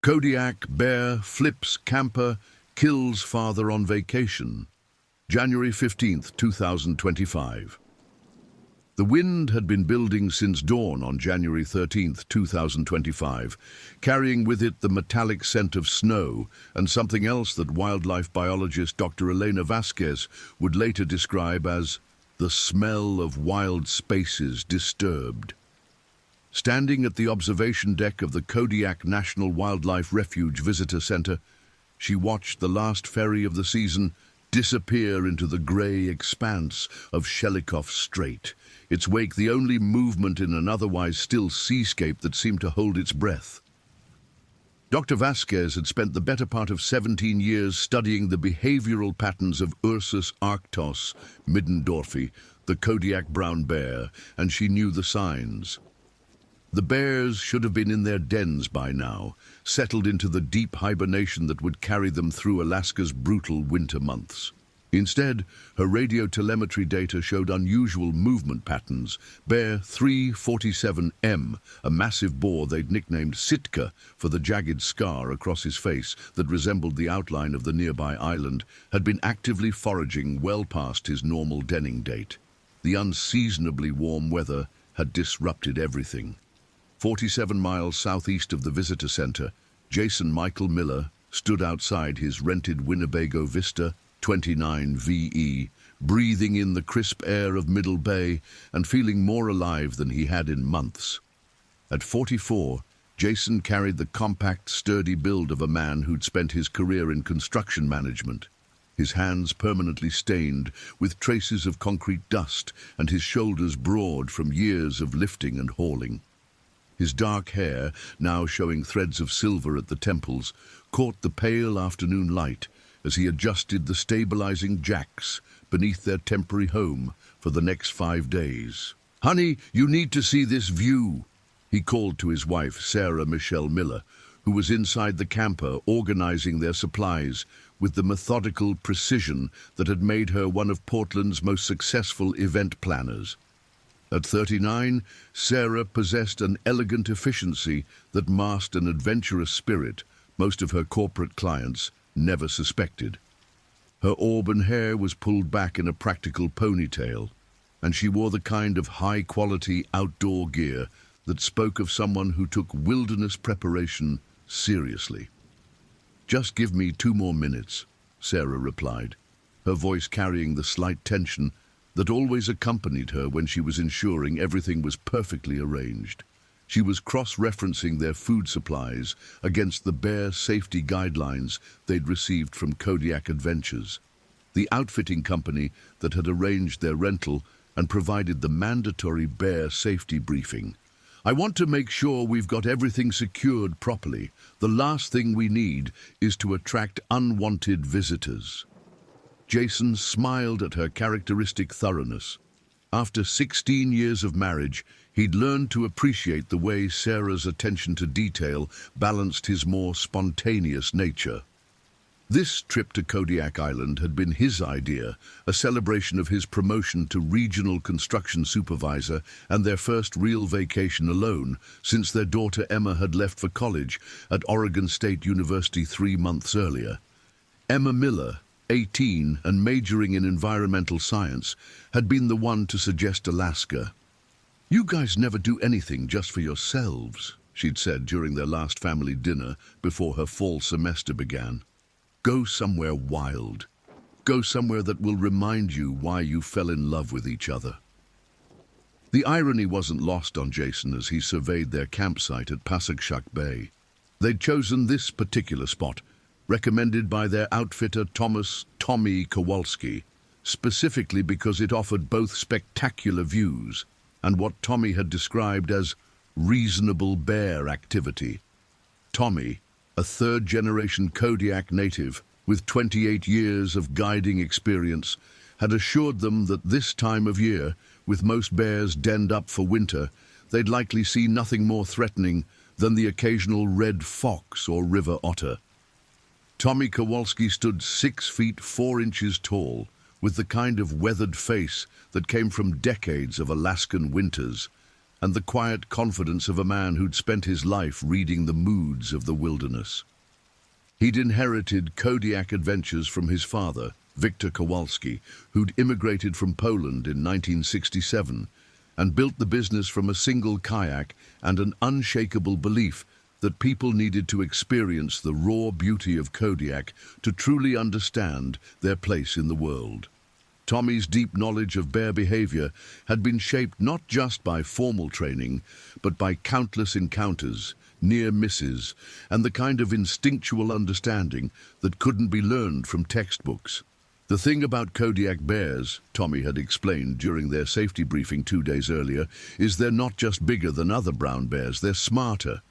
Kodiak bear flips camper, kills father on vacation. January 15th, 2025. The wind had been building since dawn on January 13th, 2025, carrying with it the metallic scent of snow and something else that wildlife biologist Dr. Elena Vasquez would later describe as the smell of wild spaces disturbed. Standing at the observation deck of the Kodiak National Wildlife Refuge Visitor Center, she watched the last ferry of the season disappear into the grey expanse of Shelikof Strait, its wake the only movement in an otherwise still seascape that seemed to hold its breath. Dr. Vasquez had spent the better part of 17 years studying the behavioral patterns of Ursus arctos middendorfi, the Kodiak brown bear, and she knew the signs. The bears should have been in their dens by now, settled into the deep hibernation that would carry them through Alaska's brutal winter months. Instead, her radiotelemetry data showed unusual movement patterns. Bear 347M, a massive boar they'd nicknamed Sitka for the jagged scar across his face that resembled the outline of the nearby island, had been actively foraging well past his normal denning date. The unseasonably warm weather had disrupted everything. 47 miles southeast of the visitor center, Jason Michael Miller stood outside his rented Winnebago Vista 29 VE, breathing in the crisp air of Middle Bay and feeling more alive than he had in months. At 44, Jason carried the compact, sturdy build of a man who'd spent his career in construction management. His hands permanently stained with traces of concrete dust and his shoulders broad from years of lifting and hauling. His dark hair, now showing threads of silver at the temples, caught the pale afternoon light as he adjusted the stabilizing jacks beneath their temporary home for the next 5 days. "Honey, you need to see this view," he called to his wife, Sarah Michelle Miller, who was inside the camper organizing their supplies with the methodical precision that had made her one of Portland's most successful event planners. At 39, Sarah possessed an elegant efficiency that masked an adventurous spirit most of her corporate clients never suspected. Her auburn hair was pulled back in a practical ponytail, and she wore the kind of high-quality outdoor gear that spoke of someone who took wilderness preparation seriously. "Just give me 2 more minutes," Sarah replied, her voice carrying the slight tension that always accompanied her when she was ensuring everything was perfectly arranged. She was cross-referencing their food supplies against the bear safety guidelines they'd received from Kodiak Adventures, the outfitting company that had arranged their rental and provided the mandatory bear safety briefing. "I want to make sure we've got everything secured properly. The last thing we need is to attract unwanted visitors." Jason smiled at her characteristic thoroughness. After 16 years of marriage, he'd learned to appreciate the way Sarah's attention to detail balanced his more spontaneous nature. This trip to Kodiak Island had been his idea, a celebration of his promotion to regional construction supervisor and their first real vacation alone since their daughter Emma had left for college at Oregon State University 3 months earlier. Emma Miller, 18 and majoring in environmental science, had been the one to suggest Alaska. "You guys never do anything just for yourselves," she'd said during their last family dinner before her fall semester began. "Go somewhere wild. Go somewhere that will remind you why you fell in love with each other." The irony wasn't lost on Jason as he surveyed their campsite at Passaquoddy Bay. They'd chosen this particular spot, recommended by their outfitter Tommy Kowalski, specifically because it offered both spectacular views and what Tommy had described as reasonable bear activity. Tommy, a third-generation Kodiak native with 28 years of guiding experience, had assured them that this time of year, with most bears denned up for winter, they'd likely see nothing more threatening than the occasional red fox or river otter. Tommy Kowalski stood 6 feet 4 inches tall, with the kind of weathered face that came from decades of Alaskan winters, and the quiet confidence of a man who'd spent his life reading the moods of the wilderness. He'd inherited Kodiak adventures from his father, Victor Kowalski, who'd immigrated from Poland in 1967 and built the business from a single kayak and an unshakable belief that people needed to experience the raw beauty of Kodiak to truly understand their place in the world. Tommy's deep knowledge of bear behavior had been shaped not just by formal training, but by countless encounters, near misses, and the kind of instinctual understanding that couldn't be learned from textbooks. The thing about Kodiak bears, Tommy had explained during their safety briefing 2 days earlier, is they're not just bigger than other brown bears, they're smarter.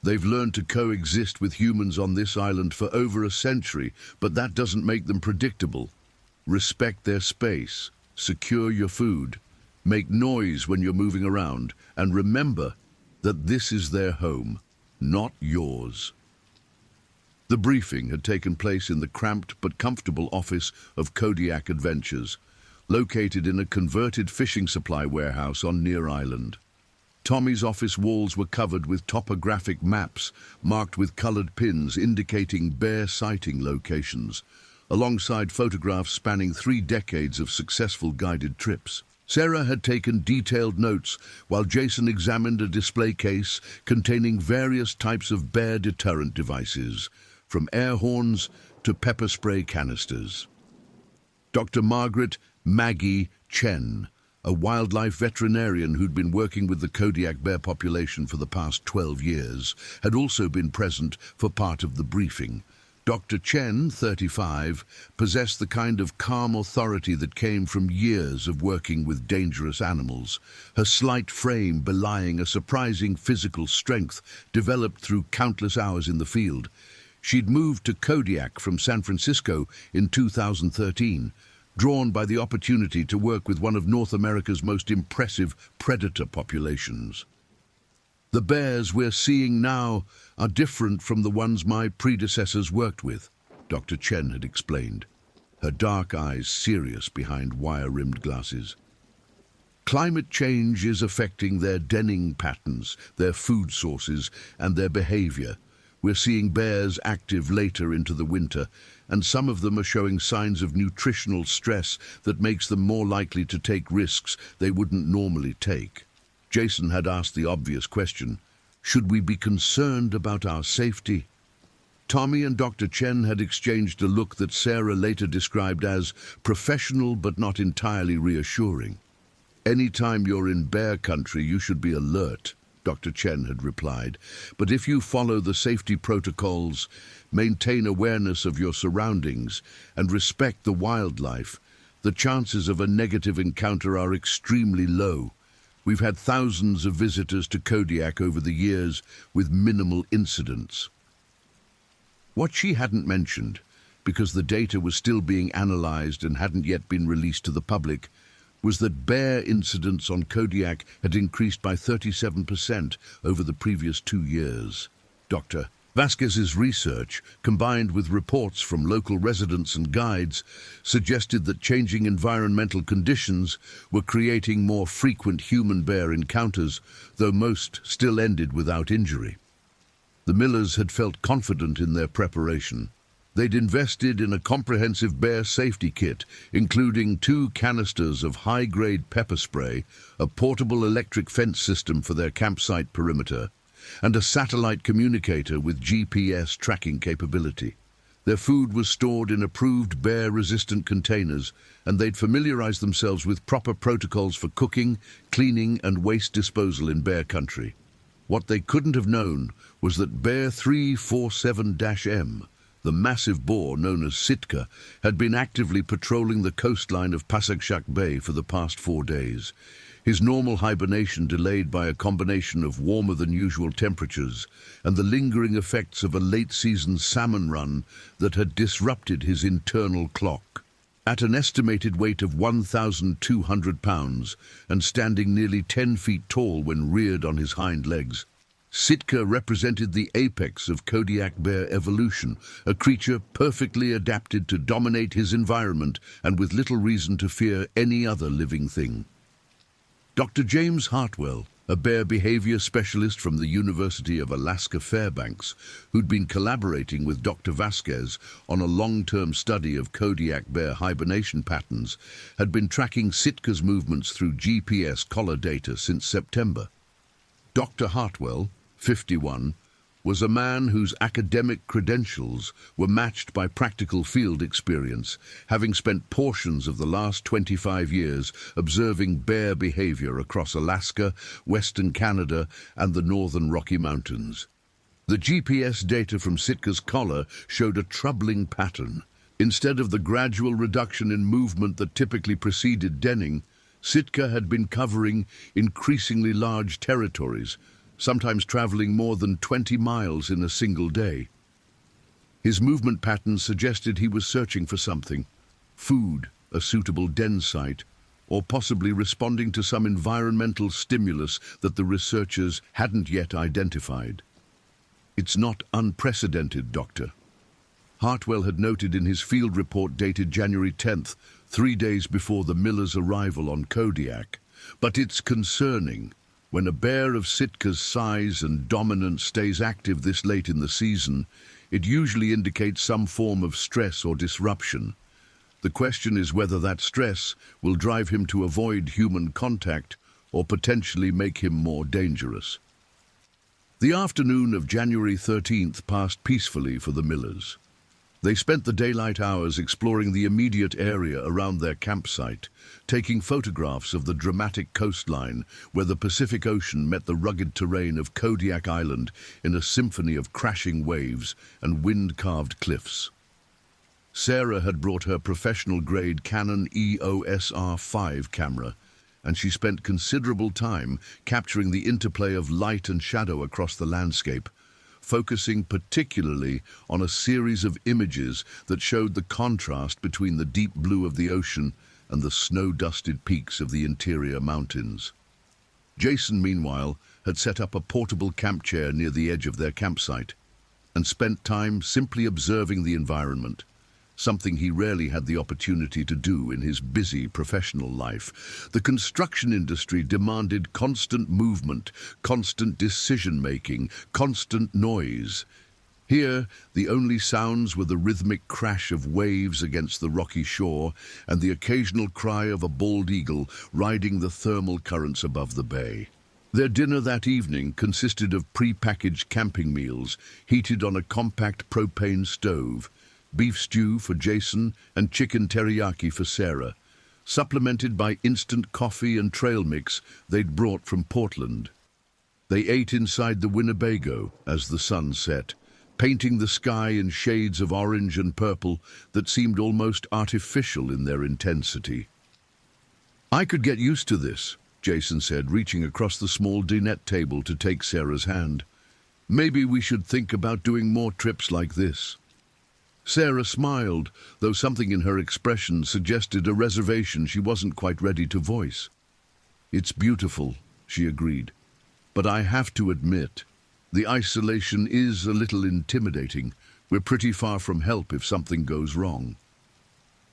They've learned to coexist with humans on this island for over a century, but that doesn't make them predictable. Respect their space, secure your food, make noise when you're moving around, and remember that this is their home, not yours. The briefing had taken place in the cramped but comfortable office of Kodiak Adventures, located in a converted fishing supply warehouse on Near Island. Tommy's office walls were covered with topographic maps marked with colored pins indicating bear sighting locations, alongside photographs spanning 3 decades of successful guided trips. Sarah had taken detailed notes while Jason examined a display case containing various types of bear deterrent devices, from air horns to pepper spray canisters. Dr. Margaret Maggie Chen, a wildlife veterinarian who'd been working with the Kodiak bear population for the past 12 years, had also been present for part of the briefing. Dr. Chen, 35, possessed the kind of calm authority that came from years of working with dangerous animals, her slight frame belying a surprising physical strength developed through countless hours in the field. She'd moved to Kodiak from San Francisco in 2013, drawn by the opportunity to work with one of North America's most impressive predator populations. The bears we're seeing now are different from the ones my predecessors worked with, Dr. Chen had explained, her dark eyes serious behind wire-rimmed glasses. Climate change is affecting their denning patterns, their food sources, and their behavior. We're seeing bears active later into the winter, and some of them are showing signs of nutritional stress that makes them more likely to take risks they wouldn't normally take. Jason had asked the obvious question, should we be concerned about our safety? Tommy and Dr. Chen had exchanged a look that Sarah later described as professional but not entirely reassuring. Anytime you're in bear country, you should be alert, Dr. Chen had replied, but if you follow the safety protocols, maintain awareness of your surroundings, and respect the wildlife, the chances of a negative encounter are extremely low. We've had thousands of visitors to Kodiak over the years with minimal incidents. What she hadn't mentioned, because the data was still being analyzed and hadn't yet been released to the public, was that bear incidents on Kodiak had increased by 37% over the previous 2 years. Dr. Vasquez's research, combined with reports from local residents and guides, suggested that changing environmental conditions were creating more frequent human-bear encounters, though most still ended without injury. The Millers had felt confident in their preparation. They'd invested in a comprehensive bear safety kit, including 2 canisters of high-grade pepper spray, a portable electric fence system for their campsite perimeter, and a satellite communicator with GPS tracking capability. Their food was stored in approved bear-resistant containers, and they'd familiarized themselves with proper protocols for cooking, cleaning, and waste disposal in bear country. What they couldn't have known was that Bear 347-M, the massive boar known as Sitka, had been actively patrolling the coastline of Pasagshak Bay for the past 4 days. His normal hibernation delayed by a combination of warmer-than-usual temperatures and the lingering effects of a late-season salmon run that had disrupted his internal clock. At an estimated weight of 1,200 pounds and standing nearly 10 feet tall when reared on his hind legs, Sitka represented the apex of Kodiak bear evolution, a creature perfectly adapted to dominate his environment and with little reason to fear any other living thing. Dr. James Hartwell, a bear behavior specialist from the University of Alaska Fairbanks, who'd been collaborating with Dr. Vasquez on a long-term study of Kodiak bear hibernation patterns, had been tracking Sitka's movements through GPS collar data since September. Dr. Hartwell, 51, was a man whose academic credentials were matched by practical field experience, having spent portions of the last 25 years observing bear behavior across Alaska, Western Canada, and the northern Rocky Mountains. The GPS data from Sitka's collar showed a troubling pattern. Instead of the gradual reduction in movement that typically preceded denning, Sitka had been covering increasingly large territories, sometimes traveling more than 20 miles in a single day. His movement patterns suggested he was searching for something: food, a suitable den site, or possibly responding to some environmental stimulus that the researchers hadn't yet identified. "It's not unprecedented, Doctor," Hartwell had noted in his field report dated January 10th, 3 days before the Millers' arrival on Kodiak. "But it's concerning. When a bear of Sitka's size and dominance stays active this late in the season, it usually indicates some form of stress or disruption. The question is whether that stress will drive him to avoid human contact or potentially make him more dangerous." The afternoon of January 13th passed peacefully for the Millers. They spent the daylight hours exploring the immediate area around their campsite, taking photographs of the dramatic coastline where the Pacific Ocean met the rugged terrain of Kodiak Island in a symphony of crashing waves and wind-carved cliffs. Sarah had brought her professional-grade Canon EOS R5 camera, and she spent considerable time capturing the interplay of light and shadow across the landscape, focusing particularly on a series of images that showed the contrast between the deep blue of the ocean and the snow-dusted peaks of the interior mountains. Jason, meanwhile, had set up a portable camp chair near the edge of their campsite and spent time simply observing the environment, something he rarely had the opportunity to do in his busy professional life. The construction industry demanded constant movement, constant decision-making, constant noise. Here, the only sounds were the rhythmic crash of waves against the rocky shore and the occasional cry of a bald eagle riding the thermal currents above the bay. Their dinner that evening consisted of pre-packaged camping meals heated on a compact propane stove, beef stew for Jason and chicken teriyaki for Sarah, supplemented by instant coffee and trail mix they'd brought from Portland. They ate inside the Winnebago as the sun set, painting the sky in shades of orange and purple that seemed almost artificial in their intensity. "I could get used to this," Jason said, reaching across the small dinette table to take Sarah's hand. "Maybe we should think about doing more trips like this." Sarah smiled, though something in her expression suggested a reservation she wasn't quite ready to voice. "It's beautiful," she agreed, "but I have to admit, the isolation is a little intimidating. We're pretty far from help if something goes wrong."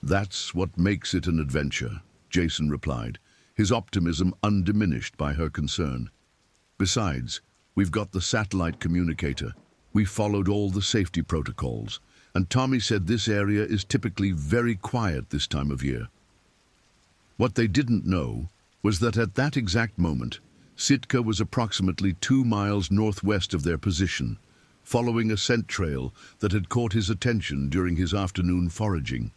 "That's what makes it an adventure," Jason replied, his optimism undiminished by her concern. "Besides, we've got the satellite communicator. We followed all the safety protocols, and Tommy said this area is typically very quiet this time of year." What they didn't know was that at that exact moment, Sitka was approximately 2 miles northwest of their position, following a scent trail that had caught his attention during his afternoon foraging.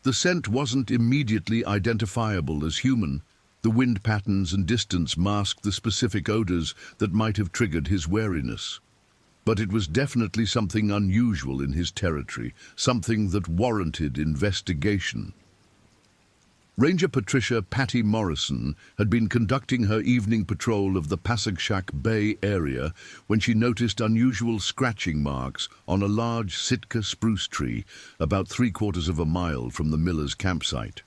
The scent wasn't immediately identifiable as human. The wind patterns and distance masked the specific odors that might have triggered his wariness. But it was definitely something unusual in his territory, something that warranted investigation. Ranger Patricia Patty Morrison had been conducting her evening patrol of the Passaguash Bay area when she noticed unusual scratching marks on a large Sitka spruce tree about 3/4 of a mile from the Millers' campsite.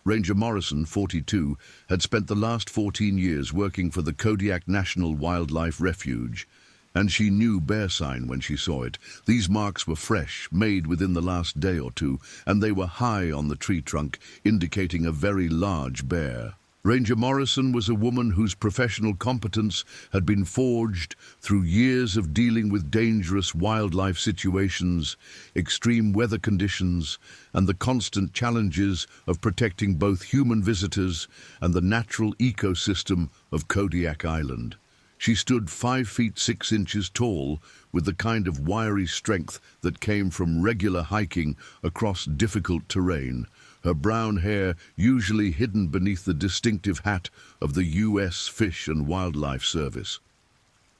Ranger Morrison, 42, had spent the last 14 years working for the Kodiak National Wildlife Refuge, and she knew bear sign when she saw it. These marks were fresh, made within the last day or two, and they were high on the tree trunk, indicating a very large bear. Ranger Morrison was a woman whose professional competence had been forged through years of dealing with dangerous wildlife situations, extreme weather conditions, and the constant challenges of protecting both human visitors and the natural ecosystem of Kodiak Island. She stood 5 feet 6 inches tall, with the kind of wiry strength that came from regular hiking across difficult terrain, her brown hair usually hidden beneath the distinctive hat of the U.S. Fish and Wildlife Service.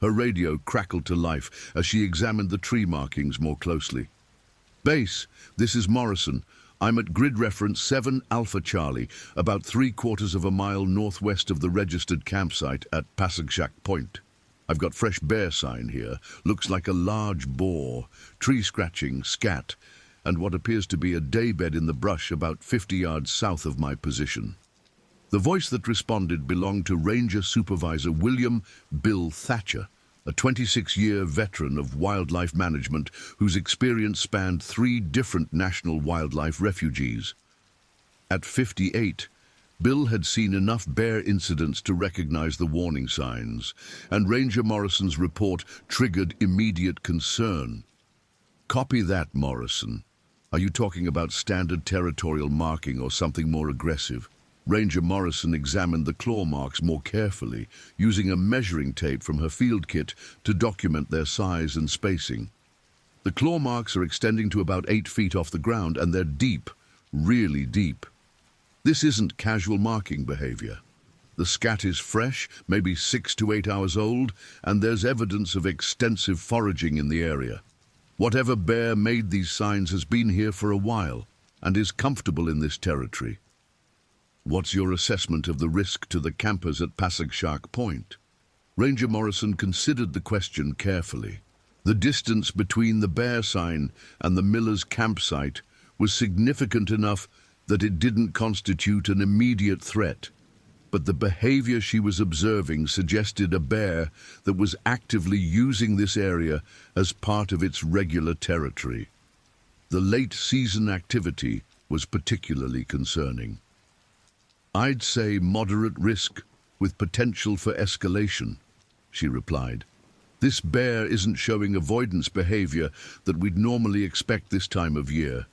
Her radio crackled to life as she examined the tree markings more closely. "Base, this is Morrison. I'm at grid reference 7 Alpha Charlie, about 3/4 of a mile northwest of the registered campsite at Passagshack Point. I've got fresh bear sign here. Looks like a large boar, tree scratching, scat, and what appears to be a daybed in the brush about 50 yards south of my position." The voice that responded belonged to Ranger Supervisor William "Bill" Thatcher, a 26-year veteran of wildlife management whose experience spanned 3 different national wildlife refuges. At 58, Bill had seen enough bear incidents to recognize the warning signs, and Ranger Morrison's report triggered immediate concern. "Copy that, Morrison. Are you talking about standard territorial marking or something more aggressive?" Ranger Morrison examined the claw marks more carefully, using a measuring tape from her field kit to document their size and spacing. The claw marks are extending to about 8 feet off the ground, and they're deep, really deep. This isn't casual marking behavior. The scat is fresh, maybe 6 to 8 hours old, and there's evidence of extensive foraging in the area. Whatever bear made these signs has been here for a while and is comfortable in this territory. What's your assessment of the risk to the campers at Passagshack Point? Ranger Morrison considered the question carefully. The distance between the bear sign and the Miller's campsite was significant enough that it didn't constitute an immediate threat, but the behavior she was observing suggested a bear that was actively using this area as part of its regular territory. The late-season activity was particularly concerning. "I'd say moderate risk, with potential for escalation," she replied. "This bear isn't showing avoidance behavior that we'd normally expect this time of year.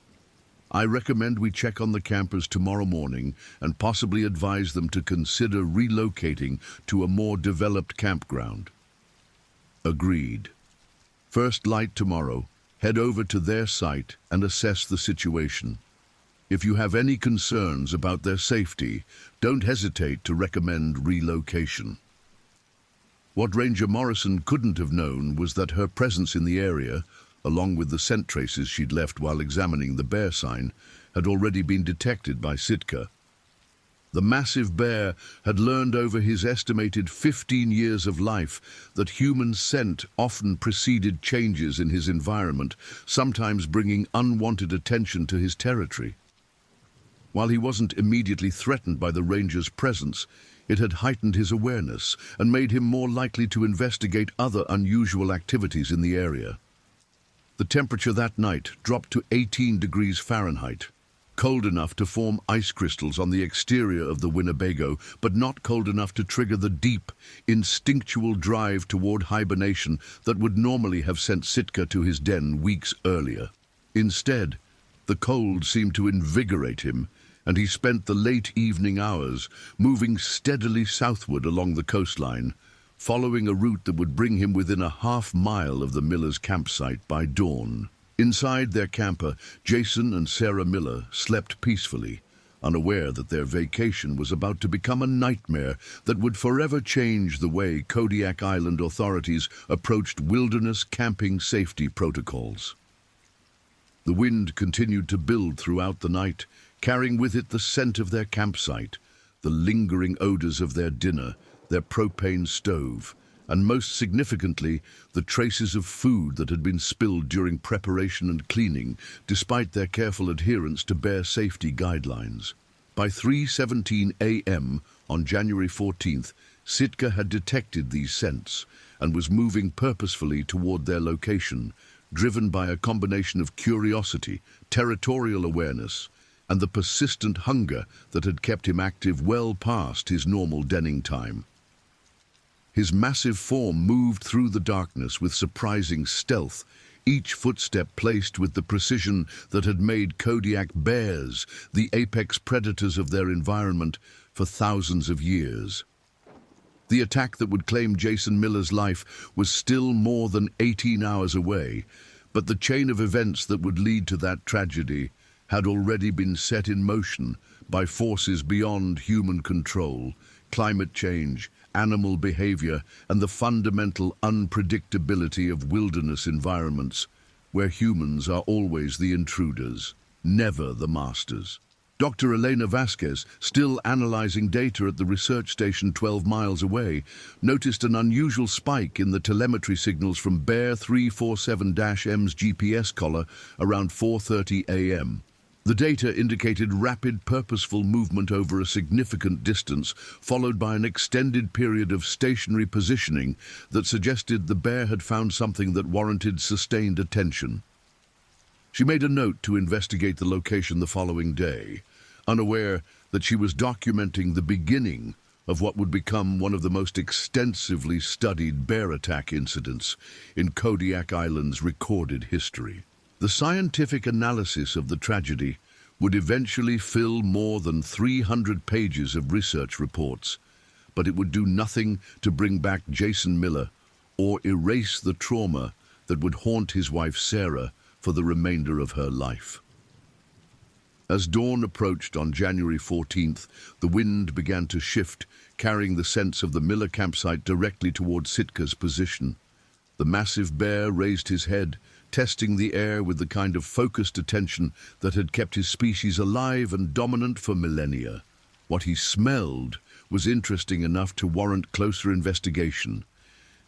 I recommend we check on the campers tomorrow morning and possibly advise them to consider relocating to a more developed campground." Agreed. First light tomorrow, head over to their site and assess the situation. If you have any concerns about their safety, don't hesitate to recommend relocation. What Ranger Morrison couldn't have known was that her presence in the area, along with the scent traces she'd left while examining the bear sign, had already been detected by Sitka. The massive bear had learned over his estimated 15 years of life that human scent often preceded changes in his environment, sometimes bringing unwanted attention to his territory. While he wasn't immediately threatened by the ranger's presence, it had heightened his awareness and made him more likely to investigate other unusual activities in the area. The temperature that night dropped to 18 degrees Fahrenheit, cold enough to form ice crystals on the exterior of the Winnebago, but not cold enough to trigger the deep, instinctual drive toward hibernation that would normally have sent Sitka to his den weeks earlier. Instead, the cold seemed to invigorate him, and he spent the late evening hours moving steadily southward along the coastline, following a route that would bring him within a half-mile of the Miller's campsite by dawn. Inside their camper, Jason and Sarah Miller slept peacefully, unaware that their vacation was about to become a nightmare that would forever change the way Kodiak Island authorities approached wilderness camping safety protocols. The wind continued to build throughout the night, carrying with it the scent of their campsite, the lingering odors of their dinner, their propane stove, and most significantly, the traces of food that had been spilled during preparation and cleaning, despite their careful adherence to bear safety guidelines. By 3:17 a.m. on January 14th, Sitka had detected these scents and was moving purposefully toward their location, driven by a combination of curiosity, territorial awareness, and the persistent hunger that had kept him active well past his normal denning time. His massive form moved through the darkness with surprising stealth, each footstep placed with the precision that had made Kodiak bears the apex predators of their environment for thousands of years. The attack that would claim Jason Miller's life was still more than 18 hours away, but the chain of events that would lead to that tragedy had already been set in motion by forces beyond human control: climate change, animal behavior, and the fundamental unpredictability of wilderness environments, where humans are always the intruders, never the masters. Dr. Elena Vasquez, still analyzing data at the research station 12 miles away, noticed an unusual spike in the telemetry signals from Bear 347-M's GPS collar around 4:30 a.m. The data indicated rapid, purposeful movement over a significant distance, followed by an extended period of stationary positioning that suggested the bear had found something that warranted sustained attention. She made a note to investigate the location the following day, unaware that she was documenting the beginning of what would become one of the most extensively studied bear attack incidents in Kodiak Island's recorded history. The scientific analysis of the tragedy would eventually fill more than 300 pages of research reports, but it would do nothing to bring back Jason Miller or erase the trauma that would haunt his wife Sarah for the remainder of her life. As dawn approached on January 14th, the wind began to shift, carrying the scents of the Miller campsite directly toward Sitka's position. The massive bear raised his head, testing the air with the kind of focused attention that had kept his species alive and dominant for millennia. What he smelled was interesting enough to warrant closer investigation,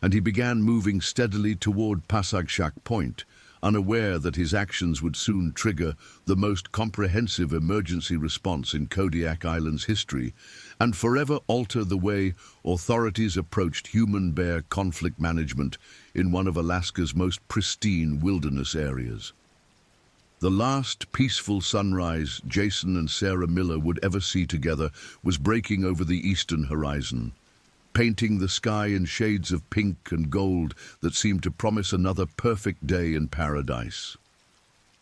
and he began moving steadily toward Pasagshak Point, unaware that his actions would soon trigger the most comprehensive emergency response in Kodiak Island's history and forever alter the way authorities approached human-bear conflict management in one of Alaska's most pristine wilderness areas. The last peaceful sunrise Jason and Sarah Miller would ever see together was breaking over the eastern horizon, painting the sky in shades of pink and gold that seemed to promise another perfect day in paradise.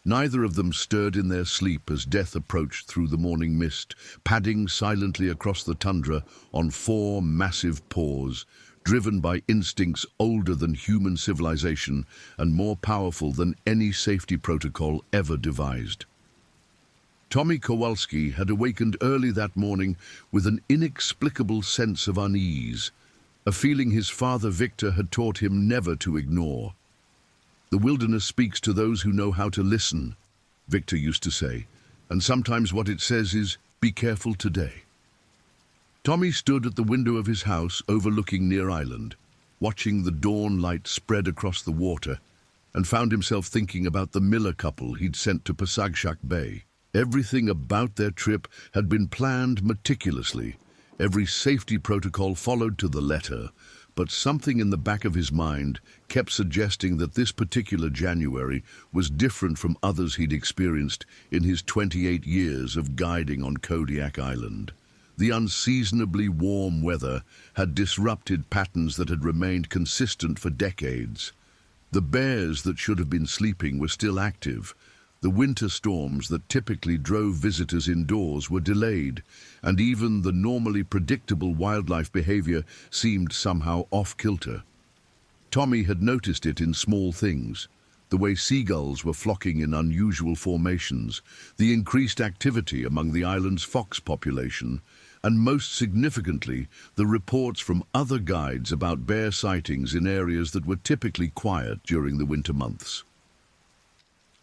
Neither of them stirred in their sleep as death approached through the morning mist, padding silently across the tundra on 4 massive paws, driven by instincts older than human civilization and more powerful than any safety protocol ever devised. Tommy Kowalski had awakened early that morning with an inexplicable sense of unease, a feeling his father Victor had taught him never to ignore. "The wilderness speaks to those who know how to listen," Victor used to say, "and sometimes what it says is, be careful today." Tommy stood at the window of his house overlooking Near Island, watching the dawn light spread across the water, and found himself thinking about the Miller couple he'd sent to Pasagshak Bay. Everything about their trip had been planned meticulously, every safety protocol followed to the letter, but something in the back of his mind kept suggesting that this particular January was different from others he'd experienced in his 28 years of guiding on Kodiak Island. The unseasonably warm weather had disrupted patterns that had remained consistent for decades. The bears that should have been sleeping were still active. The winter storms that typically drove visitors indoors were delayed, and even the normally predictable wildlife behavior seemed somehow off-kilter. Tommy had noticed it in small things: the way seagulls were flocking in unusual formations, the increased activity among the island's fox population, and most significantly, the reports from other guides about bear sightings in areas that were typically quiet during the winter months.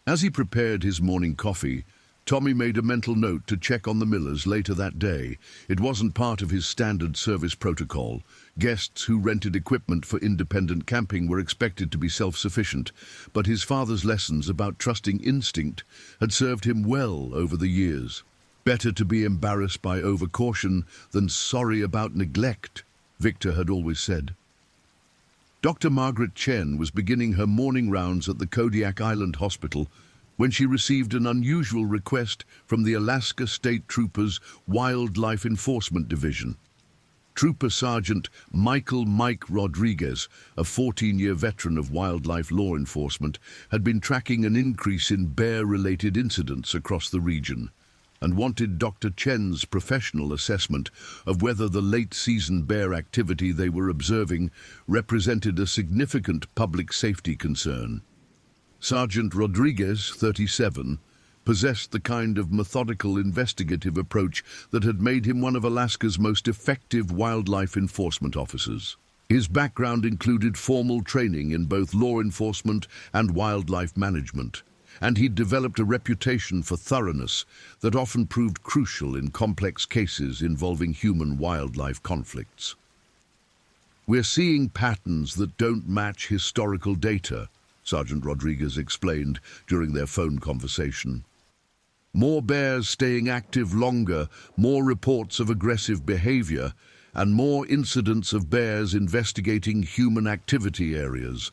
As he prepared his morning coffee, Tommy made a mental note to check on the Millers later that day. It wasn't part of his standard service protocol. Guests who rented equipment for independent camping were expected to be self-sufficient, but his father's lessons about trusting instinct had served him well over the years. Better to be embarrassed by overcaution than sorry about neglect, Victor had always said. Dr. Margaret Chen was beginning her morning rounds at the Kodiak Island Hospital when she received an unusual request from the Alaska State Troopers' Wildlife Enforcement Division. Trooper Sergeant Michael "Mike" Rodriguez, a 14-year veteran of wildlife law enforcement, had been tracking an increase in bear-related incidents across the region and wanted Dr. Chen's professional assessment of whether the late-season bear activity they were observing represented a significant public safety concern. Sergeant Rodriguez, 37, possessed the kind of methodical investigative approach that had made him one of Alaska's most effective wildlife enforcement officers. His background included formal training in both law enforcement and wildlife management, and he'd developed a reputation for thoroughness that often proved crucial in complex cases involving human-wildlife conflicts. "We're seeing patterns that don't match historical data," Sergeant Rodriguez explained during their phone conversation. "More bears staying active longer, more reports of aggressive behavior, and more incidents of bears investigating human activity areas.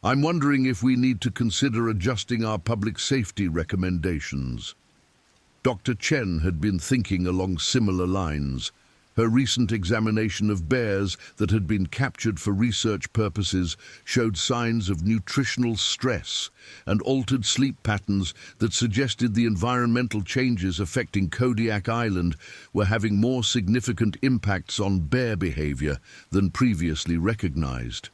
I'm wondering if we need to consider adjusting our public safety recommendations." Dr. Chen had been thinking along similar lines. Her recent examination of bears that had been captured for research purposes showed signs of nutritional stress and altered sleep patterns that suggested the environmental changes affecting Kodiak Island were having more significant impacts on bear behavior than previously recognized.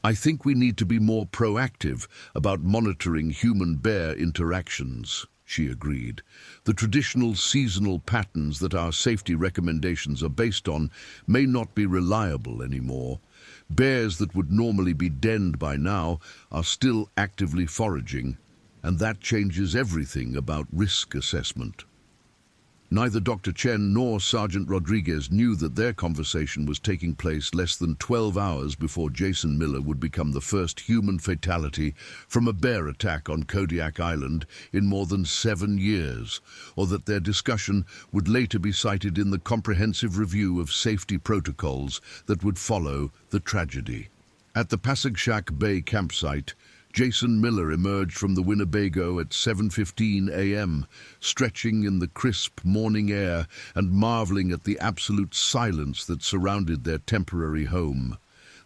"I think we need to be more proactive about monitoring human-bear interactions," she agreed. "The traditional seasonal patterns that our safety recommendations are based on may not be reliable anymore. Bears that would normally be denned by now are still actively foraging, and that changes everything about risk assessment." Neither Dr. Chen nor Sergeant Rodriguez knew that their conversation was taking place less than 12 hours before Jason Miller would become the first human fatality from a bear attack on Kodiak Island in more than 7 years, or that their discussion would later be cited in the comprehensive review of safety protocols that would follow the tragedy. At the Pasagshak Bay campsite, Jason Miller emerged from the Winnebago at 7:15 a.m., stretching in the crisp morning air and marveling at the absolute silence that surrounded their temporary home.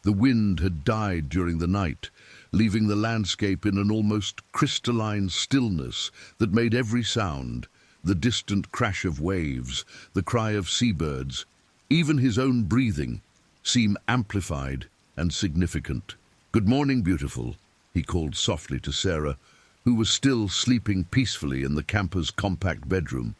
The wind had died during the night, leaving the landscape in an almost crystalline stillness that made every sound, the distant crash of waves, the cry of seabirds, even his own breathing, seem amplified and significant. "Good morning, beautiful," he called softly to Sarah, who was still sleeping peacefully in the camper's compact bedroom.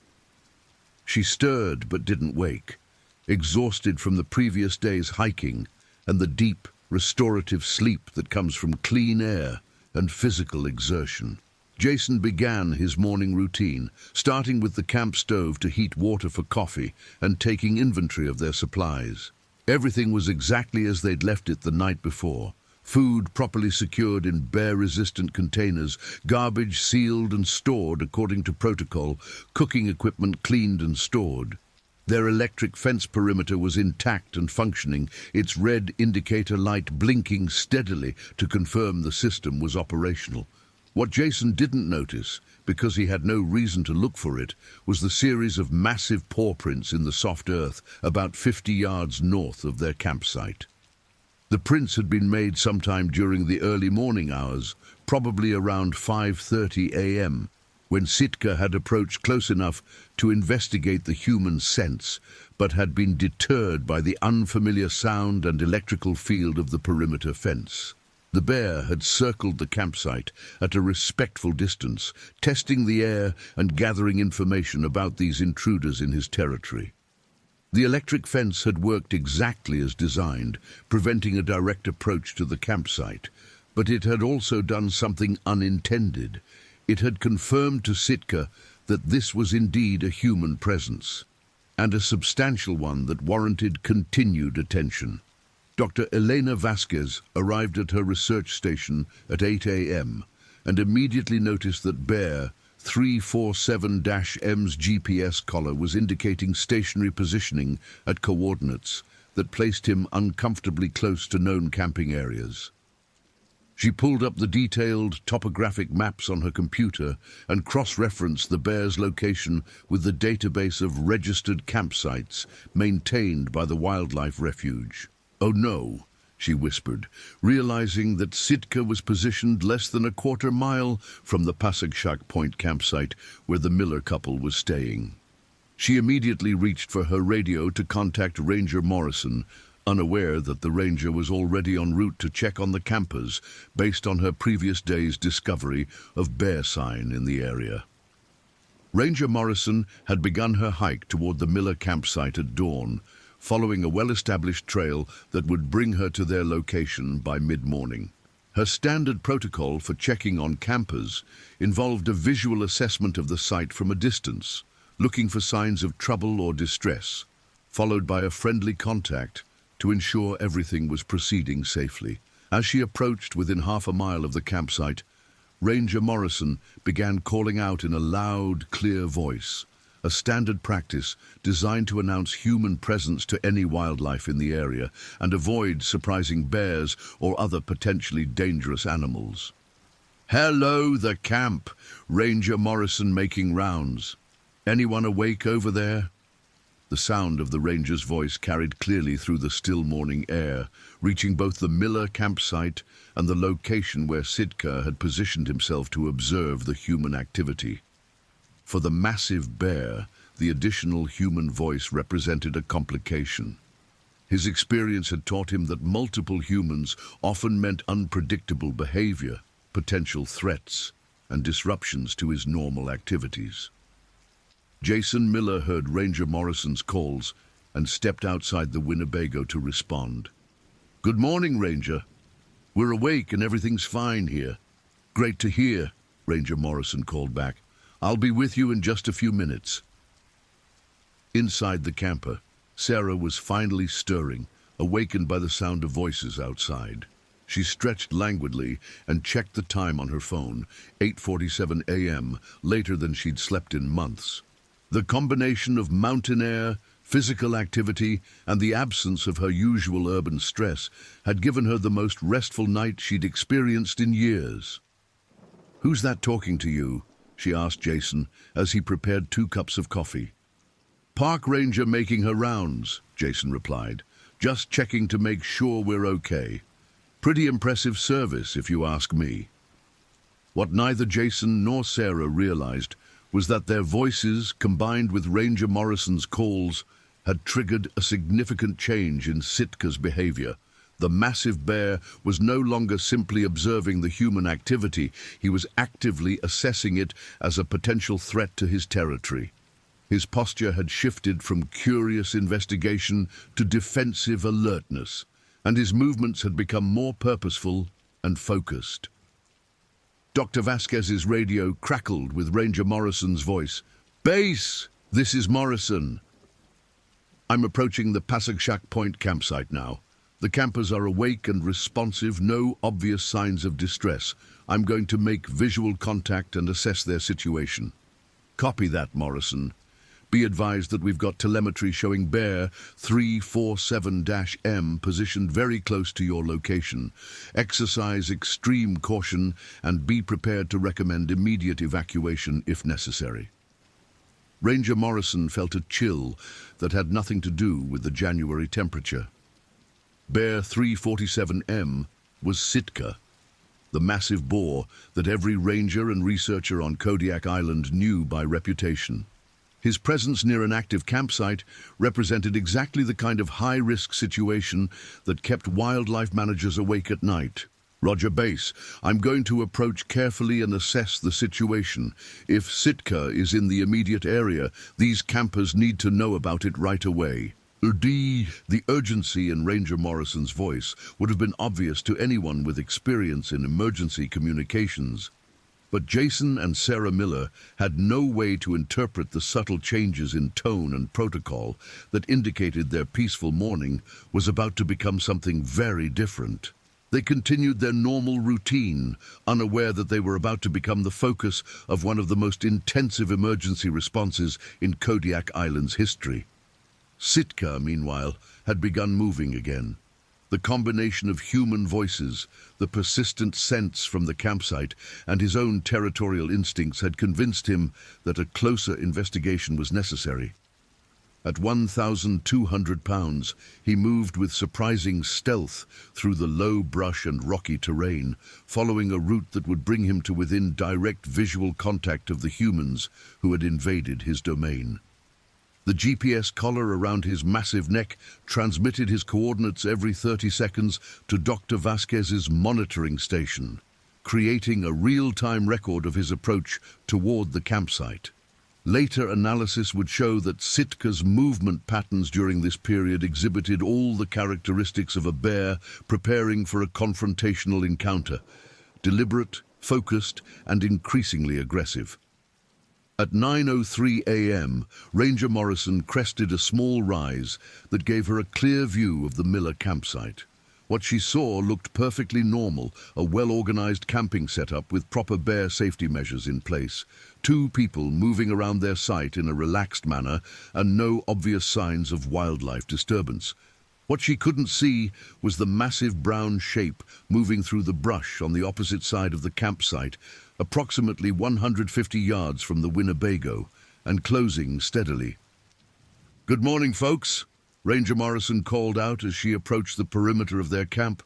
She stirred but didn't wake, exhausted from the previous day's hiking and the deep, restorative sleep that comes from clean air and physical exertion. Jason began his morning routine, starting with the camp stove to heat water for coffee and taking inventory of their supplies. Everything was exactly as they'd left it the night before. Food properly secured in bear-resistant containers, garbage sealed and stored according to protocol, cooking equipment cleaned and stored. Their electric fence perimeter was intact and functioning, its red indicator light blinking steadily to confirm the system was operational. What Jason didn't notice, because he had no reason to look for it, was the series of massive paw prints in the soft earth about 50 yards north of their campsite. The prints had been made sometime during the early morning hours, probably around 5:30 a.m., when Sitka had approached close enough to investigate the human sense, but had been deterred by the unfamiliar sound and electrical field of the perimeter fence. The bear had circled the campsite at a respectful distance, testing the air and gathering information about these intruders in his territory. The electric fence had worked exactly as designed, preventing a direct approach to the campsite, but it had also done something unintended. It had confirmed to Sitka that this was indeed a human presence, and a substantial one that warranted continued attention. Dr. Elena Vasquez arrived at her research station at 8 a.m. and immediately noticed that Bear 347-M's GPS collar was indicating stationary positioning at coordinates that placed him uncomfortably close to known camping areas. She pulled up the detailed topographic maps on her computer and cross-referenced the bear's location with the database of registered campsites maintained by the wildlife refuge. "Oh no," she whispered, realizing that Sitka was positioned less than a quarter mile from the Pasagshak Point campsite where the Miller couple was staying. She immediately reached for her radio to contact Ranger Morrison, unaware that the ranger was already en route to check on the campers based on her previous day's discovery of bear sign in the area. Ranger Morrison had begun her hike toward the Miller campsite at dawn, following a well-established trail that would bring her to their location by mid-morning. Her standard protocol for checking on campers involved a visual assessment of the site from a distance, looking for signs of trouble or distress, followed by a friendly contact to ensure everything was proceeding safely. As she approached within half a mile of the campsite, Ranger Morrison began calling out in a loud, clear voice, a standard practice designed to announce human presence to any wildlife in the area and avoid surprising bears or other potentially dangerous animals. "Hello, the camp," Ranger Morrison making rounds. "Anyone awake over there?" The sound of the ranger's voice carried clearly through the still morning air, reaching both the Miller campsite and the location where Sitka had positioned himself to observe the human activity. For the massive bear, the additional human voice represented a complication. His experience had taught him that multiple humans often meant unpredictable behavior, potential threats, and disruptions to his normal activities. Jason Miller heard Ranger Morrison's calls and stepped outside the Winnebago to respond. "Good morning, Ranger. We're awake and everything's fine here." "Great to hear," Ranger Morrison called back. "I'll be with you in just a few minutes." Inside the camper, Sarah was finally stirring, awakened by the sound of voices outside. She stretched languidly and checked the time on her phone, 8:47 a.m., later than she'd slept in months. The combination of mountain air, physical activity, and the absence of her usual urban stress had given her the most restful night she'd experienced in years. "Who's that talking to you?" she asked Jason as he prepared 2 cups of coffee. "Park ranger making her rounds," Jason replied. "Just checking to make sure we're okay. Pretty impressive service, if you ask me." What neither Jason nor Sarah realized was that their voices, combined with Ranger Morrison's calls, had triggered a significant change in Sitka's behavior. The massive bear was no longer simply observing the human activity, he was actively assessing it as a potential threat to his territory. His posture had shifted from curious investigation to defensive alertness, and his movements had become more purposeful and focused. Dr. Vasquez's radio crackled with Ranger Morrison's voice. "Base, this is Morrison. I'm approaching the Pasagshak Point campsite now. The campers are awake and responsive, no obvious signs of distress. I'm going to make visual contact and assess their situation." "Copy that, Morrison. Be advised that we've got telemetry showing Bear 347-M positioned very close to your location. Exercise extreme caution and be prepared to recommend immediate evacuation if necessary." Ranger Morrison felt a chill that had nothing to do with the January temperature. Bear 347M was Sitka, the massive boar that every ranger and researcher on Kodiak Island knew by reputation. His presence near an active campsite represented exactly the kind of high-risk situation that kept wildlife managers awake at night. "Roger, base. I'm going to approach carefully and assess the situation. If Sitka is in the immediate area, these campers need to know about it right away." The urgency in Ranger Morrison's voice would have been obvious to anyone with experience in emergency communications. But Jason and Sarah Miller had no way to interpret the subtle changes in tone and protocol that indicated their peaceful morning was about to become something very different. They continued their normal routine, unaware that they were about to become the focus of one of the most intensive emergency responses in Kodiak Island's history. Sitka, meanwhile, had begun moving again. The combination of human voices, the persistent scents from the campsite, and his own territorial instincts had convinced him that a closer investigation was necessary. At 1,200 pounds, he moved with surprising stealth through the low brush and rocky terrain, following a route that would bring him to within direct visual contact of the humans who had invaded his domain. The GPS collar around his massive neck transmitted his coordinates every 30 seconds to Dr. Vasquez's monitoring station, creating a real-time record of his approach toward the campsite. Later analysis would show that Sitka's movement patterns during this period exhibited all the characteristics of a bear preparing for a confrontational encounter: deliberate, focused, and increasingly aggressive. At 9:03 a.m., Ranger Morrison crested a small rise that gave her a clear view of the Miller campsite. What she saw looked perfectly normal, a well-organized camping setup with proper bear safety measures in place, 2 people moving around their site in a relaxed manner, and no obvious signs of wildlife disturbance. What she couldn't see was the massive brown shape moving through the brush on the opposite side of the campsite, approximately 150 yards from the Winnebago, and closing steadily. "Good morning, folks," Ranger Morrison called out as she approached the perimeter of their camp.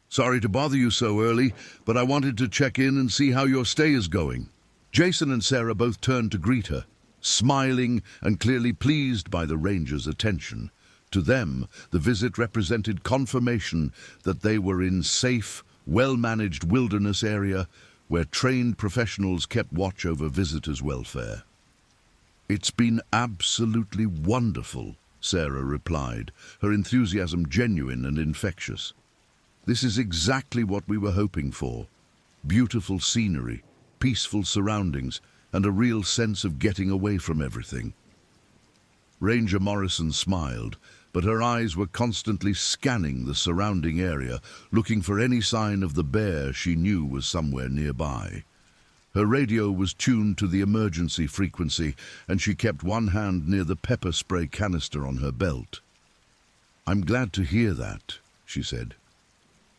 "Sorry to bother you so early, but I wanted to check in and see how your stay is going." Jason and Sarah both turned to greet her, smiling and clearly pleased by the ranger's attention. To them, the visit represented confirmation that they were in safe, well-managed wilderness area where trained professionals kept watch over visitors' welfare. "It's been absolutely wonderful," Sarah replied, her enthusiasm genuine and infectious. "This is exactly what we were hoping for. Beautiful scenery, peaceful surroundings, and a real sense of getting away from everything." Ranger Morrison smiled, but her eyes were constantly scanning the surrounding area, looking for any sign of the bear she knew was somewhere nearby. Her radio was tuned to the emergency frequency, and she kept one hand near the pepper spray canister on her belt. "I'm glad to hear that," she said.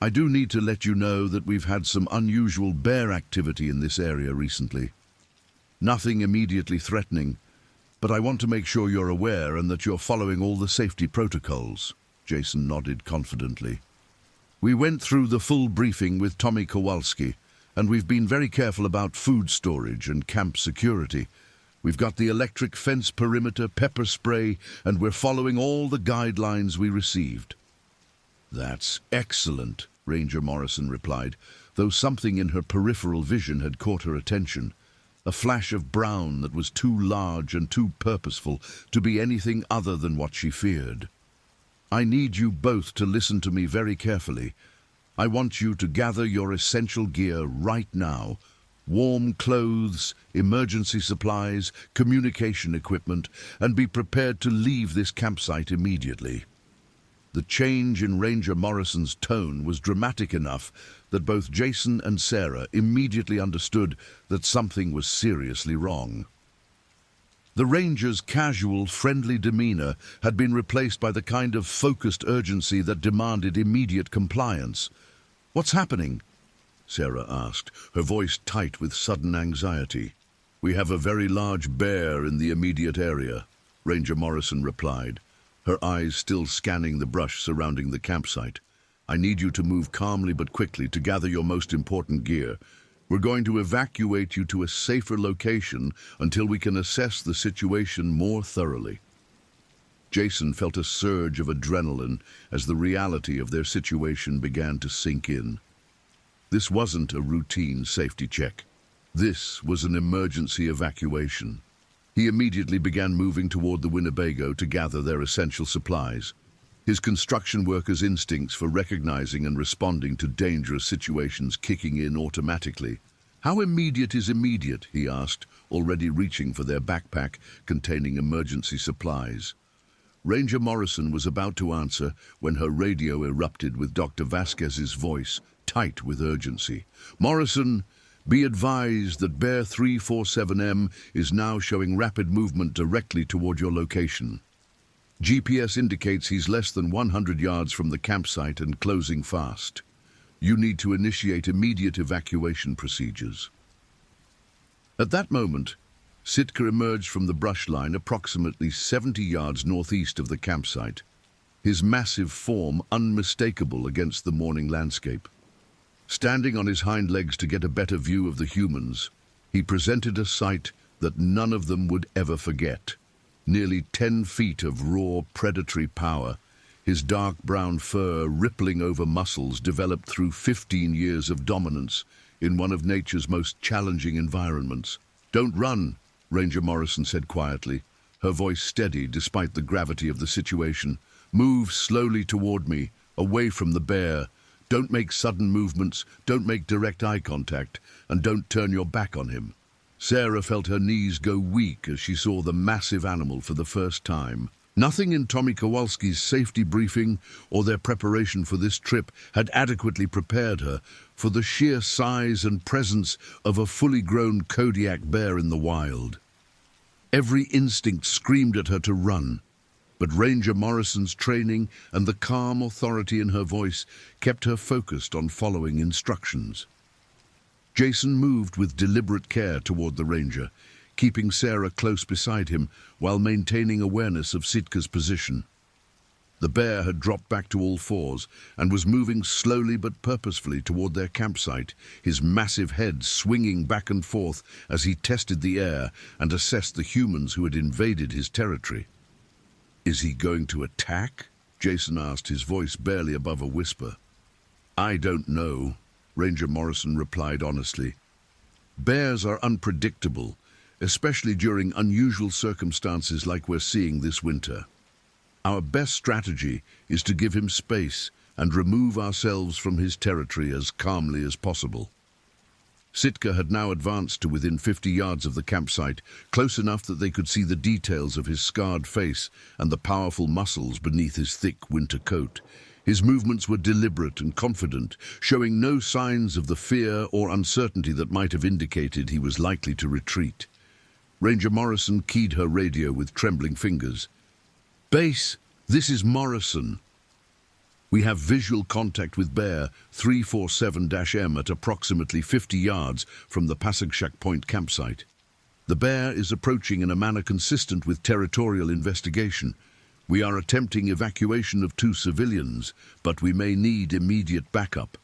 "I do need to let you know that we've had some unusual bear activity in this area recently. Nothing immediately threatening, but I want to make sure you're aware and that you're following all the safety protocols." Jason nodded confidently. "We went through the full briefing with Tommy Kowalski, and we've been very careful about food storage and camp security. We've got the electric fence perimeter, pepper spray, and we're following all the guidelines we received." "That's excellent," Ranger Morrison replied, though something in her peripheral vision had caught her attention. A flash of brown that was too large and too purposeful to be anything other than what she feared. "I need you both to listen to me very carefully. I want you to gather your essential gear right now: warm clothes, emergency supplies, communication equipment, and be prepared to leave this campsite immediately." The change in Ranger Morrison's tone was dramatic enough that both Jason and Sarah immediately understood that something was seriously wrong. The ranger's casual, friendly demeanor had been replaced by the kind of focused urgency that demanded immediate compliance. "What's happening?" Sarah asked, her voice tight with sudden anxiety. "We have a very large bear in the immediate area," Ranger Morrison replied, her eyes still scanning the brush surrounding the campsite. "I need you to move calmly but quickly to gather your most important gear. We're going to evacuate you to a safer location until we can assess the situation more thoroughly." Jason felt a surge of adrenaline as the reality of their situation began to sink in. This wasn't a routine safety check. This was an emergency evacuation. He immediately began moving toward the Winnebago to gather their essential supplies, his construction worker's instincts for recognizing and responding to dangerous situations kicking in automatically. "How immediate is immediate?" he asked, already reaching for their backpack containing emergency supplies. Ranger Morrison was about to answer when her radio erupted with Dr. Vasquez's voice, tight with urgency. "Morrison, be advised that Bear 347M is now showing rapid movement directly toward your location." GPS indicates he's less than 100 yards from the campsite and closing fast. You need to initiate immediate evacuation procedures." At that moment, Sitka emerged from the brush line approximately 70 yards northeast of the campsite, his massive form unmistakable against the morning landscape. Standing on his hind legs to get a better view of the humans, he presented a sight that none of them would ever forget. Nearly 10 feet of raw predatory power, his dark brown fur rippling over muscles developed through 15 years of dominance in one of nature's most challenging environments. "Don't run," Ranger Morrison said quietly, her voice steady despite the gravity of the situation. "Move slowly toward me, away from the bear. Don't make sudden movements, don't make direct eye contact, and don't turn your back on him." Sarah felt her knees go weak as she saw the massive animal for the first time. Nothing in Tommy Kowalski's safety briefing or their preparation for this trip had adequately prepared her for the sheer size and presence of a fully grown Kodiak bear in the wild. Every instinct screamed at her to run, but Ranger Morrison's training and the calm authority in her voice kept her focused on following instructions. Jason moved with deliberate care toward the ranger, keeping Sarah close beside him while maintaining awareness of Sitka's position. The bear had dropped back to all fours and was moving slowly but purposefully toward their campsite, his massive head swinging back and forth as he tested the air and assessed the humans who had invaded his territory. "Is he going to attack?" Jason asked, his voice barely above a whisper. "I don't know," Ranger Morrison replied honestly. "Bears are unpredictable, especially during unusual circumstances like we're seeing this winter. Our best strategy is to give him space and remove ourselves from his territory as calmly as possible." Sitka had now advanced to within 50 yards of the campsite, close enough that they could see the details of his scarred face and the powerful muscles beneath his thick winter coat. His movements were deliberate and confident, showing no signs of the fear or uncertainty that might have indicated he was likely to retreat. Ranger Morrison keyed her radio with trembling fingers. "Base, this is Morrison. We have visual contact with Bear 347-M at approximately 50 yards from the Pasagshak Point campsite. The bear is approaching in a manner consistent with territorial investigation. We are attempting evacuation of 2 civilians, but we may need immediate backup."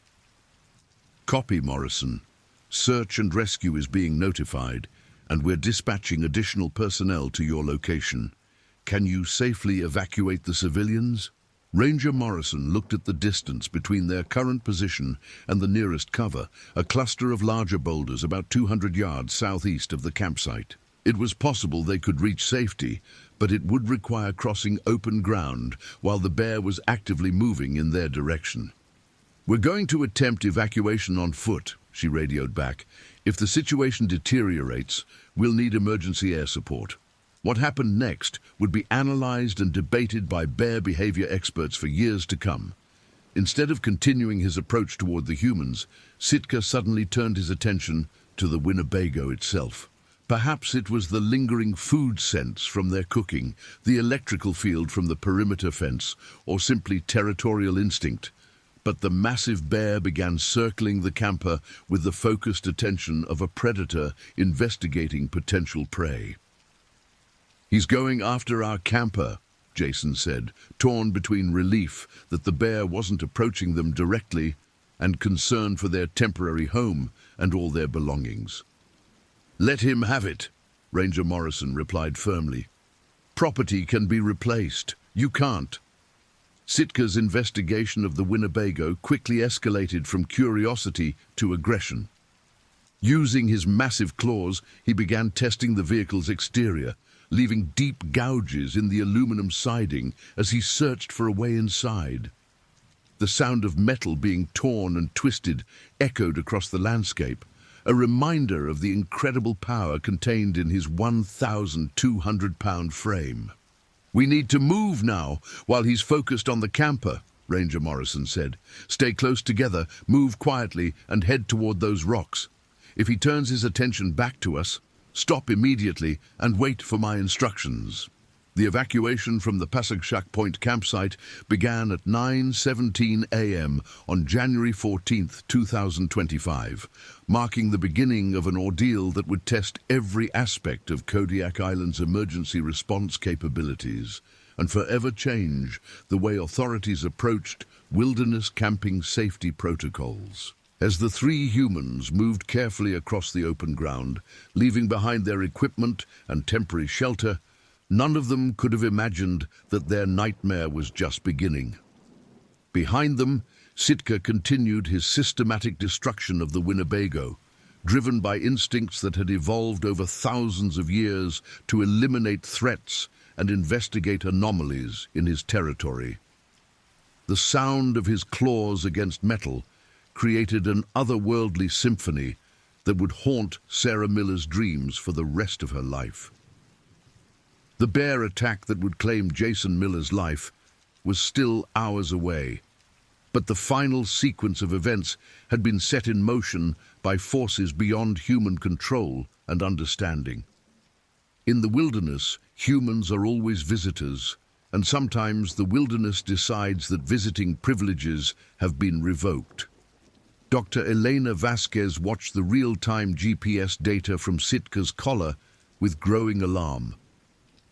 "Copy, Morrison. Search and rescue is being notified, and we're dispatching additional personnel to your location. Can you safely evacuate the civilians?" Ranger Morrison looked at the distance between their current position and the nearest cover, a cluster of larger boulders about 200 yards southeast of the campsite. It was possible they could reach safety, but it would require crossing open ground while the bear was actively moving in their direction. "We're going to attempt evacuation on foot," she radioed back. "If the situation deteriorates, we'll need emergency air support." What happened next would be analyzed and debated by bear behavior experts for years to come. Instead of continuing his approach toward the humans, Sitka suddenly turned his attention to the Winnebago itself. Perhaps it was the lingering food scents from their cooking, the electrical field from the perimeter fence, or simply territorial instinct. But the massive bear began circling the camper with the focused attention of a predator investigating potential prey. "He's going after our camper," Jason said, torn between relief that the bear wasn't approaching them directly and concern for their temporary home and all their belongings. "Let him have it," Ranger Morrison replied firmly. "Property can be replaced. You can't." Sitka's investigation of the Winnebago quickly escalated from curiosity to aggression. Using his massive claws, he began testing the vehicle's exterior, leaving deep gouges in the aluminum siding as he searched for a way inside. The sound of metal being torn and twisted echoed across the landscape, a reminder of the incredible power contained in his 1,200-pound frame. "We need to move now while he's focused on the camper," Ranger Morrison said. "Stay close together, move quietly, and head toward those rocks. If he turns his attention back to us, stop immediately and wait for my instructions." The evacuation from the Pasagshak Point campsite began at 9:17 a.m. on January 14, 2025, marking the beginning of an ordeal that would test every aspect of Kodiak Island's emergency response capabilities and forever change the way authorities approached wilderness camping safety protocols. As the three humans moved carefully across the open ground, leaving behind their equipment and temporary shelter, none of them could have imagined that their nightmare was just beginning. Behind them, Sitka continued his systematic destruction of the Winnebago, driven by instincts that had evolved over thousands of years to eliminate threats and investigate anomalies in his territory. The sound of his claws against metal created an otherworldly symphony that would haunt Sarah Miller's dreams for the rest of her life. The bear attack that would claim Jason Miller's life was still hours away, but the final sequence of events had been set in motion by forces beyond human control and understanding. In the wilderness, humans are always visitors, and sometimes the wilderness decides that visiting privileges have been revoked. Dr. Elena Vasquez watched the real-time GPS data from Sitka's collar with growing alarm.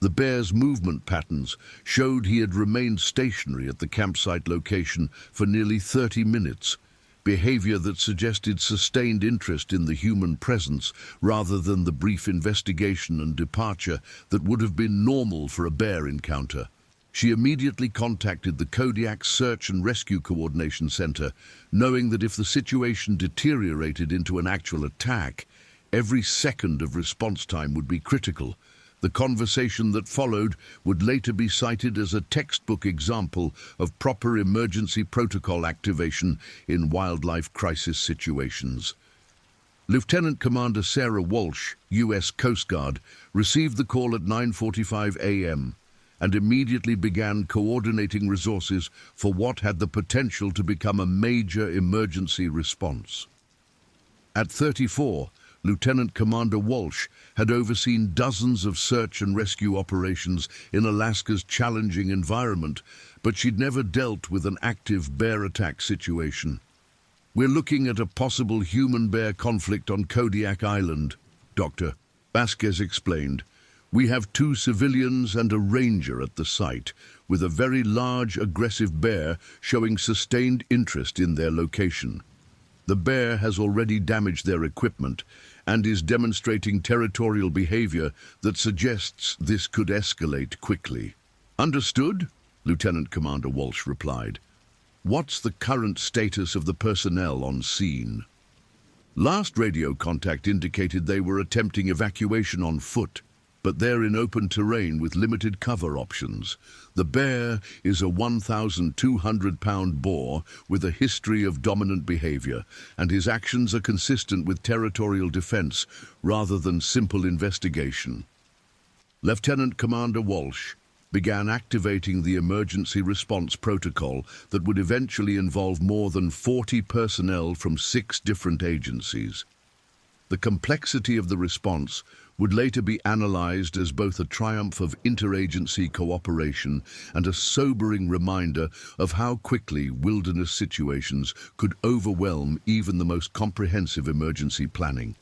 The bear's movement patterns showed he had remained stationary at the campsite location for nearly 30 minutes, behavior that suggested sustained interest in the human presence rather than the brief investigation and departure that would have been normal for a bear encounter. She immediately contacted the Kodiak Search and Rescue Coordination Center, knowing that if the situation deteriorated into an actual attack, every second of response time would be critical. The conversation that followed would later be cited as a textbook example of proper emergency protocol activation in wildlife crisis situations. Lieutenant Commander Sarah Walsh, U.S. Coast Guard, received the call at 9:45 a.m. and immediately began coordinating resources for what had the potential to become a major emergency response. At 34, Lieutenant Commander Walsh had overseen dozens of search and rescue operations in Alaska's challenging environment, but she'd never dealt with an active bear attack situation. "We're looking at a possible human-bear conflict on Kodiak Island," Dr. Vasquez explained. "We have 2 civilians and a ranger at the site, with a very large, aggressive bear showing sustained interest in their location. The bear has already damaged their equipment and is demonstrating territorial behavior that suggests this could escalate quickly." "Understood," Lieutenant Commander Walsh replied. "What's the current status of the personnel on scene?" Last radio contact indicated they were attempting evacuation on foot, but they're in open terrain with limited cover options. The bear is a 1,200-pound boar with a history of dominant behavior, and his actions are consistent with territorial defense rather than simple investigation. Lieutenant Commander Walsh began activating the emergency response protocol that would eventually involve more than 40 personnel from 6 different agencies. The complexity of the response would later be analyzed as both a triumph of interagency cooperation and a sobering reminder of how quickly wilderness situations could overwhelm even the most comprehensive emergency planning.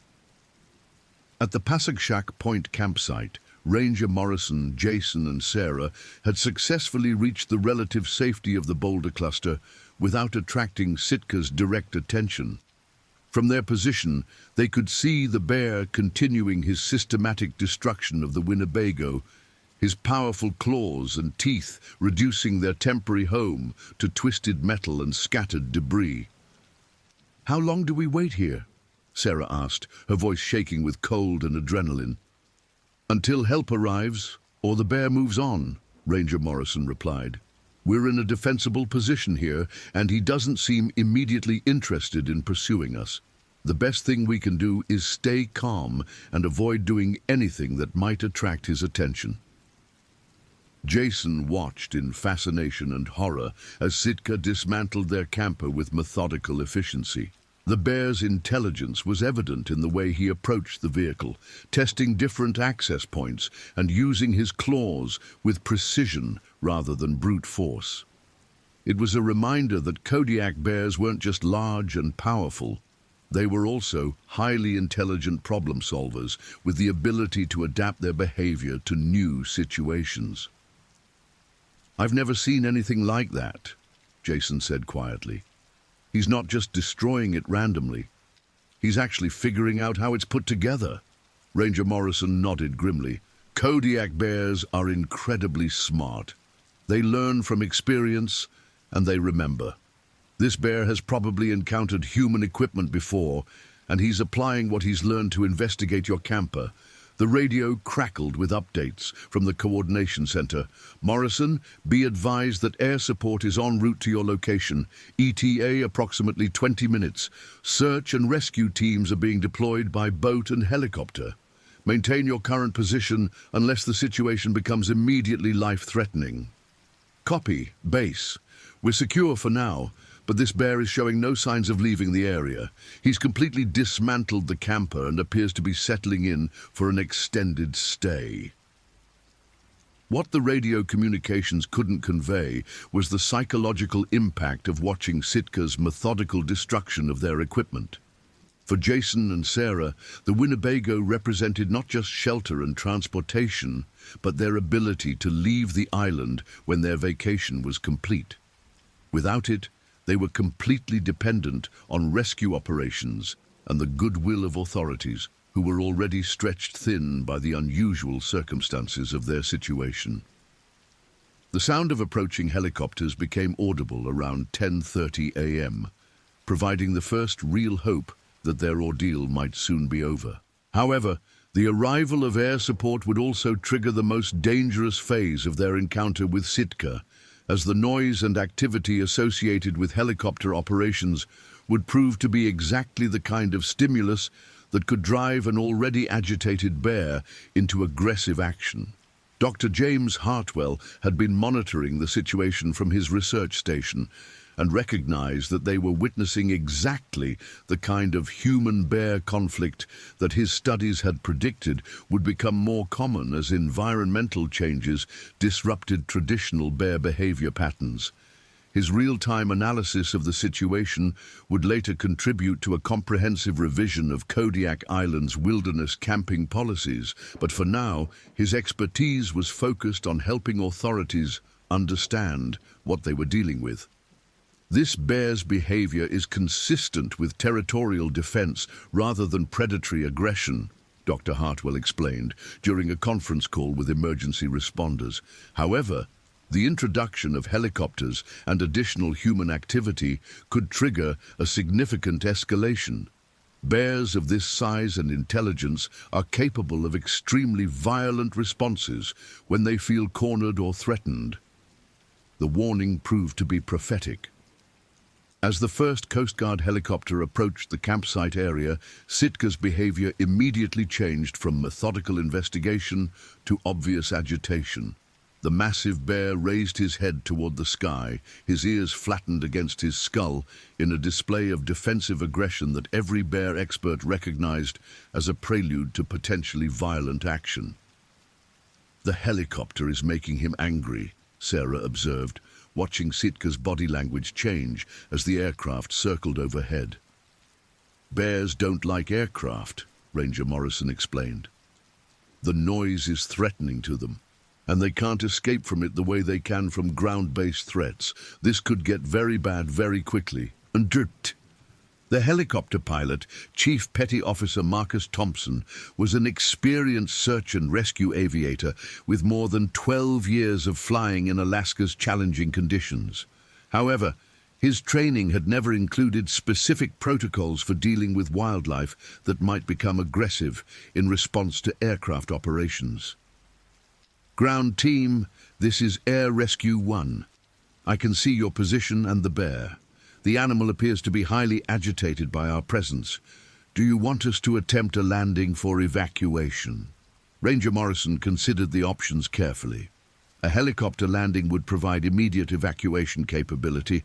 At the Pasagshak Point campsite, Ranger Morrison, Jason, and Sarah had successfully reached the relative safety of the boulder cluster without attracting Sitka's direct attention. From their position, they could see the bear continuing his systematic destruction of the Winnebago, his powerful claws and teeth reducing their temporary home to twisted metal and scattered debris. "How long do we wait here?" Sarah asked, her voice shaking with cold and adrenaline. "Until help arrives, or the bear moves on," Ranger Morrison replied. "We're in a defensible position here, and he doesn't seem immediately interested in pursuing us. The best thing we can do is stay calm and avoid doing anything that might attract his attention." Jason watched in fascination and horror as Sitka dismantled their camper with methodical efficiency. The bear's intelligence was evident in the way he approached the vehicle, testing different access points and using his claws with precision rather than brute force. It was a reminder that Kodiak bears weren't just large and powerful, they were also highly intelligent problem solvers with the ability to adapt their behavior to new situations. "I've never seen anything like that," Jason said quietly. "He's not just destroying it randomly. He's actually figuring out how it's put together." Ranger Morrison nodded grimly. "Kodiak bears are incredibly smart. They learn from experience and they remember. This bear has probably encountered human equipment before, and he's applying what he's learned to investigate your camper." The radio crackled with updates from the coordination center. "Morrison, be advised that air support is en route to your location. ETA approximately 20 minutes. Search and rescue teams are being deployed by boat and helicopter. Maintain your current position unless the situation becomes immediately life-threatening." "Copy, base. We're secure for now, but this bear is showing no signs of leaving the area. He's completely dismantled the camper and appears to be settling in for an extended stay." What the radio communications couldn't convey was the psychological impact of watching Sitka's methodical destruction of their equipment. For Jason and Sarah, the Winnebago represented not just shelter and transportation, but their ability to leave the island when their vacation was complete. Without it, they were completely dependent on rescue operations and the goodwill of authorities, who were already stretched thin by the unusual circumstances of their situation. The sound of approaching helicopters became audible around 10:30 a.m., providing the first real hope that their ordeal might soon be over. However, the arrival of air support would also trigger the most dangerous phase of their encounter with Sitka, as the noise and activity associated with helicopter operations would prove to be exactly the kind of stimulus that could drive an already agitated bear into aggressive action. Dr. James Hartwell had been monitoring the situation from his research station and recognized that they were witnessing exactly the kind of human-bear conflict that his studies had predicted would become more common as environmental changes disrupted traditional bear behavior patterns. His real-time analysis of the situation would later contribute to a comprehensive revision of Kodiak Island's wilderness camping policies, but for now, his expertise was focused on helping authorities understand what they were dealing with. "This bear's behavior is consistent with territorial defense rather than predatory aggression," Dr. Hartwell explained during a conference call with emergency responders. However, the introduction of helicopters and additional human activity could trigger a significant escalation. Bears of this size and intelligence are capable of extremely violent responses when they feel cornered or threatened. The warning proved to be prophetic. As the first Coast Guard helicopter approached the campsite area, Sitka's behavior immediately changed from methodical investigation to obvious agitation. The massive bear raised his head toward the sky, his ears flattened against his skull, in a display of defensive aggression that every bear expert recognized as a prelude to potentially violent action. "The helicopter is making him angry," Sarah observed, watching Sitka's body language change as the aircraft circled overhead. "Bears don't like aircraft," Ranger Morrison explained. "The noise is threatening to them, and they can't escape from it the way they can from ground-based threats. This could get very bad very quickly." And dripped. The helicopter pilot, Chief Petty Officer Marcus Thompson, was an experienced search and rescue aviator with more than 12 years of flying in Alaska's challenging conditions. However, his training had never included specific protocols for dealing with wildlife that might become aggressive in response to aircraft operations. "Ground team, this is Air Rescue 1. I can see your position and the bear. The animal appears to be highly agitated by our presence. Do you want us to attempt a landing for evacuation?" Ranger Morrison considered the options carefully. A helicopter landing would provide immediate evacuation capability,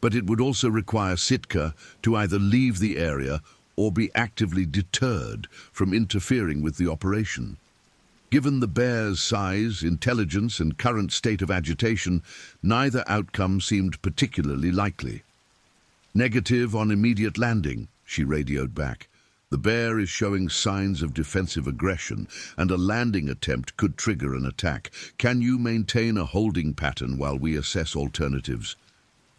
but it would also require Sitka to either leave the area or be actively deterred from interfering with the operation. Given the bear's size, intelligence, and current state of agitation, neither outcome seemed particularly likely. "Negative on immediate landing," she radioed back. "The bear is showing signs of defensive aggression, and a landing attempt could trigger an attack. Can you maintain a holding pattern while we assess alternatives?"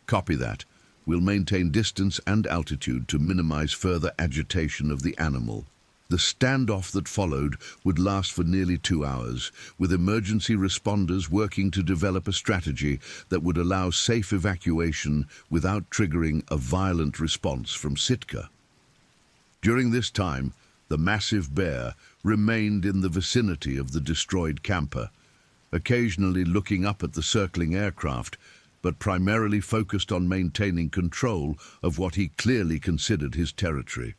"Copy that. We'll maintain distance and altitude to minimize further agitation of the animal." The standoff that followed would last for nearly 2 hours, with emergency responders working to develop a strategy that would allow safe evacuation without triggering a violent response from Sitka. During this time, the massive bear remained in the vicinity of the destroyed camper, occasionally looking up at the circling aircraft, but primarily focused on maintaining control of what he clearly considered his territory.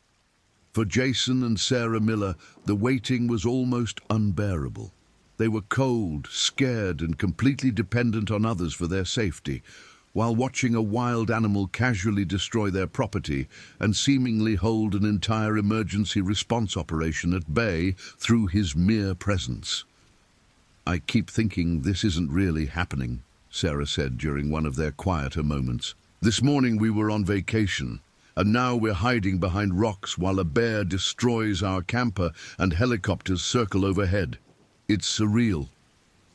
For Jason and Sarah Miller, the waiting was almost unbearable. They were cold, scared, and completely dependent on others for their safety, while watching a wild animal casually destroy their property and seemingly hold an entire emergency response operation at bay through his mere presence. "I keep thinking this isn't really happening," Sarah said during one of their quieter moments. "This morning we were on vacation, and now we're hiding behind rocks while a bear destroys our camper and helicopters circle overhead. It's surreal."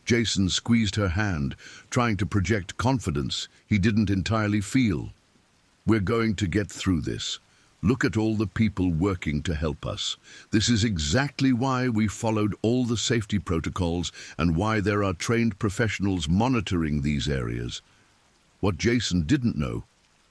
Jason squeezed her hand, trying to project confidence he didn't entirely feel. "We're going to get through this. Look at all the people working to help us. This is exactly why we followed all the safety protocols and why there are trained professionals monitoring these areas." What Jason didn't know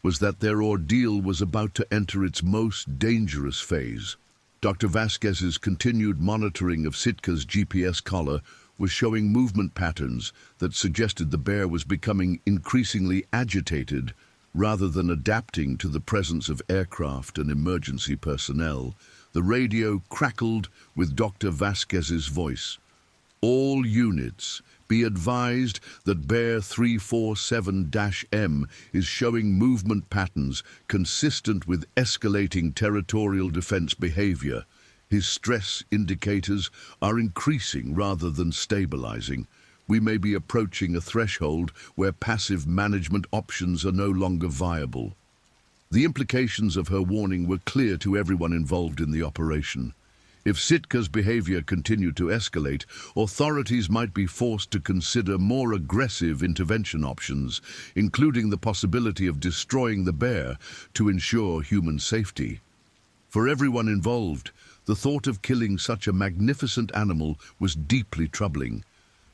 was that their ordeal was about to enter its most dangerous phase. Dr. Vasquez's continued monitoring of Sitka's GPS collar was showing movement patterns that suggested the bear was becoming increasingly agitated rather than adapting to the presence of aircraft and emergency personnel. The radio crackled with Dr. Vasquez's voice. "All units, be advised that Bear 347-M is showing movement patterns consistent with escalating territorial defense behavior. His stress indicators are increasing rather than stabilizing. We may be approaching a threshold where passive management options are no longer viable." The implications of her warning were clear to everyone involved in the operation. If Sitka's behavior continued to escalate, authorities might be forced to consider more aggressive intervention options, including the possibility of destroying the bear to ensure human safety. For everyone involved, the thought of killing such a magnificent animal was deeply troubling,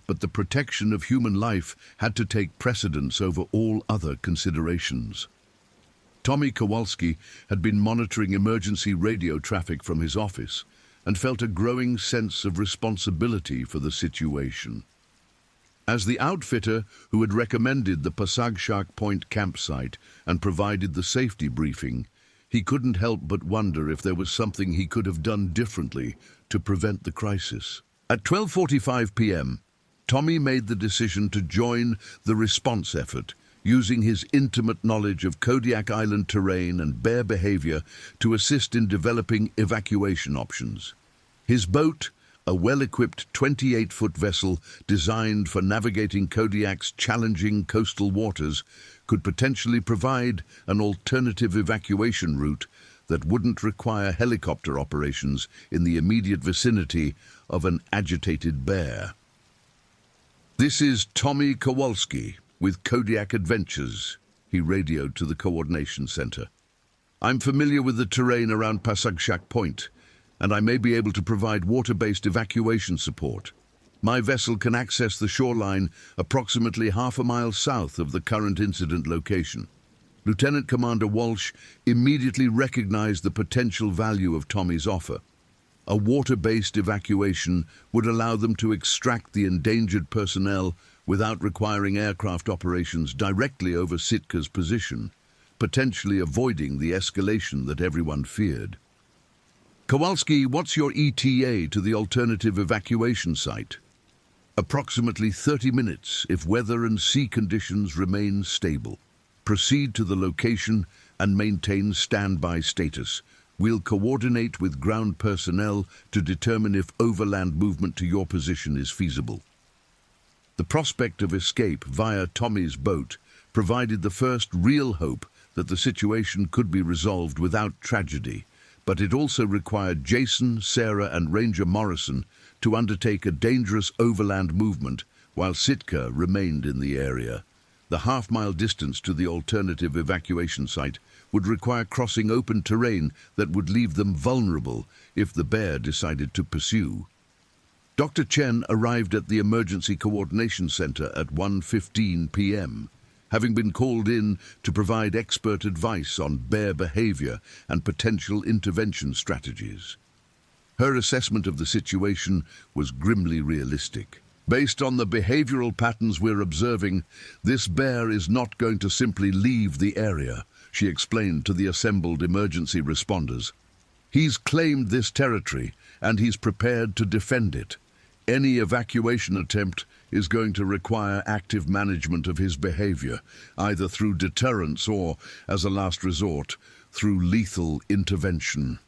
but the protection of human life had to take precedence over all other considerations. Tommy Kowalski had been monitoring emergency radio traffic from his office and felt a growing sense of responsibility for the situation. As the outfitter who had recommended the Pasagshak Point campsite and provided the safety briefing, he couldn't help but wonder if there was something he could have done differently to prevent the crisis. At 12:45 p.m., Tommy made the decision to join the response effort, using his intimate knowledge of Kodiak Island terrain and bear behavior to assist in developing evacuation options. His boat, a well-equipped 28-foot vessel designed for navigating Kodiak's challenging coastal waters, could potentially provide an alternative evacuation route that wouldn't require helicopter operations in the immediate vicinity of an agitated bear. "This is Tommy Kowalski with Kodiak Adventures," he radioed to the coordination center. "I'm familiar with the terrain around Pasagshak Point, and I may be able to provide water-based evacuation support. My vessel can access the shoreline approximately half a mile south of the current incident location." Lieutenant Commander Walsh immediately recognized the potential value of Tommy's offer. A water-based evacuation would allow them to extract the endangered personnel without requiring aircraft operations directly over Sitka's position, potentially avoiding the escalation that everyone feared. "Kowalski, what's your ETA to the alternative evacuation site?" "Approximately 30 minutes if weather and sea conditions remain stable." Proceed to the location and maintain standby status. We'll coordinate with ground personnel to determine if overland movement to your position is feasible. The prospect of escape via Tommy's boat provided the first real hope that the situation could be resolved without tragedy, but it also required Jason, Sarah and Ranger Morrison to undertake a dangerous overland movement while Sitka remained in the area. The half-mile distance to the alternative evacuation site would require crossing open terrain that would leave them vulnerable if the bear decided to pursue. Dr. Chen arrived at the Emergency Coordination Center at 1:15 p.m., having been called in to provide expert advice on bear behavior and potential intervention strategies. Her assessment of the situation was grimly realistic. Based on the behavioral patterns we're observing, this bear is not going to simply leave the area, she explained to the assembled emergency responders. He's claimed this territory, and he's prepared to defend it. Any evacuation attempt is going to require active management of his behavior, either through deterrence or, as a last resort, through lethal intervention.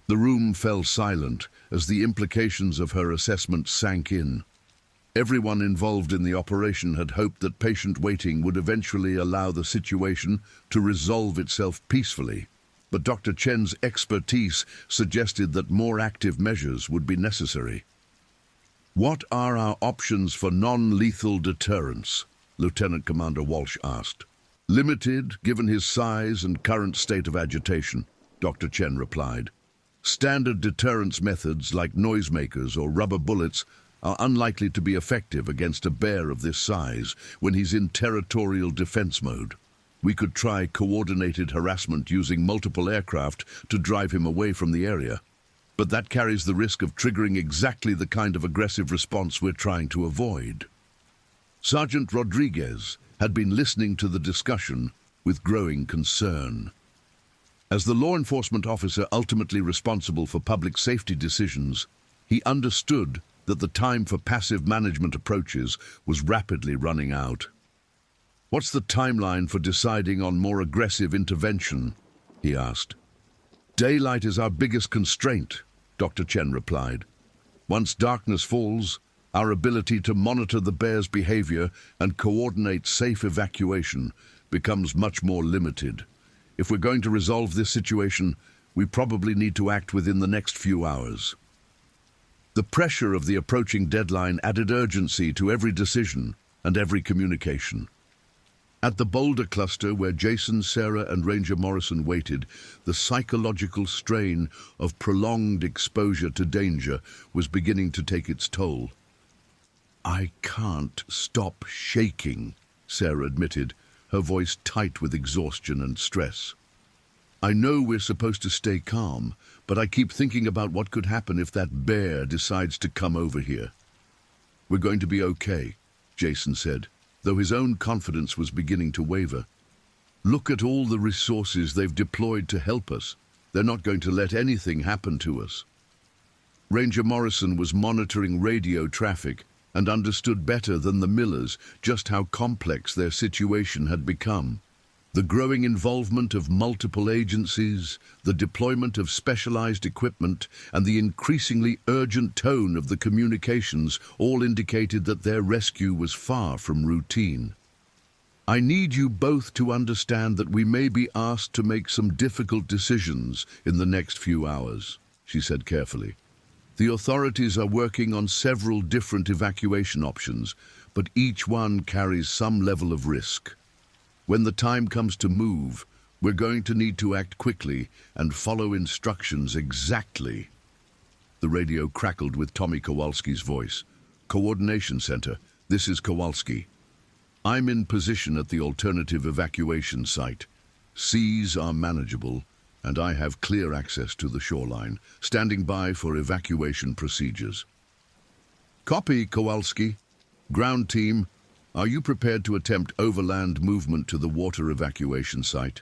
The room fell silent as the implications of her assessment sank in. Everyone involved in the operation had hoped that patient waiting would eventually allow the situation to resolve itself peacefully, but Dr. Chen's expertise suggested that more active measures would be necessary. "What are our options for non-lethal deterrence?" Lieutenant Commander Walsh asked. "Limited, given his size and current state of agitation," Dr. Chen replied. "Standard deterrence methods like noisemakers or rubber bullets are unlikely to be effective against a bear of this size when he's in territorial defense mode. We could try coordinated harassment using multiple aircraft to drive him away from the area, but that carries the risk of triggering exactly the kind of aggressive response we're trying to avoid." Sergeant Rodriguez had been listening to the discussion with growing concern. As the law enforcement officer ultimately responsible for public safety decisions, he understood that the time for passive management approaches was rapidly running out. "What's the timeline for deciding on more aggressive intervention?" he asked. "Daylight is our biggest constraint," Dr. Chen replied. "Once darkness falls, our ability to monitor the bear's behavior and coordinate safe evacuation becomes much more limited. If we're going to resolve this situation, we probably need to act within the next few hours." The pressure of the approaching deadline added urgency to every decision and every communication. At the boulder cluster where Jason, Sarah and Ranger Morrison waited, the psychological strain of prolonged exposure to danger was beginning to take its toll. "I can't stop shaking," Sarah admitted, her voice tight with exhaustion and stress. "I know we're supposed to stay calm, but I keep thinking about what could happen if that bear decides to come over here." "We're going to be okay," Jason said, though his own confidence was beginning to waver. "Look at all the resources they've deployed to help us. They're not going to let anything happen to us." Ranger Morrison was monitoring radio traffic and understood better than the Millers just how complex their situation had become. The growing involvement of multiple agencies, the deployment of specialized equipment, and the increasingly urgent tone of the communications all indicated that their rescue was far from routine. "I need you both to understand that we may be asked to make some difficult decisions in the next few hours," she said carefully. "The authorities are working on several different evacuation options, but each one carries some level of risk. When the time comes to move, we're going to need to act quickly and follow instructions exactly." The radio crackled with Tommy Kowalski's voice. "Coordination Center, this is Kowalski. I'm in position at the alternative evacuation site. Seas are manageable, and I have clear access to the shoreline, standing by for evacuation procedures." "Copy, Kowalski. Ground team, are you prepared to attempt overland movement to the water evacuation site?"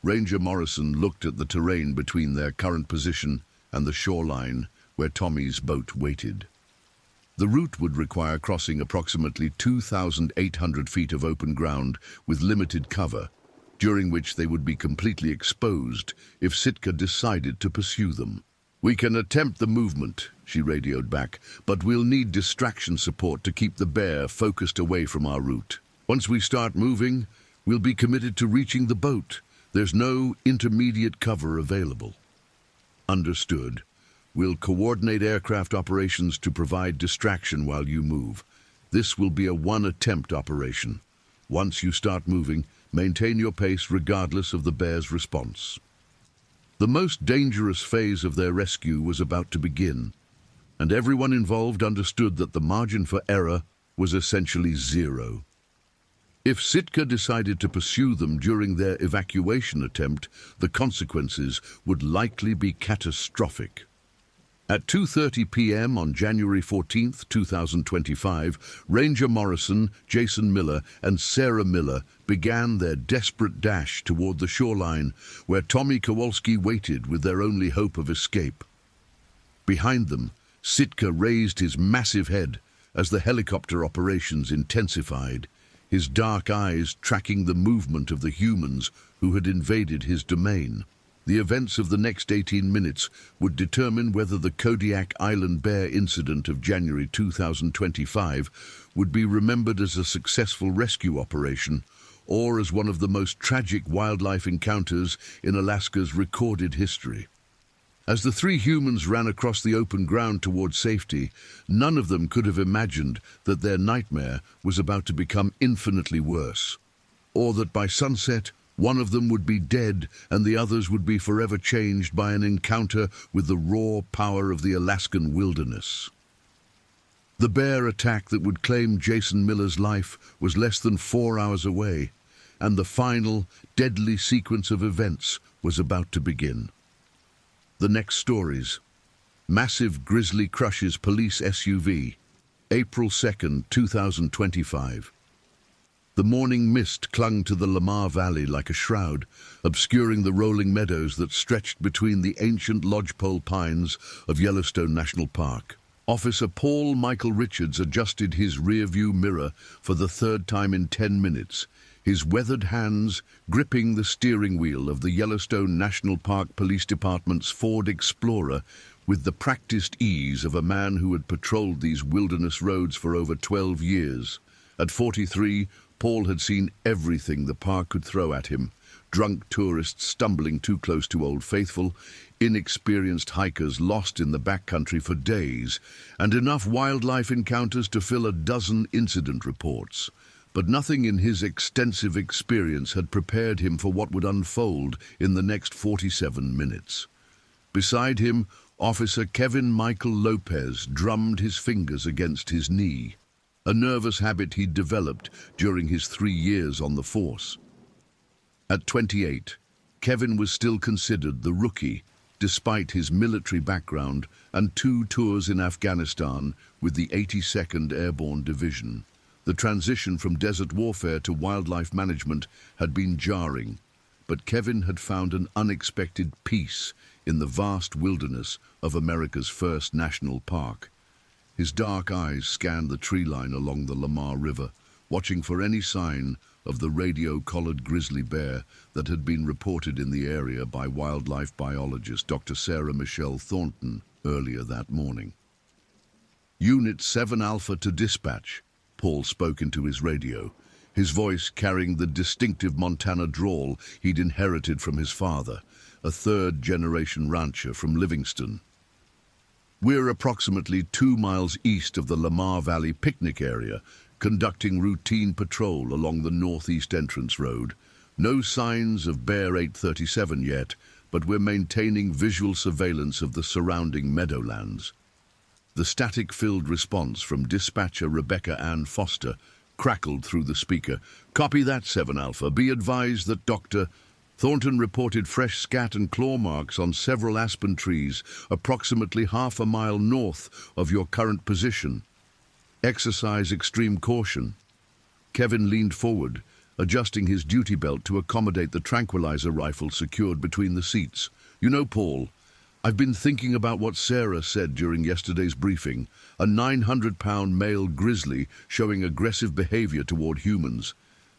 Ranger Morrison looked at the terrain between their current position and the shoreline where Tommy's boat waited. The route would require crossing approximately 2,800 feet of open ground with limited cover, during which they would be completely exposed if Sitka decided to pursue them. "We can attempt the movement," she radioed back, "but we'll need distraction support to keep the bear focused away from our route. Once we start moving, we'll be committed to reaching the boat. There's no intermediate cover available." "Understood. We'll coordinate aircraft operations to provide distraction while you move. This will be a one-attempt operation. Once you start moving, maintain your pace regardless of the bear's response." The most dangerous phase of their rescue was about to begin, and everyone involved understood that the margin for error was essentially zero. If Sitka decided to pursue them during their evacuation attempt, the consequences would likely be catastrophic. At 2:30 p.m. on January 14, 2025, Ranger Morrison, Jason Miller, and Sarah Miller began their desperate dash toward the shoreline where Tommy Kowalski waited with their only hope of escape. Behind them, Sitka raised his massive head as the helicopter operations intensified, his dark eyes tracking the movement of the humans who had invaded his domain. The events of the next 18 minutes would determine whether the Kodiak Island bear incident of January 2025 would be remembered as a successful rescue operation or as one of the most tragic wildlife encounters in Alaska's recorded history. As the three humans ran across the open ground toward safety, none of them could have imagined that their nightmare was about to become infinitely worse, or that by sunset, one of them would be dead and the others would be forever changed by an encounter with the raw power of the Alaskan wilderness. The bear attack that would claim Jason Miller's life was less than 4 hours away, and the final, deadly sequence of events was about to begin. The next stories. Massive grizzly crushes police SUV. April 2nd, 2025. The morning mist clung to the Lamar Valley like a shroud, obscuring the rolling meadows that stretched between the ancient lodgepole pines of Yellowstone National Park. Officer Paul Michael Richards adjusted his rear-view mirror for the third time in 10 minutes, his weathered hands gripping the steering wheel of the Yellowstone National Park Police Department's Ford Explorer with the practiced ease of a man who had patrolled these wilderness roads for over 12 years. At 43, Paul had seen everything the park could throw at him: drunk tourists stumbling too close to Old Faithful, inexperienced hikers lost in the backcountry for days, and enough wildlife encounters to fill a dozen incident reports. But nothing in his extensive experience had prepared him for what would unfold in the next 47 minutes. Beside him, Officer Kevin Michael Lopez drummed his fingers against his knee, a nervous habit he'd developed during his 3 years on the force. At 28, Kevin was still considered the rookie, despite his military background and 2 tours in Afghanistan with the 82nd Airborne Division. The transition from desert warfare to wildlife management had been jarring, but Kevin had found an unexpected peace in the vast wilderness of America's first national park. His dark eyes scanned the tree line along the Lamar River, watching for any sign of the radio-collared grizzly bear that had been reported in the area by wildlife biologist Dr. Sarah Michelle Thornton earlier that morning. "Unit 7 Alpha to dispatch," Paul spoke into his radio, his voice carrying the distinctive Montana drawl he'd inherited from his father, a third-generation rancher from Livingston. "We're approximately 2 miles east of the Lamar Valley picnic area, conducting routine patrol along the northeast entrance road. No signs of Bear 837 yet, but we're maintaining visual surveillance of the surrounding meadowlands." The static-filled response from dispatcher Rebecca Ann Foster crackled through the speaker. "Copy that, 7 Alpha. Be advised that Dr. Thornton reported fresh scat and claw marks on several aspen trees approximately half a mile north of your current position. Exercise extreme caution." Kevin leaned forward, adjusting his duty belt to accommodate the tranquilizer rifle secured between the seats. "You know, Paul, I've been thinking about what Sarah said during yesterday's briefing. A 900-pound male grizzly showing aggressive behavior toward humans.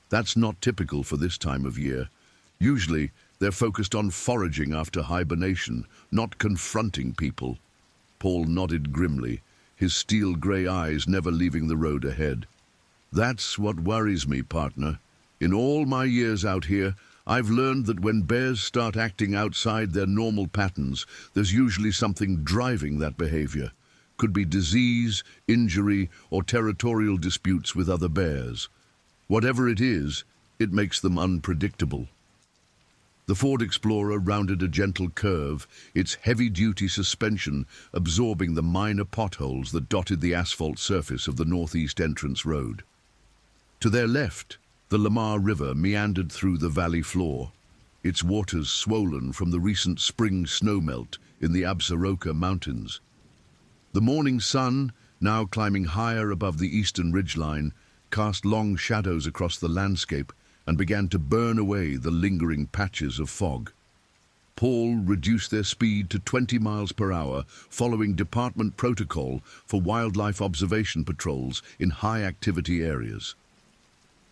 That's not typical for this time of year. Usually, they're focused on foraging after hibernation, not confronting people. Paul nodded grimly, his steel-grey eyes never leaving the road ahead. That's what worries me, partner. In all my years out here, I've learned that when bears start acting outside their normal patterns, there's usually something driving that behavior. Could be disease, injury, or territorial disputes with other bears. Whatever it is, it makes them unpredictable. The Ford Explorer rounded a gentle curve, its heavy-duty suspension absorbing the minor potholes that dotted the asphalt surface of the northeast entrance road. To their left, the Lamar River meandered through the valley floor, its waters swollen from the recent spring snowmelt in the Absaroka Mountains. The morning sun, now climbing higher above the eastern ridgeline, cast long shadows across the landscape and began to burn away the lingering patches of fog. Paul reduced their speed to 20 miles per hour following department protocol for wildlife observation patrols in high-activity areas.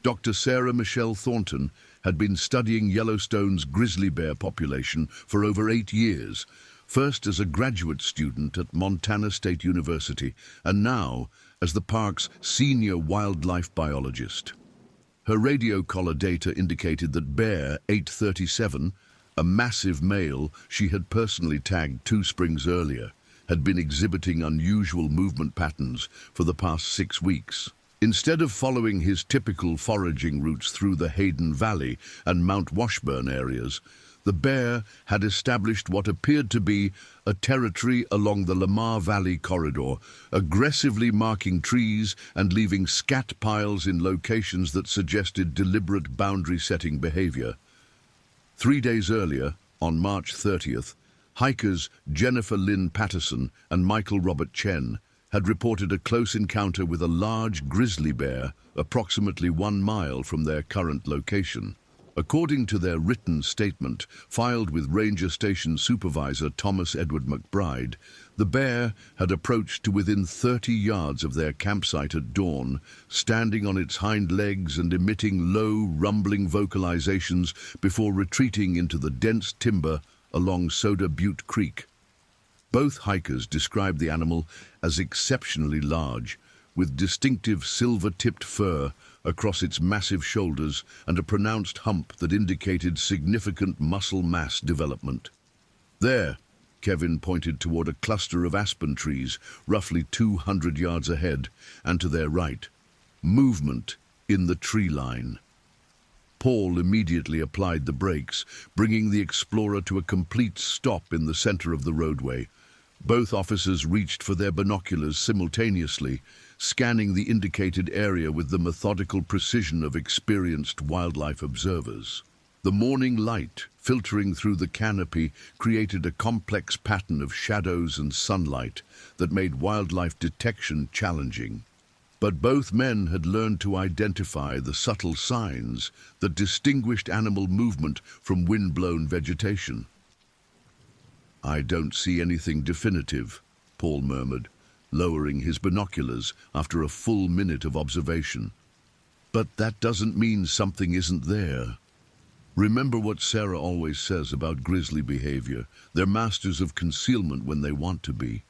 Dr. Sarah Michelle Thornton had been studying Yellowstone's grizzly bear population for over 8 years, first as a graduate student at Montana State University, and now as the park's senior wildlife biologist. Her radio collar data indicated that Bear 837, a massive male she had personally tagged 2 springs earlier, had been exhibiting unusual movement patterns for the past 6 weeks. Instead of following his typical foraging routes through the Hayden Valley and Mount Washburn areas, the bear had established what appeared to be a territory along the Lamar Valley corridor, aggressively marking trees and leaving scat piles in locations that suggested deliberate boundary-setting behavior. 3 days earlier, on March 30th, hikers Jennifer Lynn Patterson and Michael Robert Chen had reported a close encounter with a large grizzly bear approximately 1 mile from their current location. According to their written statement, filed with Ranger Station Supervisor Thomas Edward McBride, the bear had approached to within 30 yards of their campsite at dawn, standing on its hind legs and emitting low, rumbling vocalizations before retreating into the dense timber along Soda Butte Creek. Both hikers described the animal as exceptionally large, with distinctive silver-tipped fur across its massive shoulders and a pronounced hump that indicated significant muscle mass development. There, Kevin pointed toward a cluster of aspen trees roughly 200 yards ahead and to their right. Movement in the tree line. Paul immediately applied the brakes, bringing the Explorer to a complete stop in the center of the roadway. Both officers reached for their binoculars simultaneously, scanning the indicated area with the methodical precision of experienced wildlife observers. The morning light, filtering through the canopy, created a complex pattern of shadows and sunlight that made wildlife detection challenging. But both men had learned to identify the subtle signs that distinguished animal movement from wind-blown vegetation. "I don't see anything definitive," Paul murmured, lowering his binoculars after a full minute of observation. "But that doesn't mean something isn't there." Remember what Sarah always says about grizzly behavior. They're masters of concealment when they want to be.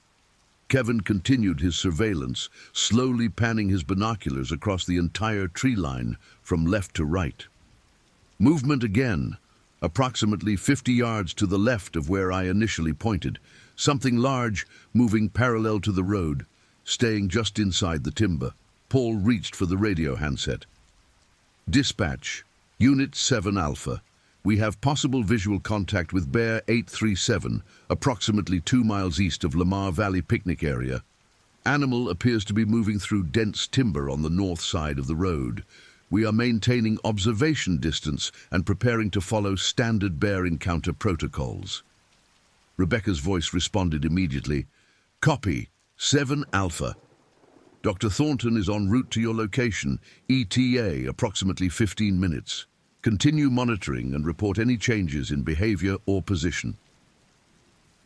Kevin continued his surveillance, slowly panning his binoculars across the entire tree line from left to right. Movement again, approximately 50 yards to the left of where I initially pointed. Something large moving parallel to the road, staying just inside the timber. Paul reached for the radio handset. "Dispatch, Unit 7 Alpha. We have possible visual contact with Bear 837, approximately 2 miles east of Lamar Valley picnic area. Animal appears to be moving through dense timber on the north side of the road. We are maintaining observation distance and preparing to follow standard bear encounter protocols." Rebecca's voice responded immediately. "Copy, 7 Alpha. Dr. Thornton is en route to your location, ETA approximately 15 minutes. Continue monitoring and report any changes in behavior or position."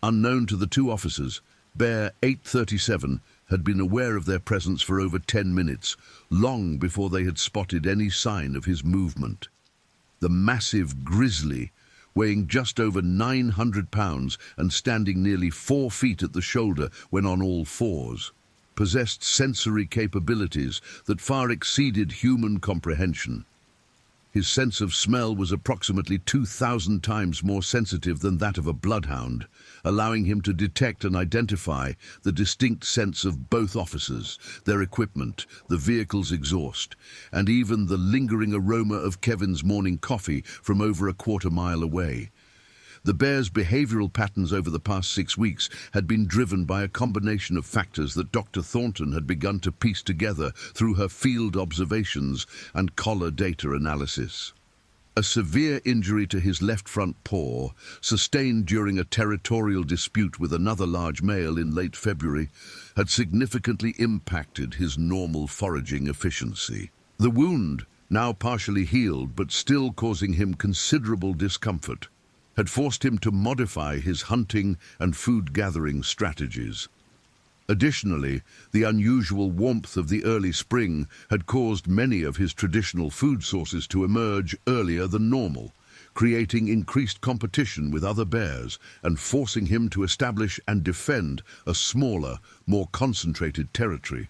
Unknown to the two officers, Bear 837 had been aware of their presence for over 10 minutes, long before they had spotted any sign of his movement. The massive grizzly, weighing just over 900 pounds and standing nearly 4 feet at the shoulder when on all fours, possessed sensory capabilities that far exceeded human comprehension. His sense of smell was approximately 2,000 times more sensitive than that of a bloodhound, allowing him to detect and identify the distinct scents of both officers, their equipment, the vehicle's exhaust, and even the lingering aroma of Kevin's morning coffee from over a quarter-mile away. The bear's behavioral patterns over the past 6 weeks had been driven by a combination of factors that Dr. Thornton had begun to piece together through her field observations and collar data analysis. A severe injury to his left front paw, sustained during a territorial dispute with another large male in late February, had significantly impacted his normal foraging efficiency. The wound, now partially healed but still causing him considerable discomfort, had forced him to modify his hunting and food-gathering strategies. Additionally, the unusual warmth of the early spring had caused many of his traditional food sources to emerge earlier than normal, creating increased competition with other bears and forcing him to establish and defend a smaller, more concentrated territory.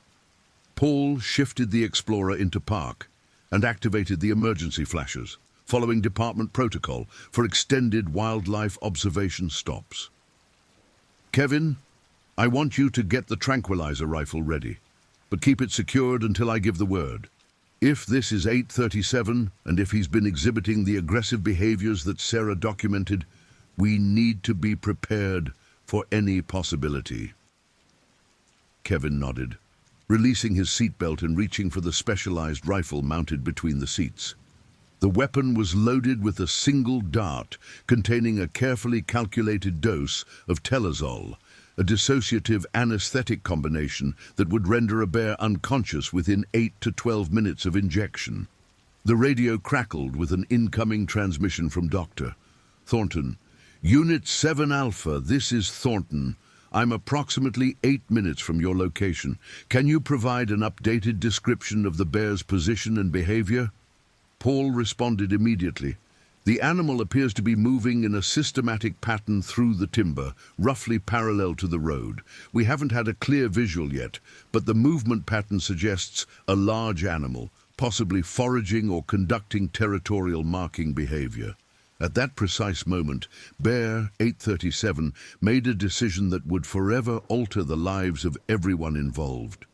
Paul shifted the Explorer into park and activated the emergency flashes, following department protocol for extended wildlife observation stops. Kevin, I want you to get the tranquilizer rifle ready, but keep it secured until I give the word. If this is 837, and if he's been exhibiting the aggressive behaviors that Sarah documented, we need to be prepared for any possibility. Kevin nodded, releasing his seatbelt and reaching for the specialized rifle mounted between the seats. The weapon was loaded with a single dart containing a carefully calculated dose of telazol, a dissociative anesthetic combination that would render a bear unconscious within 8 to 12 minutes of injection. The radio crackled with an incoming transmission from Dr. Thornton. Unit 7 Alpha, this is Thornton. I'm approximately 8 minutes from your location. Can you provide an updated description of the bear's position and behavior? Paul responded immediately. The animal appears to be moving in a systematic pattern through the timber, roughly parallel to the road. We haven't had a clear visual yet, but the movement pattern suggests a large animal, possibly foraging or conducting territorial marking behavior. At that precise moment, Bear 837 made a decision that would forever alter the lives of everyone involved.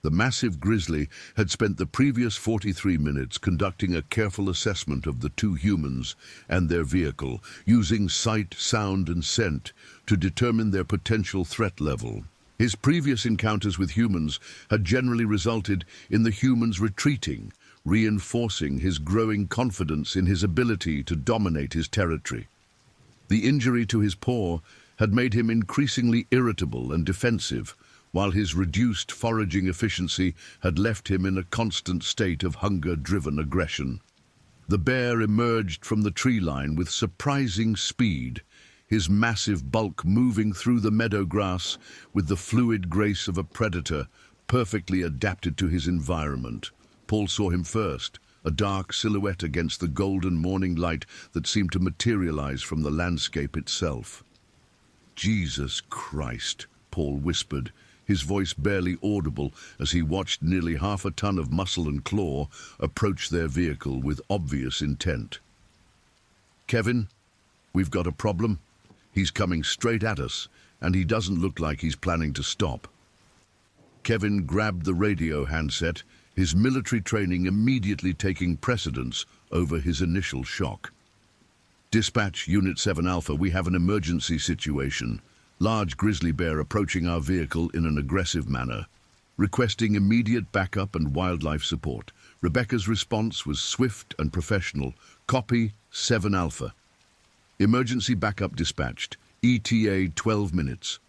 The massive grizzly had spent the previous 43 minutes conducting a careful assessment of the two humans and their vehicle, using sight, sound, and scent to determine their potential threat level. His previous encounters with humans had generally resulted in the humans retreating, reinforcing his growing confidence in his ability to dominate his territory. The injury to his paw had made him increasingly irritable and defensive, while his reduced foraging efficiency had left him in a constant state of hunger-driven aggression. The bear emerged from the tree line with surprising speed, his massive bulk moving through the meadow grass with the fluid grace of a predator, perfectly adapted to his environment. Paul saw him first, a dark silhouette against the golden morning light that seemed to materialize from the landscape itself. "Jesus Christ," Paul whispered, his voice barely audible as he watched nearly half a ton of muscle and claw approach their vehicle with obvious intent. "Kevin, we've got a problem. He's coming straight at us, and he doesn't look like he's planning to stop." Kevin grabbed the radio handset, his military training immediately taking precedence over his initial shock. "Dispatch, Unit 7 Alpha, we have an emergency situation. Large grizzly bear approaching our vehicle in an aggressive manner. Requesting immediate backup and wildlife support. Rebecca's response was swift and professional. Copy 7 Alpha. Emergency backup dispatched. ETA 12 minutes.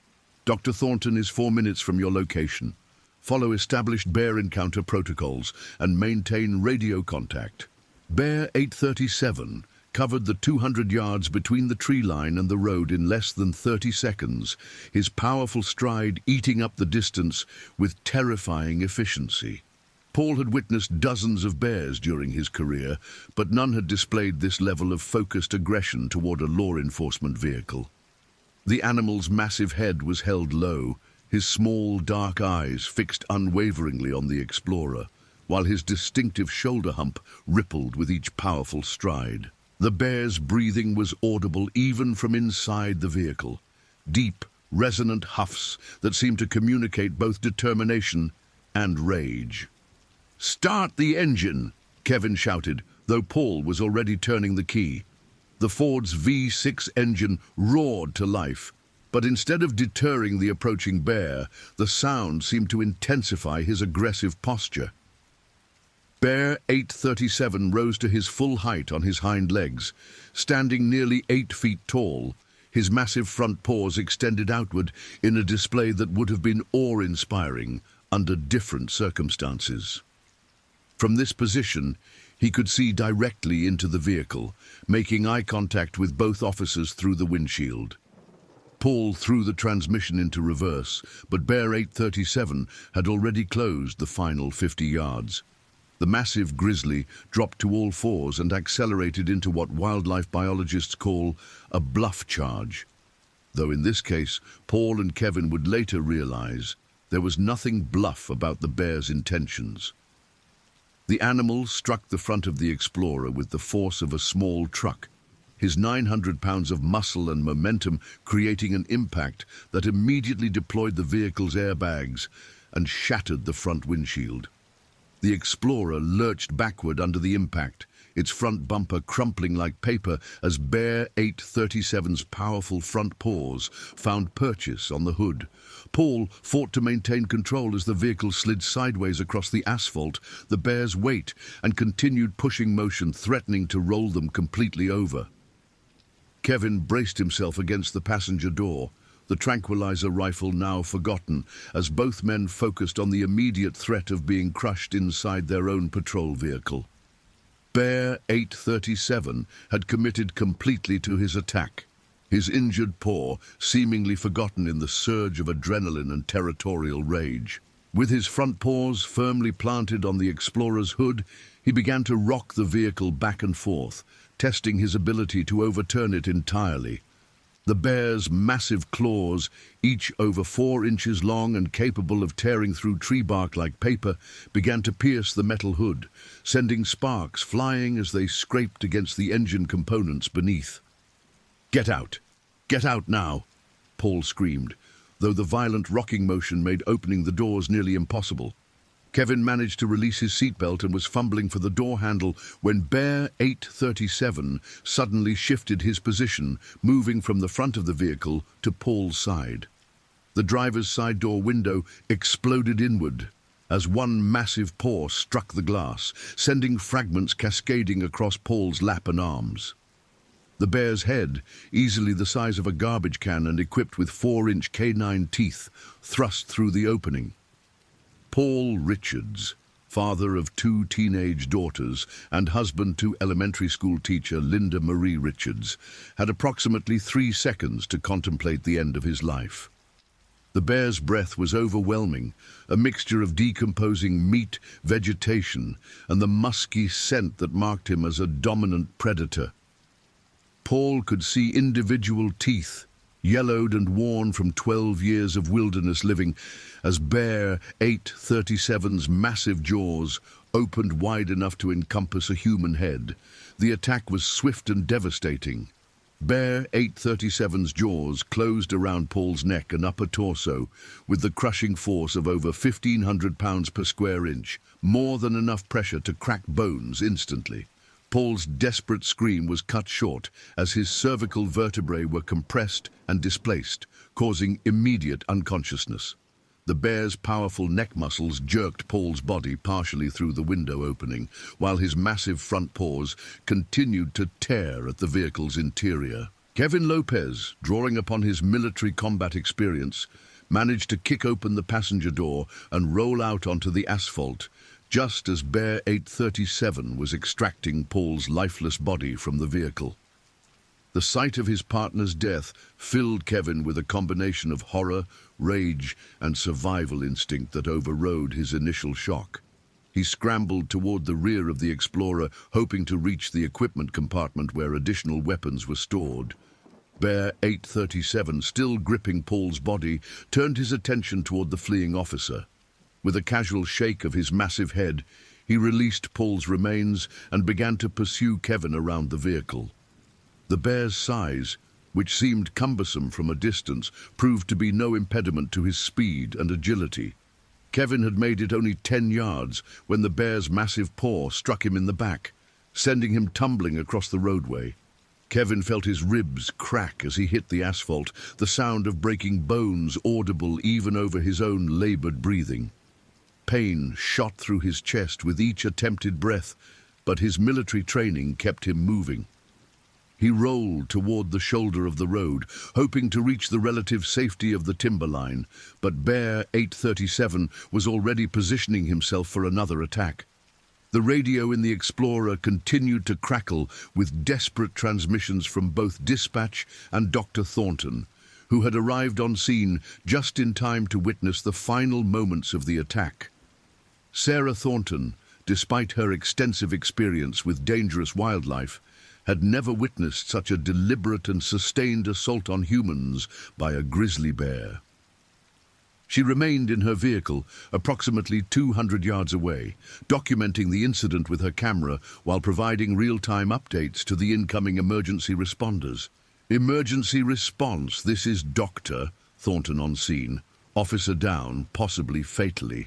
Dr. Thornton is 4 minutes from your location. Follow established bear encounter protocols and maintain radio contact. Bear 837, covered the 200 yards between the tree line and the road in less than 30 seconds, his powerful stride eating up the distance with terrifying efficiency. Paul had witnessed dozens of bears during his career, but none had displayed this level of focused aggression toward a law enforcement vehicle. The animal's massive head was held low, his small, dark eyes fixed unwaveringly on the explorer, while his distinctive shoulder hump rippled with each powerful stride. The bear's breathing was audible even from inside the vehicle, deep, resonant huffs that seemed to communicate both determination and rage. "Start the engine!" Kevin shouted, though Paul was already turning the key. The Ford's V6 engine roared to life, but instead of deterring the approaching bear, the sound seemed to intensify his aggressive posture. Bear 837 rose to his full height on his hind legs, standing nearly 8 feet tall, his massive front paws extended outward in a display that would have been awe-inspiring under different circumstances. From this position, he could see directly into the vehicle, making eye contact with both officers through the windshield. Paul threw the transmission into reverse, but Bear 837 had already closed the final 50 yards. The massive grizzly dropped to all fours and accelerated into what wildlife biologists call a bluff charge. Though in this case, Paul and Kevin would later realize there was nothing bluff about the bear's intentions. The animal struck the front of the Explorer with the force of a small truck, his 900 pounds of muscle and momentum creating an impact that immediately deployed the vehicle's airbags and shattered the front windshield. The Explorer lurched backward under the impact, its front bumper crumpling like paper as Bear 837's powerful front paws found purchase on the hood. Paul fought to maintain control as the vehicle slid sideways across the asphalt, the bear's weight, and continued pushing motion threatening to roll them completely over. Kevin braced himself against the passenger door, the tranquilizer rifle now forgotten, as both men focused on the immediate threat of being crushed inside their own patrol vehicle. Bear 837 had committed completely to his attack, his injured paw seemingly forgotten in the surge of adrenaline and territorial rage. With his front paws firmly planted on the Explorer's hood, he began to rock the vehicle back and forth, testing his ability to overturn it entirely. The bear's massive claws, each over 4 inches long and capable of tearing through tree bark like paper, began to pierce the metal hood, sending sparks flying as they scraped against the engine components beneath. "Get out! Get out now!" Paul screamed, though the violent rocking motion made opening the doors nearly impossible. Kevin managed to release his seatbelt and was fumbling for the door handle when Bear 837 suddenly shifted his position, moving from the front of the vehicle to Paul's side. The driver's side door window exploded inward as one massive paw struck the glass, sending fragments cascading across Paul's lap and arms. The bear's head, easily the size of a garbage can and equipped with 4-inch canine teeth, thrust through the opening. Paul Richards, father of 2 teenage daughters and husband to elementary school teacher Linda Marie Richards, had approximately 3 seconds to contemplate the end of his life. The bear's breath was overwhelming, a mixture of decomposing meat, vegetation, and the musky scent that marked him as a dominant predator. Paul could see individual teeth, yellowed and worn from 12 years of wilderness living, as Bear 837's massive jaws opened wide enough to encompass a human head. The attack was swift and devastating. Bear 837's jaws closed around Paul's neck and upper torso with the crushing force of over 1,500 pounds per square inch, more than enough pressure to crack bones instantly. Paul's desperate scream was cut short as his cervical vertebrae were compressed and displaced, causing immediate unconsciousness. The bear's powerful neck muscles jerked Paul's body partially through the window opening, while his massive front paws continued to tear at the vehicle's interior. Kevin Lopez, drawing upon his military combat experience, managed to kick open the passenger door and roll out onto the asphalt, just as Bear 837 was extracting Paul's lifeless body from the vehicle. The sight of his partner's death filled Kevin with a combination of horror, rage, and survival instinct that overrode his initial shock. He scrambled toward the rear of the Explorer, hoping to reach the equipment compartment where additional weapons were stored. Bear 837, still gripping Paul's body, turned his attention toward the fleeing officer. With a casual shake of his massive head, he released Paul's remains and began to pursue Kevin around the vehicle. The bear's size, which seemed cumbersome from a distance, proved to be no impediment to his speed and agility. Kevin had made it only 10 yards when the bear's massive paw struck him in the back, sending him tumbling across the roadway. Kevin felt his ribs crack as he hit the asphalt, the sound of breaking bones audible even over his own labored breathing. Pain shot through his chest with each attempted breath, but his military training kept him moving. He rolled toward the shoulder of the road, hoping to reach the relative safety of the timberline, but Bear 837 was already positioning himself for another attack. The radio in the Explorer continued to crackle with desperate transmissions from both dispatch and Dr. Thornton, who had arrived on scene just in time to witness the final moments of the attack. Sarah Thornton, despite her extensive experience with dangerous wildlife, had never witnessed such a deliberate and sustained assault on humans by a grizzly bear. She remained in her vehicle approximately 200 yards away, documenting the incident with her camera while providing real-time updates to the incoming emergency responders. Emergency response, this is Dr. Thornton on scene. Officer down, possibly fatally.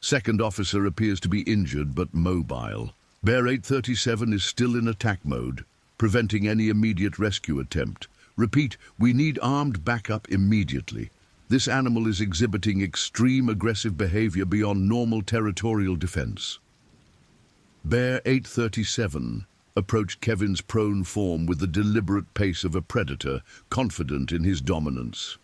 Second officer appears to be injured but mobile. Bear 837 is still in attack mode, preventing any immediate rescue attempt. Repeat, we need armed backup immediately. This animal is exhibiting extreme aggressive behavior beyond normal territorial defense. Bear 837 approached Kevin's prone form with the deliberate pace of a predator, confident in his dominance.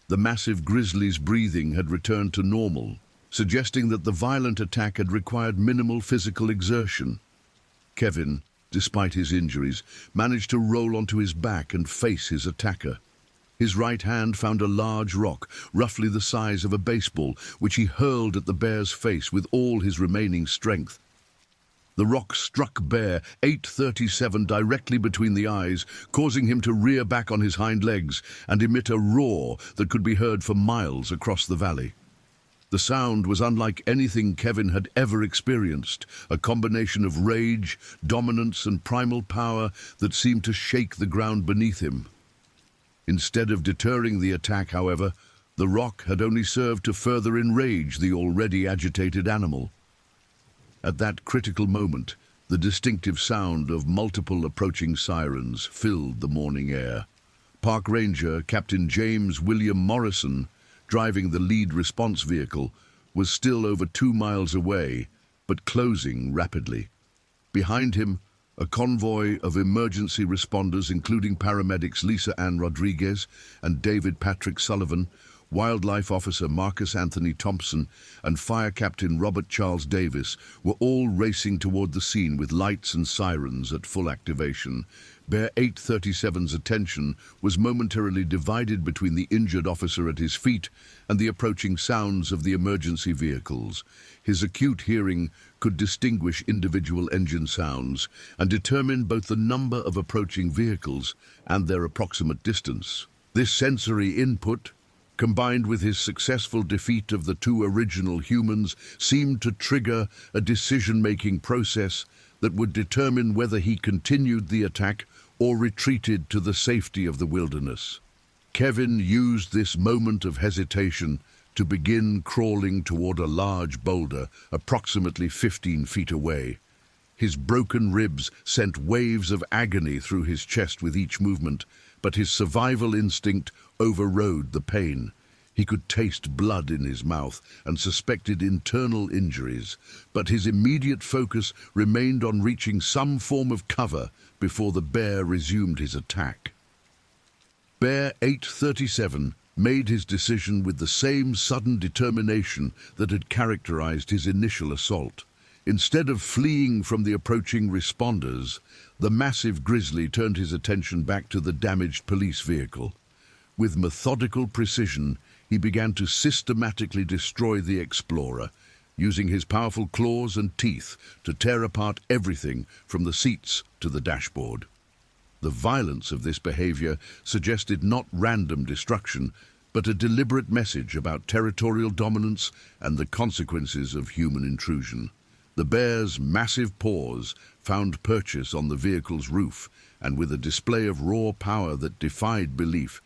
The massive grizzly's breathing had returned to normal, suggesting that the violent attack had required minimal physical exertion. Kevin, despite his injuries, managed to roll onto his back and face his attacker. His right hand found a large rock, roughly the size of a baseball, which he hurled at the bear's face with all his remaining strength. The rock struck Bear 837 directly between the eyes, causing him to rear back on his hind legs and emit a roar that could be heard for miles across the valley. The sound was unlike anything Kevin had ever experienced, a combination of rage, dominance, and primal power that seemed to shake the ground beneath him. Instead of deterring the attack, however, the rock had only served to further enrage the already agitated animal. At that critical moment, the distinctive sound of multiple approaching sirens filled the morning air. Park Ranger Captain James William Morrison, driving the lead response vehicle, was still over 2 miles away, but closing rapidly. Behind him, a convoy of emergency responders, including paramedics Lisa Ann Rodriguez and David Patrick Sullivan, Wildlife Officer Marcus Anthony Thompson, and Fire Captain Robert Charles Davis, were all racing toward the scene with lights and sirens at full activation. Bear 837's attention was momentarily divided between the injured officer at his feet and the approaching sounds of the emergency vehicles. His acute hearing could distinguish individual engine sounds and determine both the number of approaching vehicles and their approximate distance. This sensory input, combined with his successful defeat of the 2 original humans, seemed to trigger a decision-making process that would determine whether he continued the attack or retreated to the safety of the wilderness. Kevin used this moment of hesitation to begin crawling toward a large boulder approximately 15 feet away. His broken ribs sent waves of agony through his chest with each movement, but his survival instinct overrode the pain. He could taste blood in his mouth and suspected internal injuries, but his immediate focus remained on reaching some form of cover before the bear resumed his attack. Bear 837 made his decision with the same sudden determination that had characterized his initial assault. Instead of fleeing from the approaching responders, the massive grizzly turned his attention back to the damaged police vehicle. With methodical precision, he began to systematically destroy the Explorer, using his powerful claws and teeth to tear apart everything from the seats to the dashboard. The violence of this behavior suggested not random destruction, but a deliberate message about territorial dominance and the consequences of human intrusion. The bear's massive paws found purchase on the vehicle's roof, and with a display of raw power that defied belief,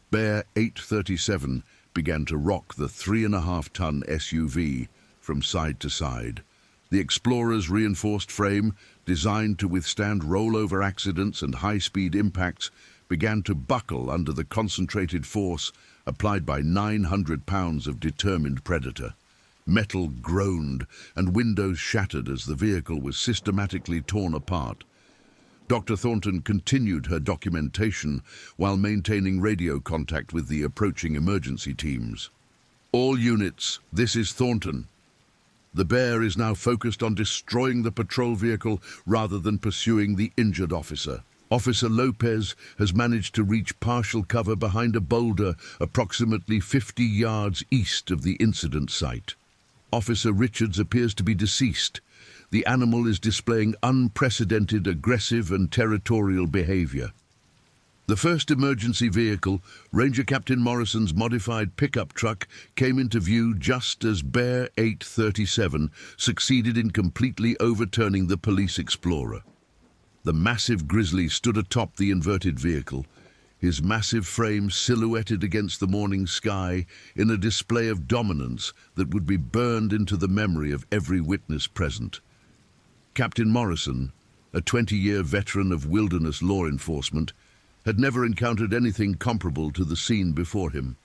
Bear 837 began to rock the 3.5-ton SUV from side to side. The Explorer's reinforced frame, designed to withstand rollover accidents and high-speed impacts, began to buckle under the concentrated force applied by 900 pounds of determined predator. Metal groaned and windows shattered as the vehicle was systematically torn apart. Dr. Thornton continued her documentation while maintaining radio contact with the approaching emergency teams. All units, this is Thornton. The bear is now focused on destroying the patrol vehicle rather than pursuing the injured officer. Officer Lopez has managed to reach partial cover behind a boulder approximately 50 yards east of the incident site. Officer Richards appears to be deceased. The animal is displaying unprecedented aggressive and territorial behavior. The first emergency vehicle, Ranger Captain Morrison's modified pickup truck, came into view just as Bear 837 succeeded in completely overturning the police Explorer. The massive grizzly stood atop the inverted vehicle, his massive frame silhouetted against the morning sky in a display of dominance that would be burned into the memory of every witness present. Captain Morrison, a 20-year veteran of wilderness law enforcement, had never encountered anything comparable to the scene before him.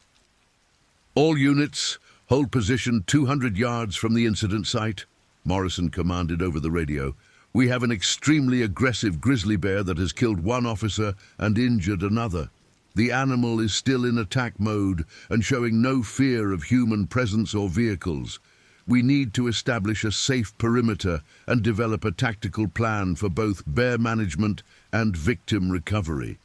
All units, hold position 200 yards from the incident site, Morrison commanded over the radio. We have an extremely aggressive grizzly bear that has killed one officer and injured another. The animal is still in attack mode and showing no fear of human presence or vehicles. We need to establish a safe perimeter and develop a tactical plan for both bear management and victim recovery.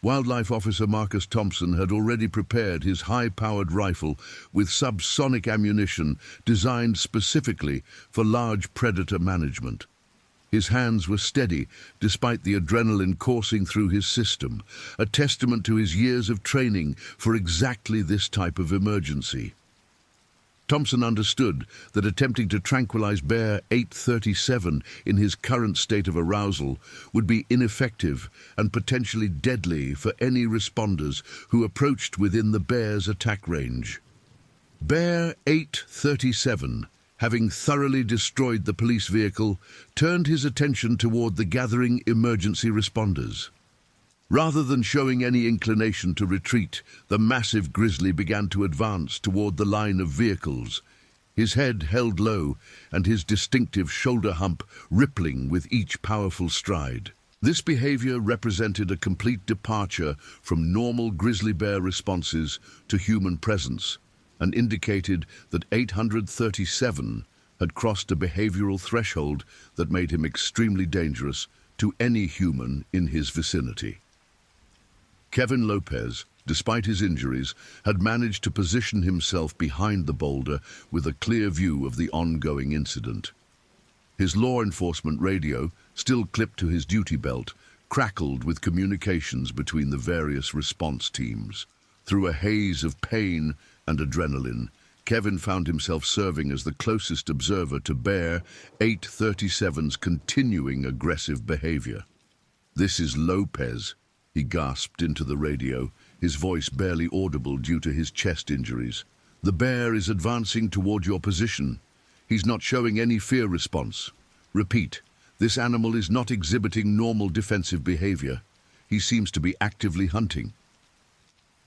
Wildlife Officer Marcus Thompson had already prepared his high-powered rifle with subsonic ammunition designed specifically for large predator management. His hands were steady despite the adrenaline coursing through his system, a testament to his years of training for exactly this type of emergency. Thompson understood that attempting to tranquilize Bear 837 in his current state of arousal would be ineffective and potentially deadly for any responders who approached within the bear's attack range. Bear 837, having thoroughly destroyed the police vehicle, turned his attention toward the gathering emergency responders. Rather than showing any inclination to retreat, the massive grizzly began to advance toward the line of vehicles, his head held low and his distinctive shoulder hump rippling with each powerful stride. This behavior represented a complete departure from normal grizzly bear responses to human presence and indicated that 837 had crossed a behavioral threshold that made him extremely dangerous to any human in his vicinity. Kevin Lopez, despite his injuries, had managed to position himself behind the boulder with a clear view of the ongoing incident. His law enforcement radio, still clipped to his duty belt, crackled with communications between the various response teams. Through a haze of pain and adrenaline, Kevin found himself serving as the closest observer to Bear 837's continuing aggressive behavior. "This is Lopez," he gasped into the radio, his voice barely audible due to his chest injuries. "The bear is advancing toward your position. He's not showing any fear response. Repeat, this animal is not exhibiting normal defensive behavior. He seems to be actively hunting."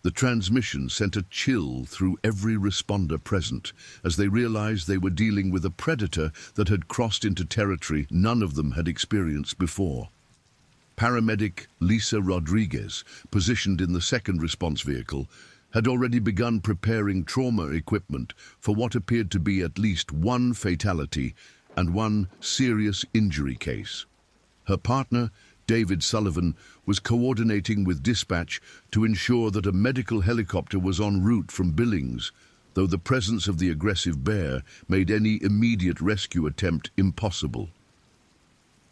The transmission sent a chill through every responder present as they realized they were dealing with a predator that had crossed into territory none of them had experienced before. Paramedic Lisa Rodriguez, positioned in the second response vehicle, had already begun preparing trauma equipment for what appeared to be at least one fatality and one serious injury case. Her partner, David Sullivan, was coordinating with dispatch to ensure that a medical helicopter was en route from Billings, though the presence of the aggressive bear made any immediate rescue attempt impossible.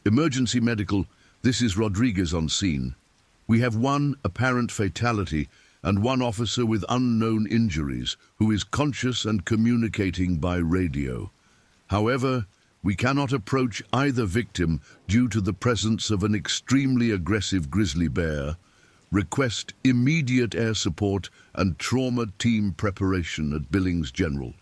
Emergency medical, this is Rodriguez on scene. We have one apparent fatality and one officer with unknown injuries who is conscious and communicating by radio. However, we cannot approach either victim due to the presence of an extremely aggressive grizzly bear. Request immediate air support and trauma team preparation at Billings General.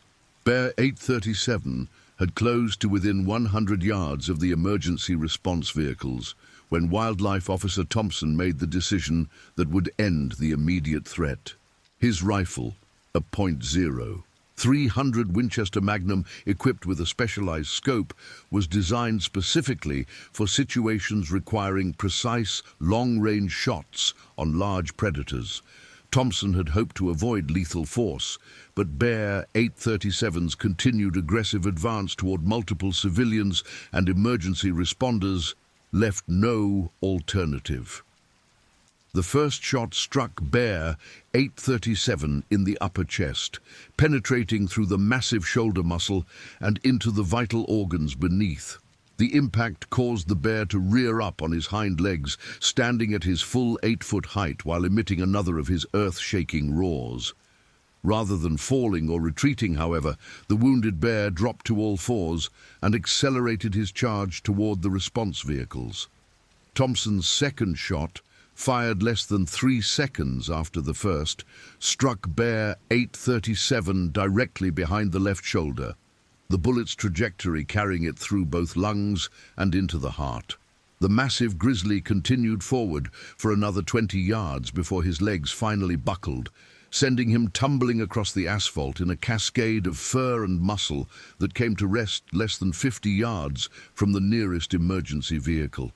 Bear 837 had closed to within 100 yards of the emergency response vehicles when Wildlife Officer Thompson made the decision that would end the immediate threat. His rifle, a .0 .300 Winchester Magnum equipped with a specialized scope, was designed specifically for situations requiring precise, long-range shots on large predators. Thompson had hoped to avoid lethal force, but Bear 837's continued aggressive advance toward multiple civilians and emergency responders left no alternative. The first shot struck Bear 837 in the upper chest, penetrating through the massive shoulder muscle and into the vital organs beneath. The impact caused the bear to rear up on his hind legs, standing at his full 8-foot height while emitting another of his earth-shaking roars. Rather than falling or retreating, however, the wounded bear dropped to all fours and accelerated his charge toward the response vehicles. Thompson's second shot, fired less than 3 seconds after the first, struck Bear 837 directly behind the left shoulder, the bullet's trajectory carrying it through both lungs and into the heart. The massive grizzly continued forward for another 20 yards before his legs finally buckled, sending him tumbling across the asphalt in a cascade of fur and muscle that came to rest less than 50 yards from the nearest emergency vehicle.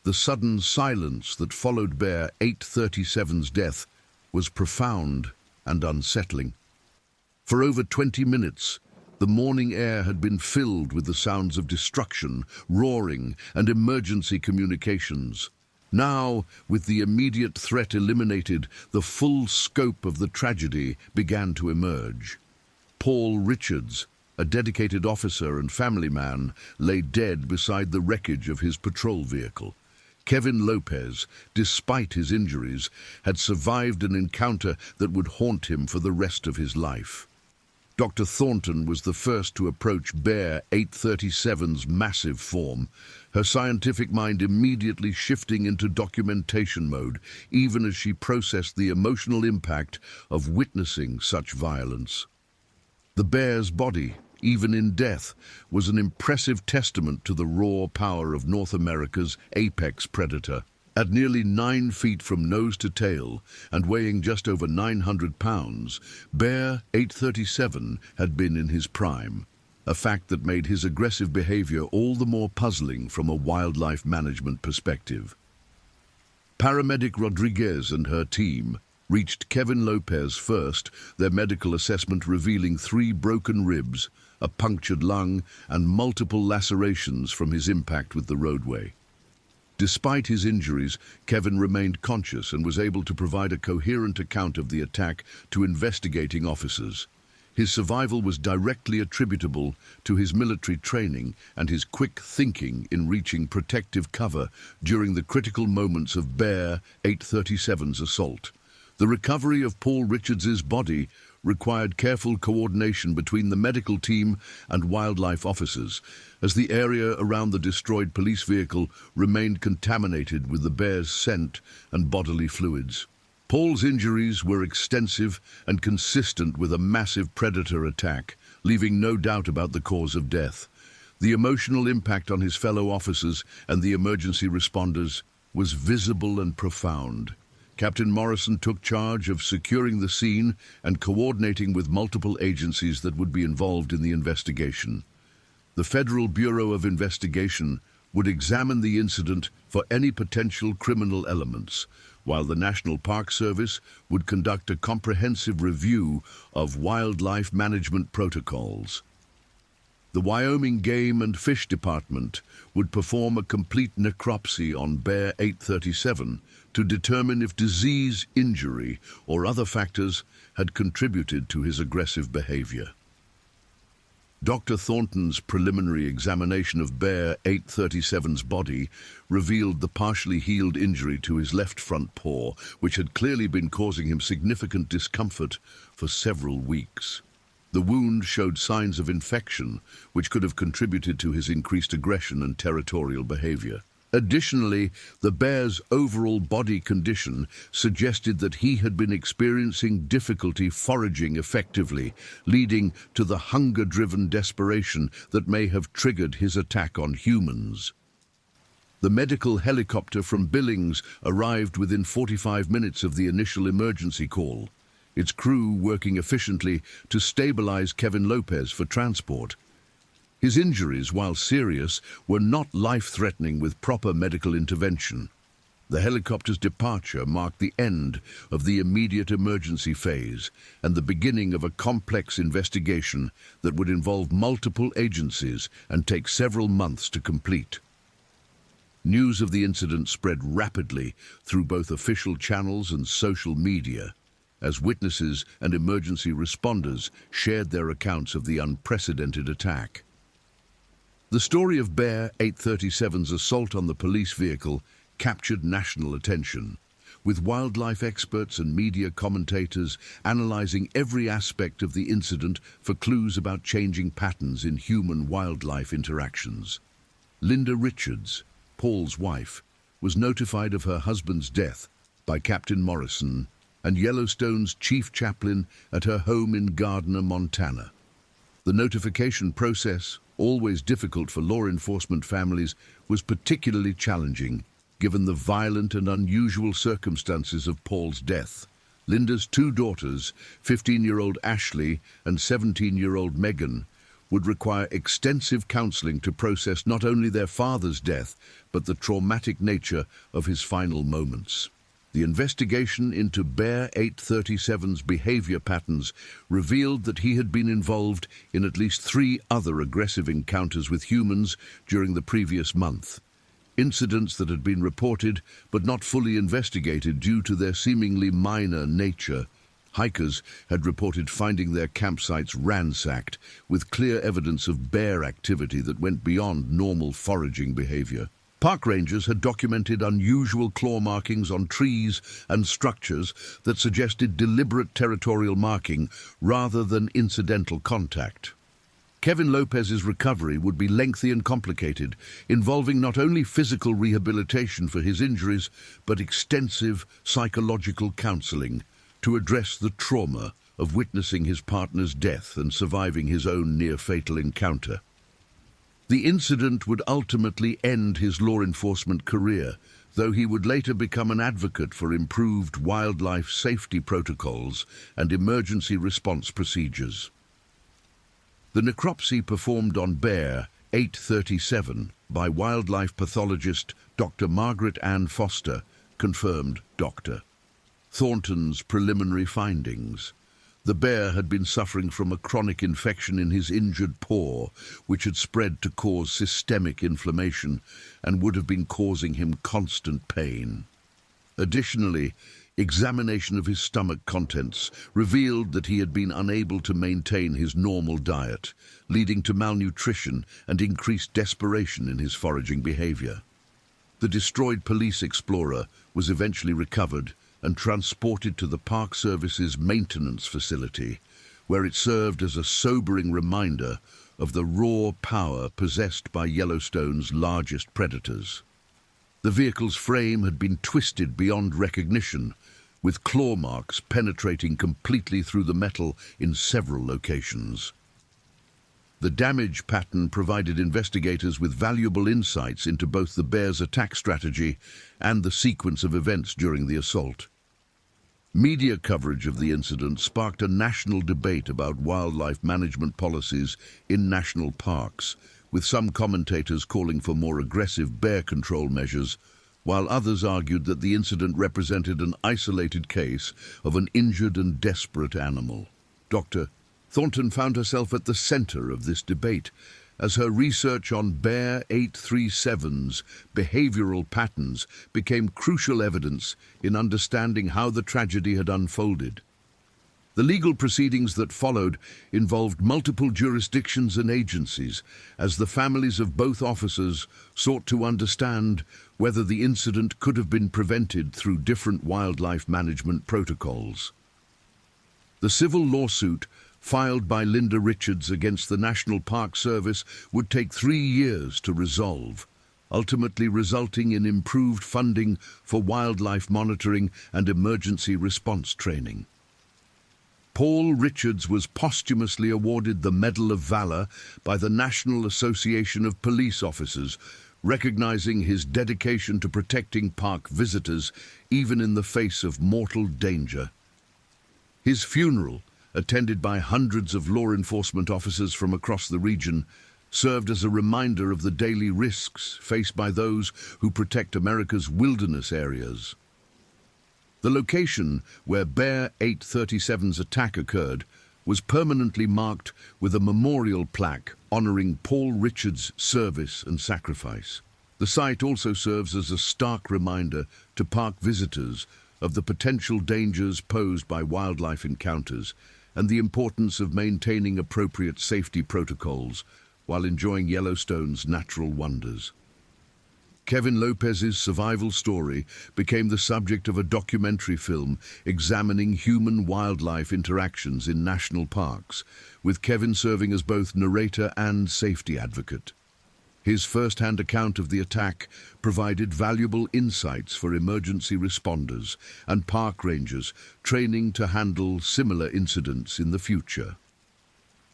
The sudden silence that followed Bear 837's death was profound and unsettling. For over 20 minutes, the morning air had been filled with the sounds of destruction, roaring, and emergency communications. Now, with the immediate threat eliminated, the full scope of the tragedy began to emerge. Paul Richards, a dedicated officer and family man, lay dead beside the wreckage of his patrol vehicle. Kevin Lopez, despite his injuries, had survived an encounter that would haunt him for the rest of his life. Dr. Thornton was the first to approach Bear 837's massive form, her scientific mind immediately shifting into documentation mode, even as she processed the emotional impact of witnessing such violence. The bear's body, even in death, was an impressive testament to the raw power of North America's apex predator. At nearly 9 feet from nose to tail and weighing just over 900 pounds, Bear 837 had been in his prime, a fact that made his aggressive behavior all the more puzzling from a wildlife management perspective. Paramedic Rodriguez and her team reached Kevin Lopez first, their medical assessment revealing 3 broken ribs, a punctured lung, and multiple lacerations from his impact with the roadway. Despite his injuries, Kevin remained conscious and was able to provide a coherent account of the attack to investigating officers. His survival was directly attributable to his military training and his quick thinking in reaching protective cover during the critical moments of Bear 837's assault. The recovery of Paul Richards's body required careful coordination between the medical team and wildlife officers, as the area around the destroyed police vehicle remained contaminated with the bear's scent and bodily fluids. Paul's injuries were extensive and consistent with a massive predator attack, leaving no doubt about the cause of death. The emotional impact on his fellow officers and the emergency responders was visible and profound. Captain Morrison took charge of securing the scene and coordinating with multiple agencies that would be involved in the investigation. The Federal Bureau of Investigation would examine the incident for any potential criminal elements, while the National Park Service would conduct a comprehensive review of wildlife management protocols. The Wyoming Game and Fish Department would perform a complete necropsy on Bear 837 to determine if disease, injury, or other factors had contributed to his aggressive behavior. Dr. Thornton's preliminary examination of Bear 837's body revealed the partially healed injury to his left front paw, which had clearly been causing him significant discomfort for several weeks. The wound showed signs of infection, which could have contributed to his increased aggression and territorial behavior. Additionally, the bear's overall body condition suggested that he had been experiencing difficulty foraging effectively, leading to the hunger-driven desperation that may have triggered his attack on humans. The medical helicopter from Billings arrived within 45 minutes of the initial emergency call, its crew working efficiently to stabilize Kevin Lopez for transport. His injuries, while serious, were not life-threatening with proper medical intervention. The helicopter's departure marked the end of the immediate emergency phase and the beginning of a complex investigation that would involve multiple agencies and take several months to complete. News of the incident spread rapidly through both official channels and social media, as witnesses and emergency responders shared their accounts of the unprecedented attack. The story of Bear 837's assault on the police vehicle captured national attention, with wildlife experts and media commentators analyzing every aspect of the incident for clues about changing patterns in human-wildlife interactions. Linda Richards, Paul's wife, was notified of her husband's death by Captain Morrison and Yellowstone's chief chaplain at her home in Gardner, Montana. The notification process, always difficult for law enforcement families, was particularly challenging, given the violent and unusual circumstances of Paul's death. Linda's two daughters, 15-year-old Ashley and 17-year-old Megan, would require extensive counseling to process not only their father's death, but the traumatic nature of his final moments. The investigation into Bear 837's behavior patterns revealed that he had been involved in at least 3 other aggressive encounters with humans during the previous month. Incidents that had been reported but not fully investigated due to their seemingly minor nature. Hikers had reported finding their campsites ransacked, with clear evidence of bear activity that went beyond normal foraging behavior. Park rangers had documented unusual claw markings on trees and structures that suggested deliberate territorial marking rather than incidental contact. Kevin Lopez's recovery would be lengthy and complicated, involving not only physical rehabilitation for his injuries, but extensive psychological counseling to address the trauma of witnessing his partner's death and surviving his own near-fatal encounter. The incident would ultimately end his law enforcement career, though he would later become an advocate for improved wildlife safety protocols and emergency response procedures. The necropsy performed on Bear 837 by wildlife pathologist Dr. Margaret Ann Foster confirmed Dr. Thornton's preliminary findings. The bear had been suffering from a chronic infection in his injured paw, which had spread to cause systemic inflammation and would have been causing him constant pain. Additionally, examination of his stomach contents revealed that he had been unable to maintain his normal diet, leading to malnutrition and increased desperation in his foraging behavior. The destroyed police Explorer was eventually recovered and transported to the Park Service's maintenance facility, where it served as a sobering reminder of the raw power possessed by Yellowstone's largest predators. The vehicle's frame had been twisted beyond recognition, with claw marks penetrating completely through the metal in several locations. The damage pattern provided investigators with valuable insights into both the bear's attack strategy and the sequence of events during the assault. Media coverage of the incident sparked a national debate about wildlife management policies in national parks, with some commentators calling for more aggressive bear control measures, while others argued that the incident represented an isolated case of an injured and desperate animal. Dr. Thornton found herself at the center of this debate, as her research on Bear 837's behavioral patterns became crucial evidence in understanding how the tragedy had unfolded. The legal proceedings that followed involved multiple jurisdictions and agencies, as the families of both officers sought to understand whether the incident could have been prevented through different wildlife management protocols. The civil lawsuit filed by Linda Richards against the National Park Service would take 3 years to resolve, ultimately resulting in improved funding for wildlife monitoring and emergency response training. Paul Richards was posthumously awarded the Medal of Valor by the National Association of Police Officers, recognizing his dedication to protecting park visitors even in the face of mortal danger. His funeral, attended by hundreds of law enforcement officers from across the region, served as a reminder of the daily risks faced by those who protect America's wilderness areas. The location where Bear 837's attack occurred was permanently marked with a memorial plaque honoring Paul Richards' service and sacrifice. The site also serves as a stark reminder to park visitors of the potential dangers posed by wildlife encounters and the importance of maintaining appropriate safety protocols while enjoying Yellowstone's natural wonders. Kevin Lopez's survival story became the subject of a documentary film examining human-wildlife interactions in national parks, with Kevin serving as both narrator and safety advocate. His first-hand account of the attack provided valuable insights for emergency responders and park rangers training to handle similar incidents in the future.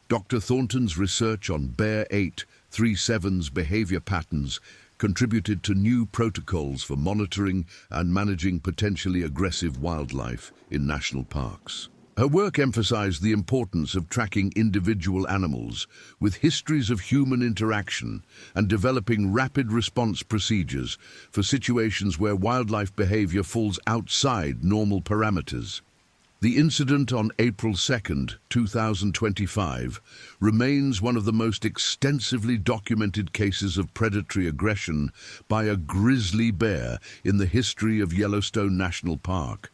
Dr. Thornton's research on Bear 837's behavior patterns contributed to new protocols for monitoring and managing potentially aggressive wildlife in national parks. Her work emphasized the importance of tracking individual animals with histories of human interaction and developing rapid response procedures for situations where wildlife behavior falls outside normal parameters. The incident on April 2, 2025, remains one of the most extensively documented cases of predatory aggression by a grizzly bear in the history of Yellowstone National Park.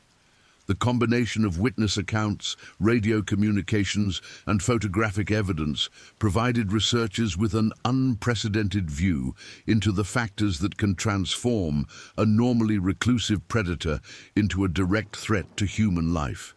The combination of witness accounts, radio communications, and photographic evidence provided researchers with an unprecedented view into the factors that can transform a normally reclusive predator into a direct threat to human life.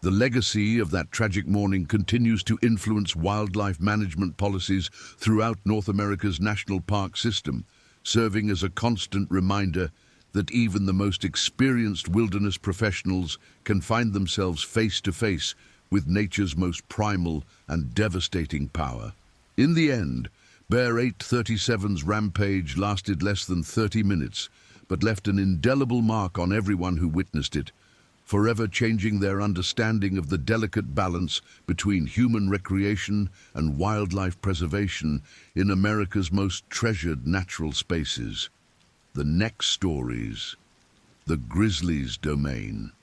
The legacy of that tragic morning continues to influence wildlife management policies throughout North America's national park system, serving as a constant reminder that even the most experienced wilderness professionals can find themselves face to face with nature's most primal and devastating power. In the end, Bear 837's rampage lasted less than 30 minutes, but left an indelible mark on everyone who witnessed it, forever changing their understanding of the delicate balance between human recreation and wildlife preservation in America's most treasured natural spaces. The next stories, the grizzly's domain.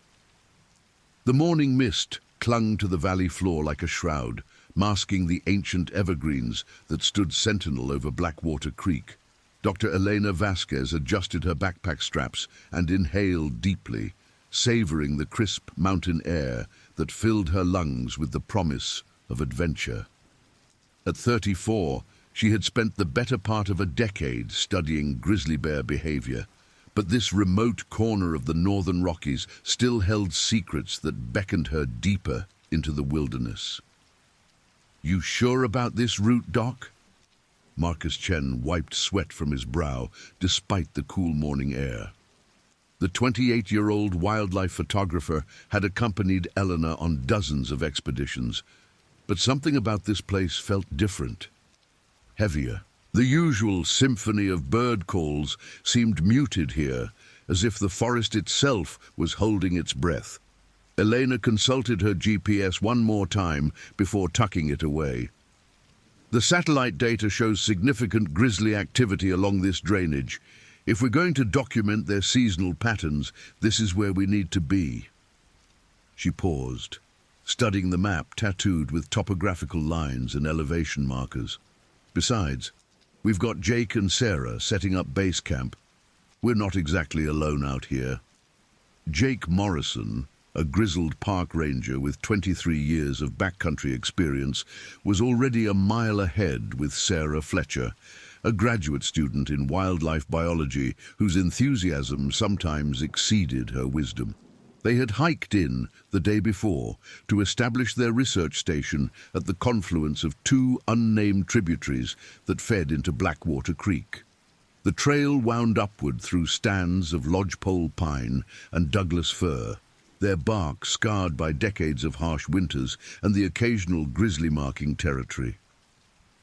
The morning mist clung to the valley floor like a shroud, masking the ancient evergreens that stood sentinel over Blackwater Creek. Dr. Elena Vasquez adjusted her backpack straps and inhaled deeply, savoring the crisp mountain air that filled her lungs with the promise of adventure. At 34, she had spent the better part of a decade studying grizzly bear behavior, but this remote corner of the northern Rockies still held secrets that beckoned her deeper into the wilderness. "You sure about this route, Doc?" Marcus Chen wiped sweat from his brow despite the cool morning air. The 28-year-old wildlife photographer had accompanied Eleanor on dozens of expeditions, but something about this place felt different, heavier. The usual symphony of bird calls seemed muted here, as if the forest itself was holding its breath. Elena consulted her GPS one more time before tucking it away. The satellite data shows significant grizzly activity along this drainage. If we're going to document their seasonal patterns, this is where we need to be." She paused, studying the map tattooed with topographical lines and elevation markers. "Besides, we've got Jake and Sarah setting up base camp. We're not exactly alone out here." Jake Morrison, a grizzled park ranger with 23 years of backcountry experience, was already a mile ahead with Sarah Fletcher, a graduate student in wildlife biology whose enthusiasm sometimes exceeded her wisdom. They had hiked in the day before to establish their research station at the confluence of two unnamed tributaries that fed into Blackwater Creek. The trail wound upward through stands of lodgepole pine and Douglas fir, their bark scarred by decades of harsh winters and the occasional grizzly marking territory.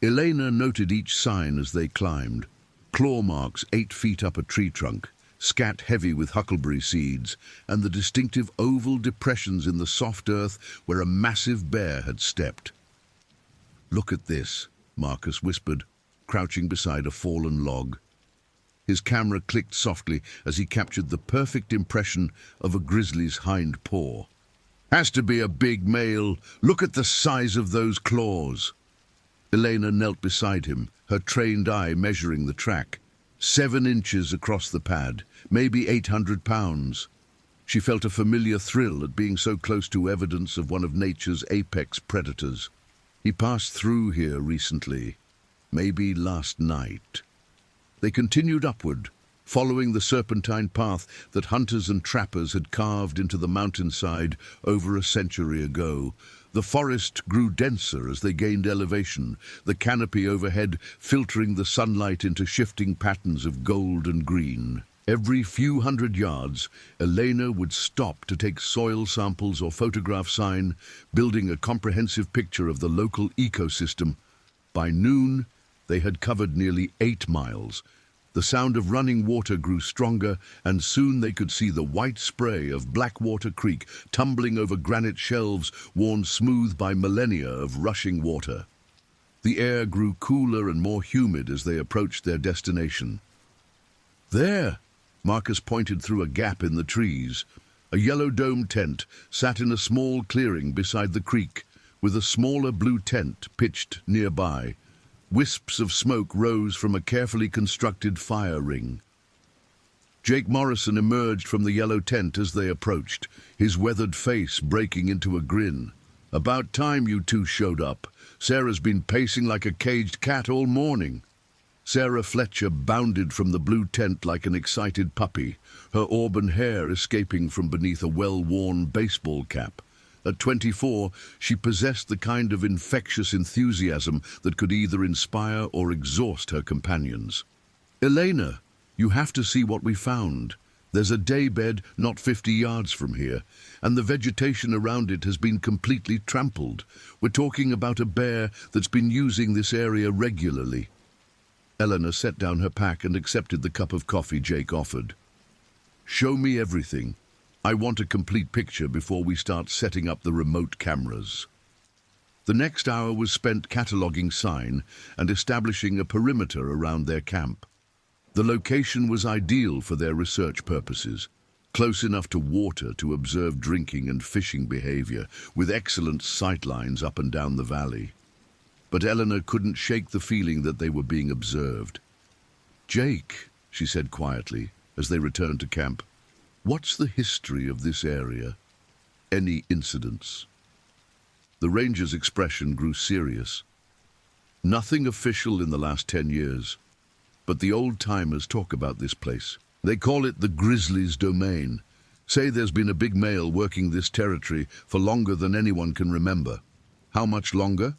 Elena noted each sign as they climbed: claw marks 8 feet up a tree trunk, scat heavy with huckleberry seeds, and the distinctive oval depressions in the soft earth where a massive bear had stepped. "Look at this," Marcus whispered, crouching beside a fallen log. His camera clicked softly as he captured the perfect impression of a grizzly's hind paw. "Has to be a big male. Look at the size of those claws." Elena knelt beside him, her trained eye measuring the track. 7 inches across the pad, maybe 800 pounds. She felt a familiar thrill at being so close to evidence of one of nature's apex predators. He passed through here recently, maybe last night. They continued upward, following the serpentine path that hunters and trappers had carved into the mountainside over a century ago. The forest grew denser as they gained elevation, the canopy overhead filtering the sunlight into shifting patterns of gold and green. Every few hundred yards, Elena would stop to take soil samples or photograph sign, building a comprehensive picture of the local ecosystem. By noon, they had covered nearly 8 miles. The sound of running water grew stronger, and soon they could see the white spray of Blackwater Creek tumbling over granite shelves worn smooth by millennia of rushing water. The air grew cooler and more humid as they approached their destination. "There!" Marcus pointed through a gap in the trees. A yellow dome tent sat in a small clearing beside the creek, with a smaller blue tent pitched nearby. Wisps of smoke rose from a carefully constructed fire ring. Jake Morrison emerged from the yellow tent as they approached, his weathered face breaking into a grin. "About time you two showed up. Sarah's been pacing like a caged cat all morning." Sarah Fletcher bounded from the blue tent like an excited puppy, her auburn hair escaping from beneath a well-worn baseball cap. At 24, she possessed the kind of infectious enthusiasm that could either inspire or exhaust her companions. "Elena, you have to see what we found. There's a daybed not 50 yards from here, and the vegetation around it has been completely trampled. We're talking about a bear that's been using this area regularly." Elena set down her pack and accepted the cup of coffee Jake offered. "Show me everything. I want a complete picture before we start setting up the remote cameras." The next hour was spent cataloging sign and establishing a perimeter around their camp. The location was ideal for their research purposes, close enough to water to observe drinking and fishing behavior, with excellent sight lines up and down the valley. But Eleanor couldn't shake the feeling that they were being observed. "Jake," she said quietly as they returned to camp, "what's the history of this area? Any incidents?" The ranger's expression grew serious. "Nothing official in the last 10 years, but the old-timers talk about this place. They call it the Grizzlies' Domain. Say there's been a big male working this territory for longer than anyone can remember. How much longer?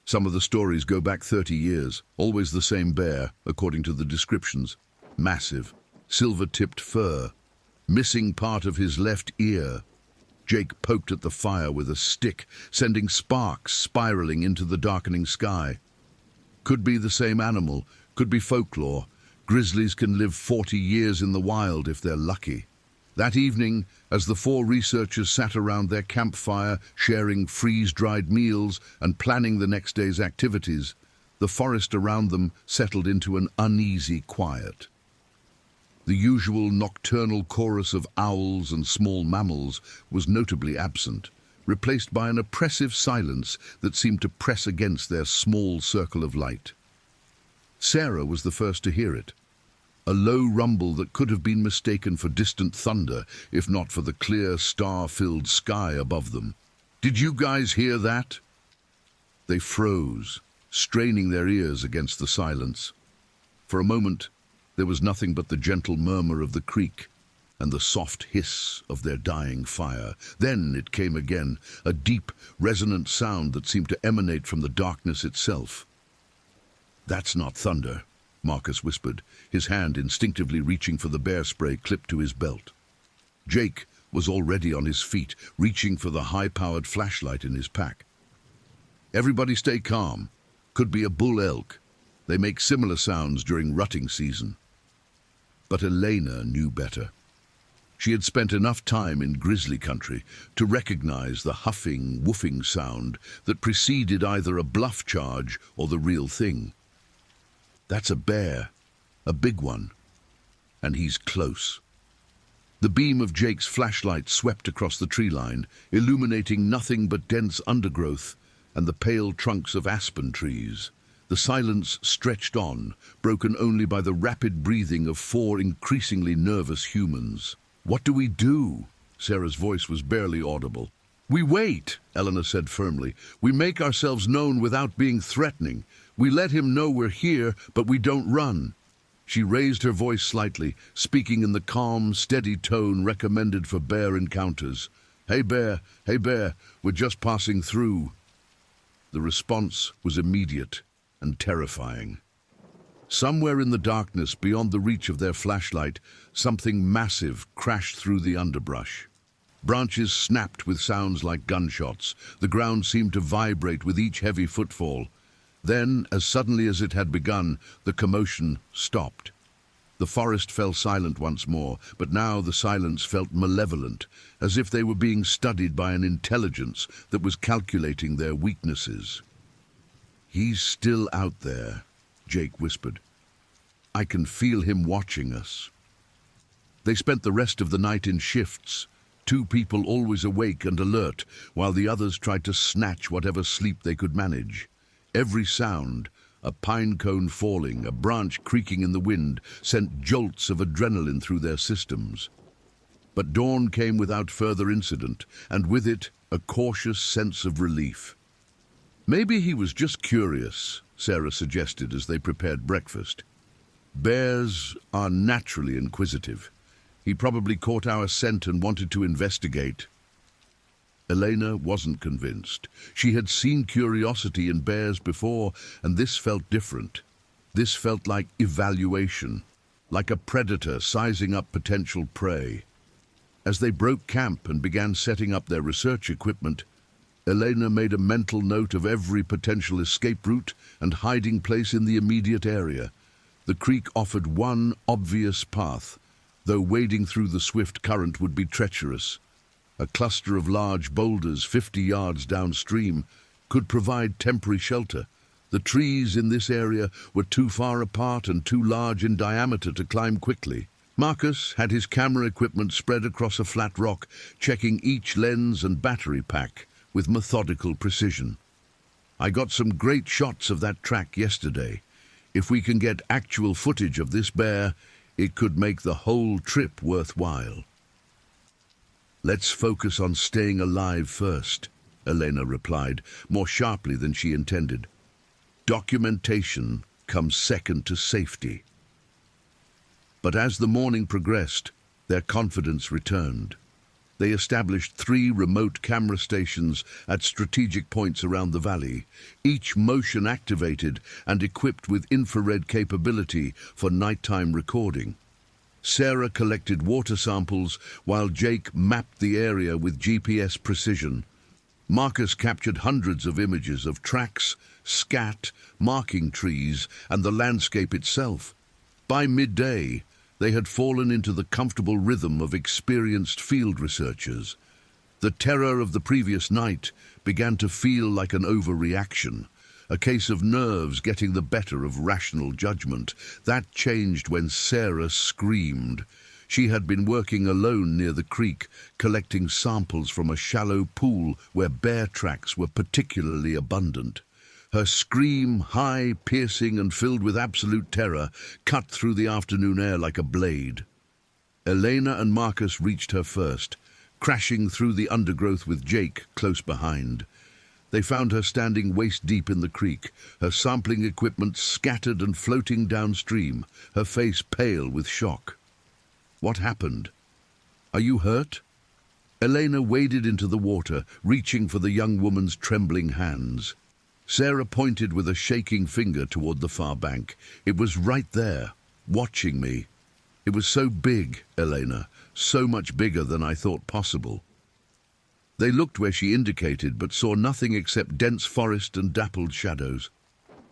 Some of the stories go back 30 years, always the same bear, according to the descriptions. Massive, silver-tipped fur, missing part of his left ear." Jake poked at the fire with a stick, sending sparks spiraling into the darkening sky. "Could be the same animal, could be folklore. Grizzlies can live 40 years in the wild if they're lucky." That evening, as the 4 researchers sat around their campfire, sharing freeze-dried meals and planning the next day's activities, The forest around them settled into an uneasy quiet. The usual nocturnal chorus of owls and small mammals was notably absent, replaced by an oppressive silence that seemed to press against their small circle of light. Sarah was the first to hear it, a low rumble that could have been mistaken for distant thunder if not for the clear, star-filled sky above them. "Did you guys hear that?" They froze, straining their ears against the silence. For a moment, there was nothing but the gentle murmur of the creek and the soft hiss of their dying fire. Then it came again, a deep, resonant sound that seemed to emanate from the darkness itself. "That's not thunder," Marcus whispered, his hand instinctively reaching for the bear spray clipped to his belt. Jake was already on his feet, reaching for the high-powered flashlight in his pack. "Everybody stay calm. Could be a bull elk. They make similar sounds during rutting season." But Elena knew better. She had spent enough time in grizzly country to recognize the huffing, woofing sound that preceded either a bluff charge or the real thing. "That's a bear, a big one, and he's close." The beam of Jake's flashlight swept across the tree line, illuminating nothing but dense undergrowth and the pale trunks of aspen trees. The silence stretched on, broken only by the rapid breathing of 4 increasingly nervous humans. "What do we do?" Sarah's voice was barely audible. "We wait," Eleanor said firmly. "We make ourselves known without being threatening. We let him know we're here, but we don't run." She raised her voice slightly, speaking in the calm, steady tone recommended for bear encounters. Hey bear, we're just passing through." The response was immediate and terrifying. Somewhere in the darkness, beyond the reach of their flashlight, something massive crashed through the underbrush. Branches snapped with sounds like gunshots. The ground seemed to vibrate with each heavy footfall. Then, as suddenly as it had begun, the commotion stopped. The forest fell silent once more, but now the silence felt malevolent, as if they were being studied by an intelligence that was calculating their weaknesses. "He's still out there," Jake whispered. "I can feel him watching us." They spent the rest of the night in shifts, 2 people always awake and alert, while the others tried to snatch whatever sleep they could manage. Every sound, a pine cone falling, a branch creaking in the wind, sent jolts of adrenaline through their systems. But dawn came without further incident, and with it, a cautious sense of relief. "Maybe he was just curious," Sarah suggested as they prepared breakfast. "Bears are naturally inquisitive. He probably caught our scent and wanted to investigate." Elena wasn't convinced. She had seen curiosity in bears before, and this felt different. This felt like evaluation, like a predator sizing up potential prey. As they broke camp and began setting up their research equipment, Elena made a mental note of every potential escape route and hiding place in the immediate area. The creek offered one obvious path, though wading through the swift current would be treacherous. A cluster of large boulders 50 yards downstream could provide temporary shelter. The trees in this area were too far apart and too large in diameter to climb quickly. Marcus had his camera equipment spread across a flat rock, checking each lens and battery pack with methodical precision. "I got some great shots of that track yesterday. If we can get actual footage of this bear, it could make the whole trip worthwhile." "Let's focus on staying alive first," Elena replied, more sharply than she intended. "Documentation comes second to safety." But as the morning progressed, their confidence returned. They established 3 remote camera stations at strategic points around the valley, each motion activated and equipped with infrared capability for nighttime recording. Sarah collected water samples while Jake mapped the area with GPS precision. Marcus captured hundreds of images of tracks, scat, marking trees, and the landscape itself. By midday, they had fallen into the comfortable rhythm of experienced field researchers. The terror of the previous night began to feel like an overreaction. a case of nerves getting the better of rational judgment. That changed when Sarah screamed. She had been working alone near the creek, collecting samples from a shallow pool where bear tracks were particularly abundant. Her scream, high, piercing, and filled with absolute terror, cut through the afternoon air like a blade. Elena and Marcus reached her first, crashing through the undergrowth with Jake close behind. They found her standing waist-deep in the creek, her sampling equipment scattered and floating downstream, her face pale with shock. "What happened? Are you hurt?" Elena waded into the water, reaching for the young woman's trembling hands. Sarah pointed with a shaking finger toward the far bank. "It was right there, watching me. It was so big, Elena, so much bigger than I thought possible." They looked where she indicated, but saw nothing except dense forest and dappled shadows.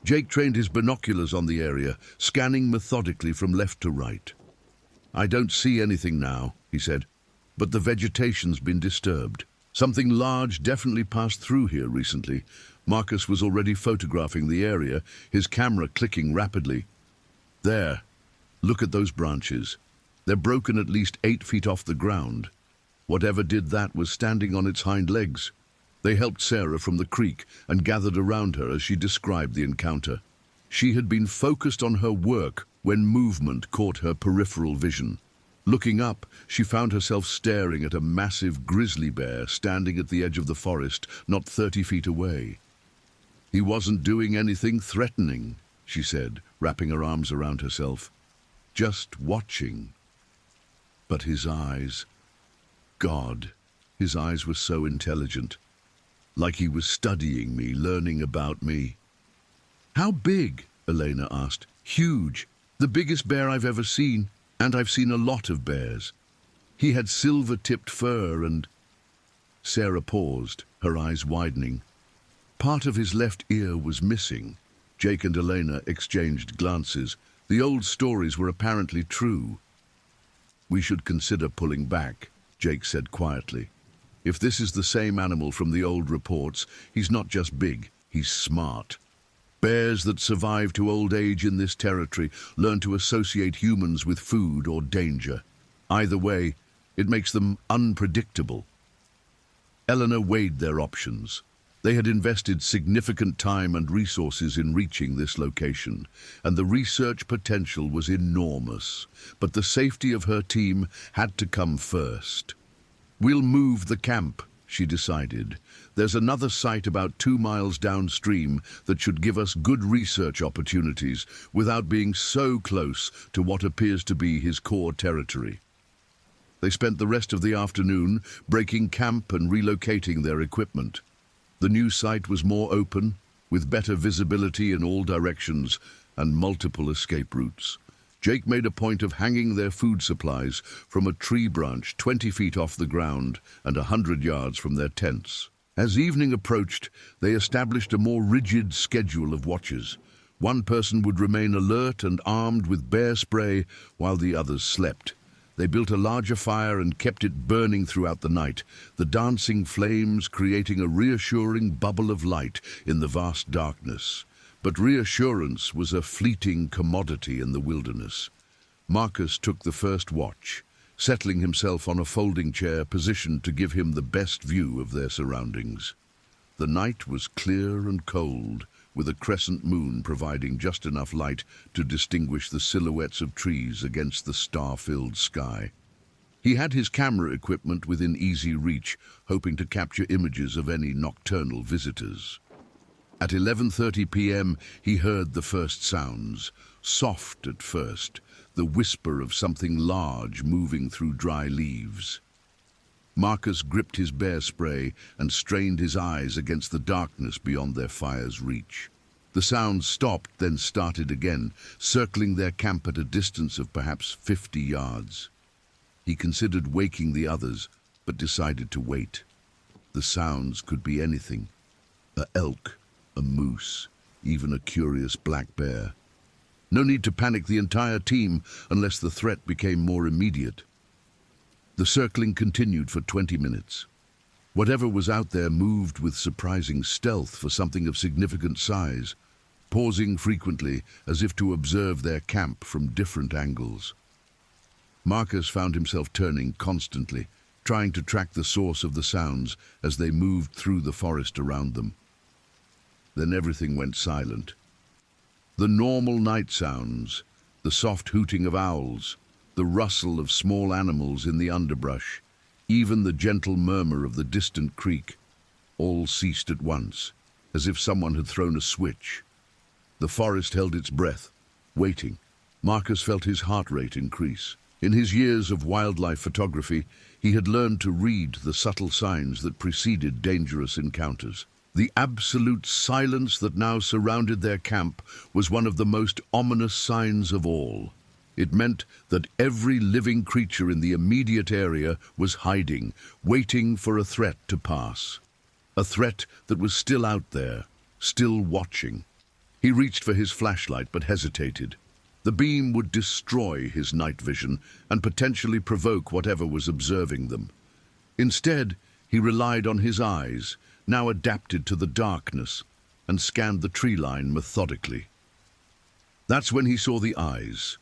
Jake trained his binoculars on the area, scanning methodically from left to right. "I don't see anything now," he said, "but the vegetation's been disturbed. Something large definitely passed through here recently." Marcus was already photographing the area, his camera clicking rapidly. "There, look at those branches. They're broken at least 8 feet off the ground. Whatever did that was standing on its hind legs." They helped Sarah from the creek and gathered around her as she described the encounter. She had been focused on her work when movement caught her peripheral vision. Looking up, she found herself staring at a massive grizzly bear standing at the edge of the forest, not 30 feet away. "He wasn't doing anything threatening," she said, wrapping her arms around herself. "Just watching." But his eyes... God, his eyes were so intelligent. Like he was studying me, learning about me. "How big?" Elena asked. "Huge. The biggest bear I've ever seen, and I've seen a lot of bears. He had silver-tipped fur and..." Sarah paused, her eyes widening. Part of his left ear was missing. Jake and Elena exchanged glances. The old stories were apparently true. "We should consider pulling back," Jake said quietly. "If this is the same animal from the old reports, he's not just big, he's smart. Bears that survive to old age in this territory learn to associate humans with food or danger. Either way, it makes them unpredictable." Eleanor weighed their options. They had invested significant time and resources in reaching this location, and the research potential was enormous. But the safety of her team had to come first. "We'll move the camp," she decided. "There's another site about 2 miles downstream that should give us good research opportunities without being so close to what appears to be his core territory." They spent the rest of the afternoon breaking camp and relocating their equipment. The new site was more open, with better visibility in all directions and multiple escape routes. Jake made a point of hanging their food supplies from a tree branch 20 feet off the ground and 100 yards from their tents. As evening approached, they established a more rigid schedule of watches. One person would remain alert and armed with bear spray while the others slept. They built a larger fire and kept it burning throughout the night, the dancing flames creating a reassuring bubble of light in the vast darkness. But reassurance was a fleeting commodity in the wilderness. Marcus took the first watch, settling himself on a folding chair positioned to give him the best view of their surroundings. The night was clear and cold, with a crescent moon providing just enough light to distinguish the silhouettes of trees against the star-filled sky. He had his camera equipment within easy reach, hoping to capture images of any nocturnal visitors. At 11:30 p.m. he heard the first sounds, soft at first, the whisper of something large moving through dry leaves. Marcus gripped his bear spray and strained his eyes against the darkness beyond their fire's reach. The sound stopped, then started again, circling their camp at a distance of perhaps 50 yards. He considered waking the others, but decided to wait. The sounds could be anything. An elk, a moose, even a curious black bear. No need to panic the entire team unless the threat became more immediate. The circling continued for 20 minutes. Whatever was out there moved with surprising stealth for something of significant size, pausing frequently as if to observe their camp from different angles. Marcus found himself turning constantly, trying to track the source of the sounds as they moved through the forest around them. Then everything went silent. The normal night sounds, the soft hooting of owls, the rustle of small animals in the underbrush, even the gentle murmur of the distant creek, all ceased at once, as if someone had thrown a switch. The forest held its breath, waiting. Marcus felt his heart rate increase. In his years of wildlife photography, he had learned to read the subtle signs that preceded dangerous encounters. The absolute silence that now surrounded their camp was one of the most ominous signs of all. It meant that every living creature in the immediate area was hiding, waiting for a threat to pass. A threat that was still out there, still watching. He reached for his flashlight but hesitated. The beam would destroy his night vision and potentially provoke whatever was observing them. Instead, he relied on his eyes, now adapted to the darkness, and scanned the tree line methodically. That's when he saw the eyes.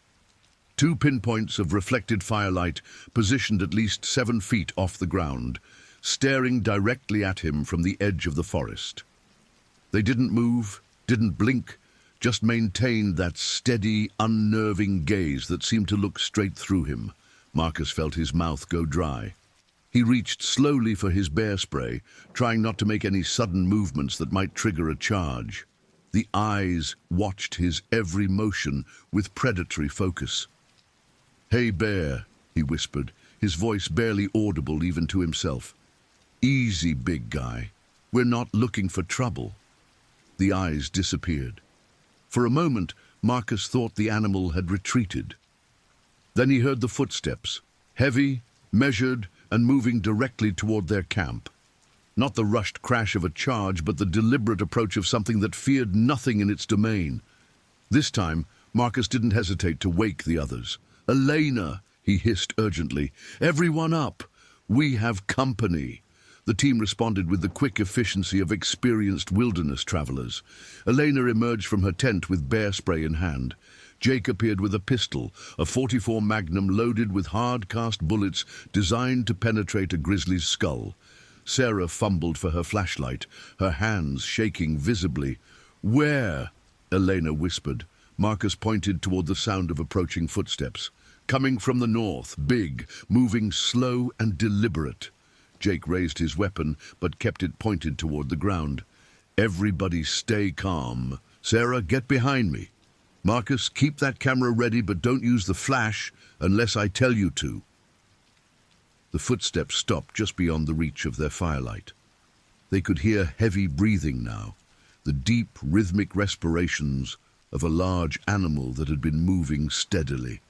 2 pinpoints of reflected firelight positioned at least 7 feet off the ground, staring directly at him from the edge of the forest. They didn't move, didn't blink, just maintained that steady, unnerving gaze that seemed to look straight through him. Marcus felt his mouth go dry. He reached slowly for his bear spray, trying not to make any sudden movements that might trigger a charge. The eyes watched his every motion with predatory focus. "Hey, bear," he whispered, his voice barely audible even to himself. "Easy, big guy. We're not looking for trouble." The eyes disappeared. For a moment, Marcus thought the animal had retreated. Then he heard the footsteps, heavy, measured, and moving directly toward their camp. Not the rushed crash of a charge, but the deliberate approach of something that feared nothing in its domain. This time, Marcus didn't hesitate to wake the others. "Elena," he hissed urgently, "everyone up! We have company." The team responded with the quick efficiency of experienced wilderness travelers. Elena emerged from her tent with bear spray in hand. Jake appeared with a pistol, a .44 Magnum loaded with hard-cast bullets designed to penetrate a grizzly's skull. Sarah fumbled for her flashlight, her hands shaking visibly. "Where?" Elena whispered. Marcus pointed toward the sound of approaching footsteps. "Coming from the north, big, moving slow and deliberate." Jake raised his weapon, but kept it pointed toward the ground. "Everybody stay calm. Sarah, get behind me. Marcus, keep that camera ready, but don't use the flash unless I tell you to." The footsteps stopped just beyond the reach of their firelight. They could hear heavy breathing now, the deep, rhythmic respirations of a large animal that had been moving steadily.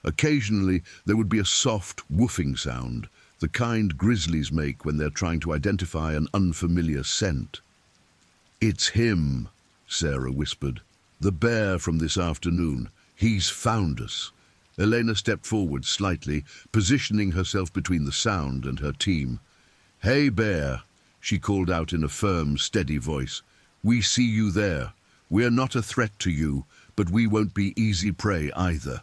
Occasionally, there would be a soft, woofing sound, the kind grizzlies make when they're trying to identify an unfamiliar scent. "It's him," Sarah whispered. "The bear from this afternoon. He's found us." Elena stepped forward slightly, positioning herself between the sound and her team. "Hey, bear," she called out in a firm, steady voice. "We see you there. We're not a threat to you, but we won't be easy prey either."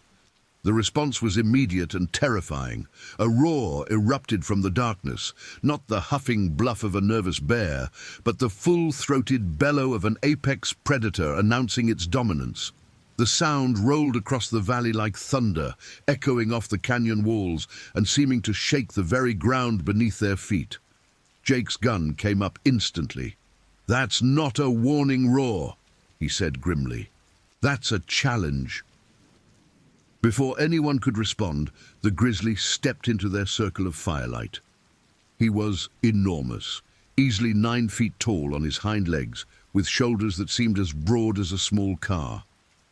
The response was immediate and terrifying. A roar erupted from the darkness, not the huffing bluff of a nervous bear, but the full-throated bellow of an apex predator announcing its dominance. The sound rolled across the valley like thunder, echoing off the canyon walls and seeming to shake the very ground beneath their feet. Jake's gun came up instantly. "That's not a warning roar," he said grimly. "That's a challenge." Before anyone could respond, the grizzly stepped into their circle of firelight. He was enormous, easily 9 feet tall on his hind legs, with shoulders that seemed as broad as a small car.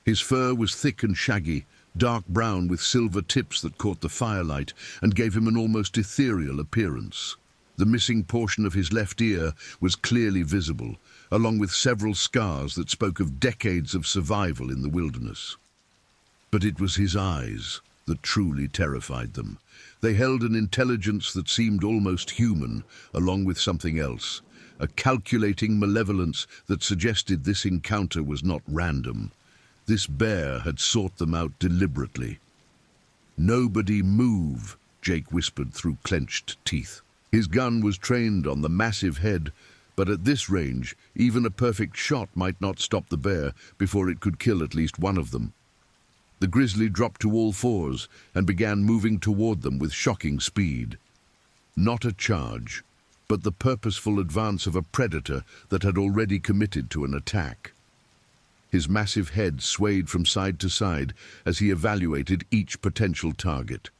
His fur was thick and shaggy, dark brown with silver tips that caught the firelight and gave him an almost ethereal appearance. The missing portion of his left ear was clearly visible, along with several scars that spoke of decades of survival in the wilderness. But it was his eyes, that truly terrified them. They held an intelligence that seemed almost human, along with something else, a calculating malevolence that suggested this encounter was not random. This bear had sought them out deliberately. "Nobody move," Jake whispered through clenched teeth. His gun was trained on the massive head, but at this range, even a perfect shot might not stop the bear before it could kill at least one of them. The grizzly dropped to all fours and began moving toward them with shocking speed. Not a charge, but the purposeful advance of a predator that had already committed to an attack. His massive head swayed from side to side as he evaluated each potential target.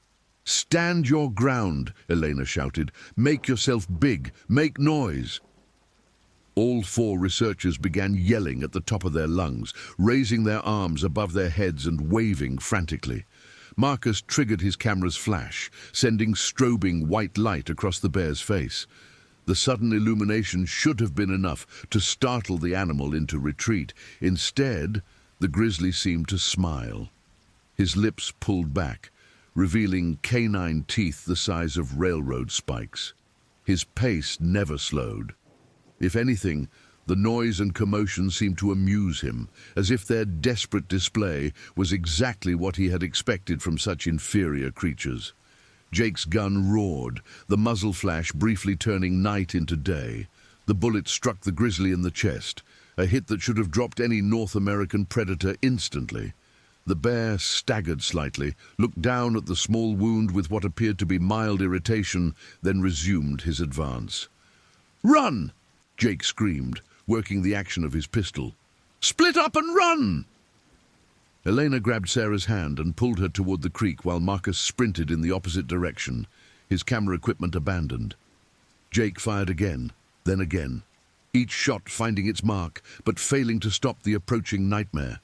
"Stand your ground," Elena shouted. "Make yourself big. Make noise." All four researchers began yelling at the top of their lungs, raising their arms above their heads and waving frantically. Marcus triggered his camera's flash, sending strobing white light across the bear's face. The sudden illumination should have been enough to startle the animal into retreat. Instead, the grizzly seemed to smile. His lips pulled back, revealing canine teeth the size of railroad spikes. His pace never slowed. If anything, the noise and commotion seemed to amuse him, as if their desperate display was exactly what he had expected from such inferior creatures. Jake's gun roared, the muzzle flash briefly turning night into day. The bullet struck the grizzly in the chest, a hit that should have dropped any North American predator instantly. The bear staggered slightly, looked down at the small wound with what appeared to be mild irritation, then resumed his advance. "Run!" Jake screamed, working the action of his pistol. "Split up and run!" Elena grabbed Sarah's hand and pulled her toward the creek while Marcus sprinted in the opposite direction, his camera equipment abandoned. Jake fired again, then again, each shot finding its mark but failing to stop the approaching nightmare.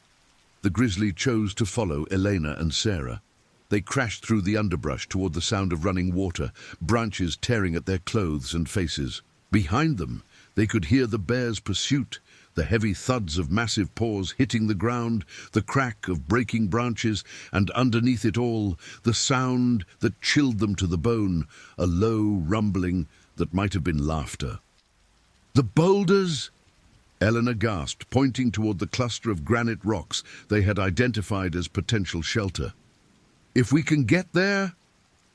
The grizzly chose to follow Elena and Sarah. They crashed through the underbrush toward the sound of running water, branches tearing at their clothes and faces. Behind them, they could hear the bear's pursuit, the heavy thuds of massive paws hitting the ground, the crack of breaking branches, and underneath it all, the sound that chilled them to the bone, a low rumbling that might have been laughter. "The boulders!" Eleanor gasped, pointing toward the cluster of granite rocks they had identified as potential shelter. "If we can get there?"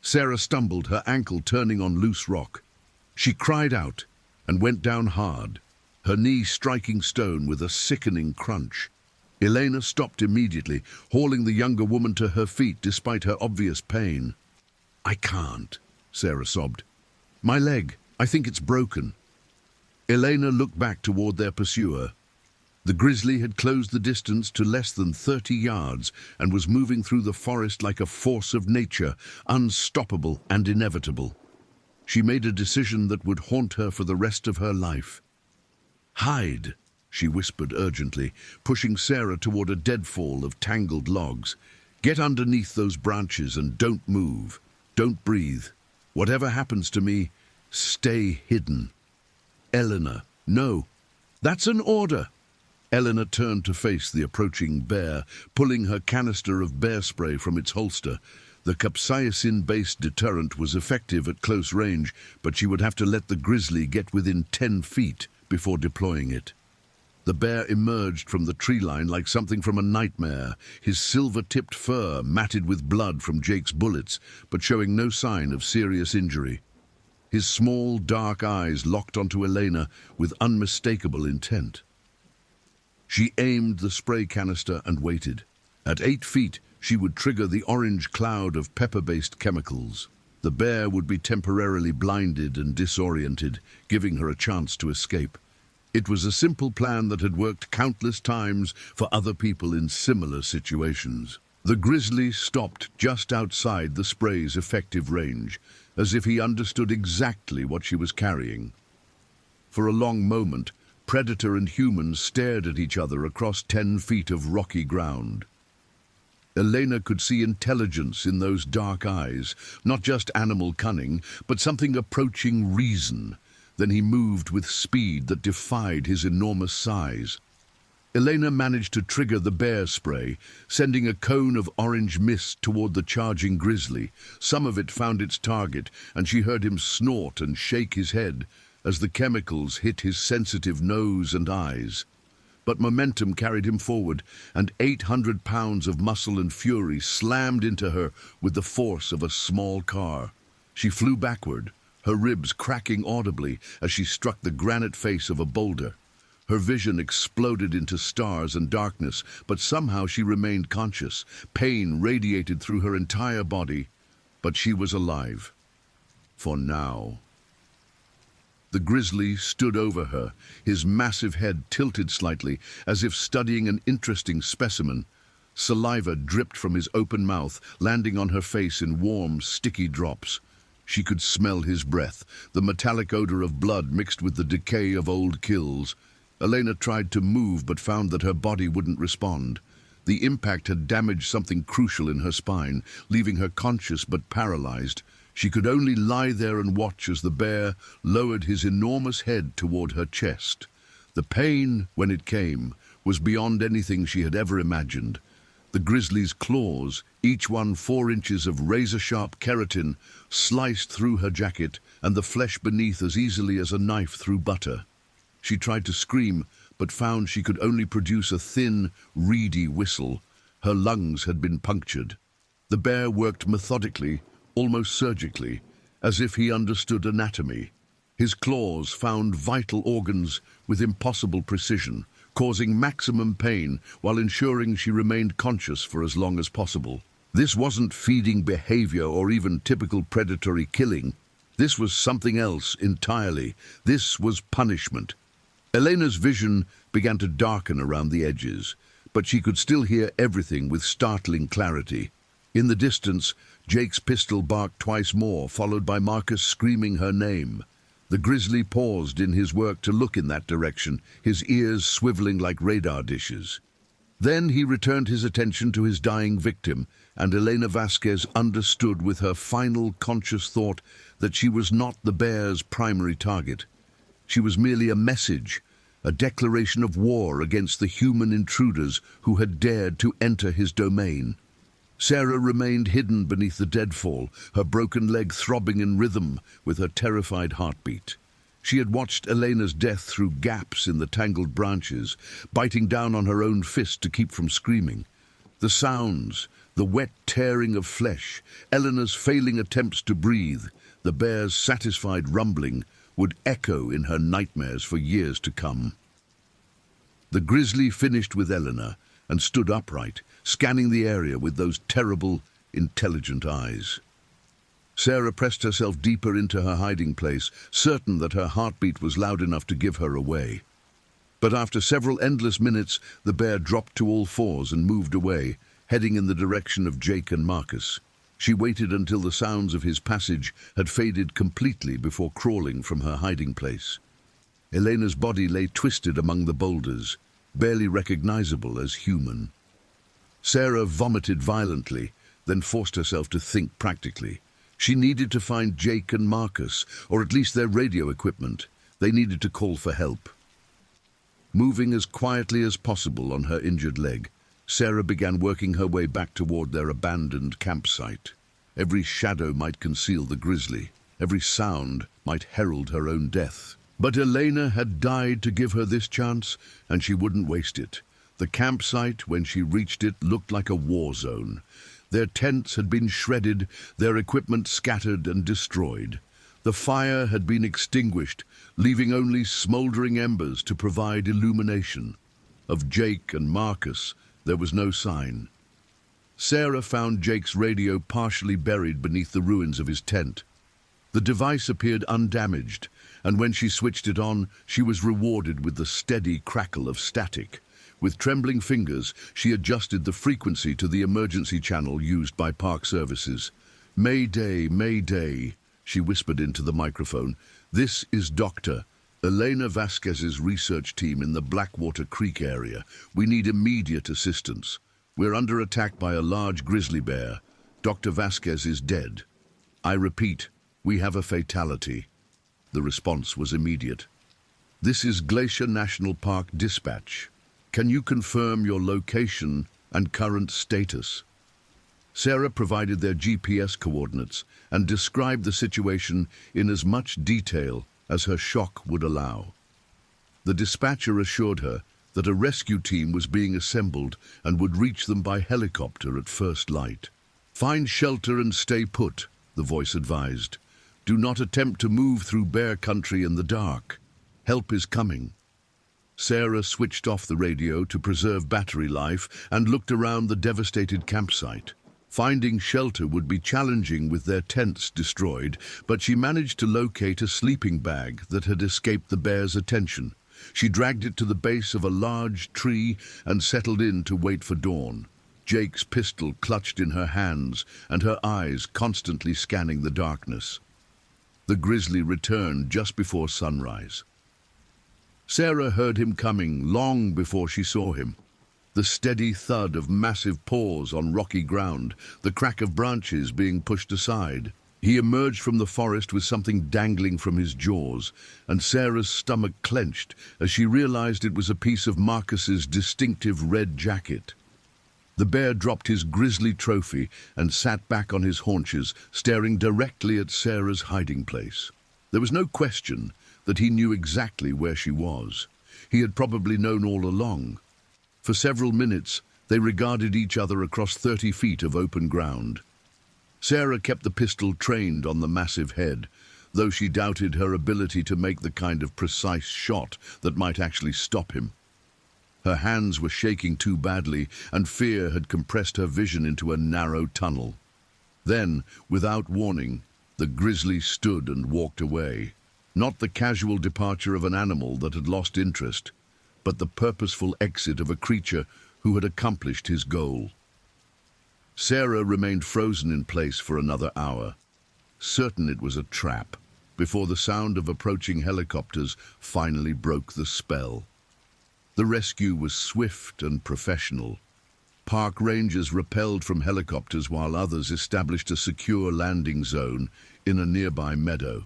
Sarah stumbled, her ankle turning on loose rock. She cried out and went down hard, her knee striking stone with a sickening crunch. Elena stopped immediately, hauling the younger woman to her feet despite her obvious pain. "I can't," Sarah sobbed. "My leg, I think it's broken." Elena looked back toward their pursuer. The grizzly had closed the distance to less than 30 yards and was moving through the forest like a force of nature, unstoppable and inevitable. She made a decision that would haunt her for the rest of her life. "Hide," she whispered urgently, pushing Sarah toward a deadfall of tangled logs. "Get underneath those branches and don't move. Don't breathe. Whatever happens to me, stay hidden." "Eleanor, no. That's an order." Eleanor turned to face the approaching bear, pulling her canister of bear spray from its holster. The capsaicin-based deterrent was effective at close range, but she would have to let the grizzly get within 10 feet before deploying it. The bear emerged from the tree line like something from a nightmare, his silver-tipped fur matted with blood from Jake's bullets, but showing no sign of serious injury. His small, dark eyes locked onto Elena with unmistakable intent. She aimed the spray canister and waited. At 8 feet, she would trigger the orange cloud of pepper-based chemicals. The bear would be temporarily blinded and disoriented, giving her a chance to escape. It was a simple plan that had worked countless times for other people in similar situations. The grizzly stopped just outside the spray's effective range, as if he understood exactly what she was carrying. For a long moment, predator and human stared at each other across 10 feet of rocky ground. Elena could see intelligence in those dark eyes, not just animal cunning, but something approaching reason. Then he moved with speed that defied his enormous size. Elena managed to trigger the bear spray, sending a cone of orange mist toward the charging grizzly. Some of it found its target, and she heard him snort and shake his head as the chemicals hit his sensitive nose and eyes. But momentum carried him forward, and 800 pounds of muscle and fury slammed into her with the force of a small car. She flew backward, her ribs cracking audibly as she struck the granite face of a boulder. Her vision exploded into stars and darkness, but somehow she remained conscious. Pain radiated through her entire body, but she was alive. For now. The grizzly stood over her, his massive head tilted slightly, as if studying an interesting specimen. Saliva dripped from his open mouth, landing on her face in warm, sticky drops. She could smell his breath, the metallic odor of blood mixed with the decay of old kills. Elena tried to move but found that her body wouldn't respond. The impact had damaged something crucial in her spine, leaving her conscious but paralyzed. She could only lie there and watch as the bear lowered his enormous head toward her chest. The pain, when it came, was beyond anything she had ever imagined. The grizzly's claws, each one 4 inches of razor-sharp keratin, sliced through her jacket and the flesh beneath as easily as a knife through butter. She tried to scream, but found she could only produce a thin, reedy whistle. Her lungs had been punctured. The bear worked methodically, almost surgically, as if he understood anatomy. His claws found vital organs with impossible precision, causing maximum pain while ensuring she remained conscious for as long as possible. This wasn't feeding behavior or even typical predatory killing. This was something else entirely. This was punishment. Elena's vision began to darken around the edges, but she could still hear everything with startling clarity. In the distance, Jake's pistol barked twice more, followed by Marcus screaming her name. The grizzly paused in his work to look in that direction, his ears swiveling like radar dishes. Then he returned his attention to his dying victim, and Elena Vasquez understood with her final conscious thought that she was not the bear's primary target. She was merely a message, a declaration of war against the human intruders who had dared to enter his domain. Sarah remained hidden beneath the deadfall, her broken leg throbbing in rhythm with her terrified heartbeat. She had watched Elena's death through gaps in the tangled branches, biting down on her own fist to keep from screaming. The sounds, the wet tearing of flesh, Elena's failing attempts to breathe, the bear's satisfied rumbling, would echo in her nightmares for years to come. The grizzly finished with Elena and stood upright, scanning the area with those terrible, intelligent eyes. Sarah pressed herself deeper into her hiding place, certain that her heartbeat was loud enough to give her away. But after several endless minutes, the bear dropped to all fours and moved away, heading in the direction of Jake and Marcus. She waited until the sounds of his passage had faded completely before crawling from her hiding place. Elena's body lay twisted among the boulders, barely recognizable as human. Sarah vomited violently, then forced herself to think practically. She needed to find Jake and Marcus, or at least their radio equipment. They needed to call for help. Moving as quietly as possible on her injured leg, Sarah began working her way back toward their abandoned campsite. Every shadow might conceal the grizzly. Every sound might herald her own death. But Elena had died to give her this chance, and she wouldn't waste it. The campsite, when she reached it, looked like a war zone. Their tents had been shredded, their equipment scattered and destroyed. The fire had been extinguished, leaving only smoldering embers to provide illumination. Of Jake and Marcus, there was no sign. Sarah found Jake's radio partially buried beneath the ruins of his tent. The device appeared undamaged, and when she switched it on, she was rewarded with the steady crackle of static. With trembling fingers, she adjusted the frequency to the emergency channel used by Park Services. "Mayday, Mayday," she whispered into the microphone. "This is Dr. Elena Vasquez's research team in the Blackwater Creek area. We need immediate assistance. We're under attack by a large grizzly bear. Dr. Vasquez is dead. I repeat, we have a fatality." The response was immediate. "This is Glacier National Park Dispatch. Can you confirm your location and current status? Sarah provided their GPS coordinates and described the situation in as much detail as her shock would allow. The dispatcher assured her that a rescue team was being assembled and would reach them by helicopter at first light. Find shelter and stay put, the voice advised. Do not attempt to move through bear country in the dark. Help is coming. Sarah switched off the radio to preserve battery life and looked around the devastated campsite. Finding shelter would be challenging with their tents destroyed, but she managed to locate a sleeping bag that had escaped the bear's attention. She dragged it to the base of a large tree and settled in to wait for dawn. Jake's pistol clutched in her hands and her eyes constantly scanning the darkness. The grizzly returned just before sunrise. Sarah heard him coming long before she saw him. The steady thud of massive paws on rocky ground, the crack of branches being pushed aside. He emerged from the forest with something dangling from his jaws, and Sarah's stomach clenched as she realized it was a piece of Marcus's distinctive red jacket. The bear dropped his grisly trophy and sat back on his haunches, staring directly at Sarah's hiding place. There was no question that he knew exactly where she was. He had probably known all along. For several minutes, they regarded each other across 30 feet of open ground. Sarah kept the pistol trained on the massive head, though she doubted her ability to make the kind of precise shot that might actually stop him. Her hands were shaking too badly, and fear had compressed her vision into a narrow tunnel. Then, without warning, the grizzly stood and walked away. Not the casual departure of an animal that had lost interest, but the purposeful exit of a creature who had accomplished his goal. Sarah remained frozen in place for another hour, certain it was a trap, before the sound of approaching helicopters finally broke the spell. The rescue was swift and professional. Park rangers rappelled from helicopters while others established a secure landing zone in a nearby meadow.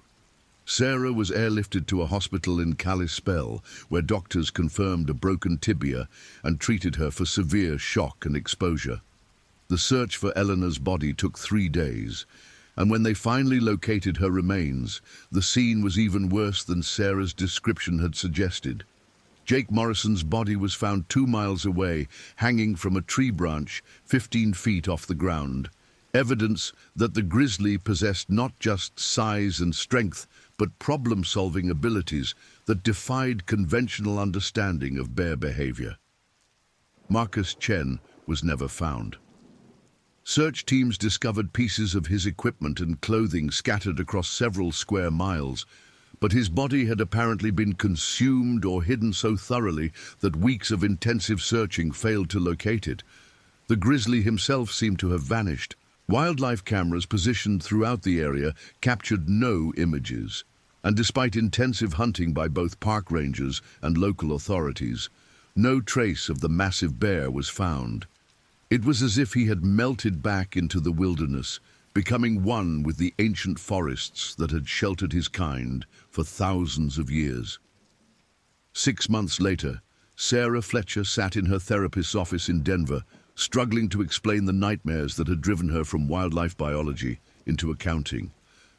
Sarah was airlifted to a hospital in Kalispell, where doctors confirmed a broken tibia and treated her for severe shock and exposure. The search for Eleanor's body took 3 days, and when they finally located her remains, the scene was even worse than Sarah's description had suggested. Jake Morrison's body was found 2 miles away, hanging from a tree branch 15 feet off the ground. Evidence that the grizzly possessed not just size and strength, but problem-solving abilities that defied conventional understanding of bear behavior. Marcus Chen was never found. Search teams discovered pieces of his equipment and clothing scattered across several square miles, but his body had apparently been consumed or hidden so thoroughly that weeks of intensive searching failed to locate it. The grizzly himself seemed to have vanished. Wildlife cameras positioned throughout the area captured no images, and despite intensive hunting by both park rangers and local authorities, no trace of the massive bear was found. It was as if he had melted back into the wilderness, becoming one with the ancient forests that had sheltered his kind for thousands of years. 6 months later, Sarah Fletcher sat in her therapist's office in Denver, struggling to explain the nightmares that had driven her from wildlife biology into accounting,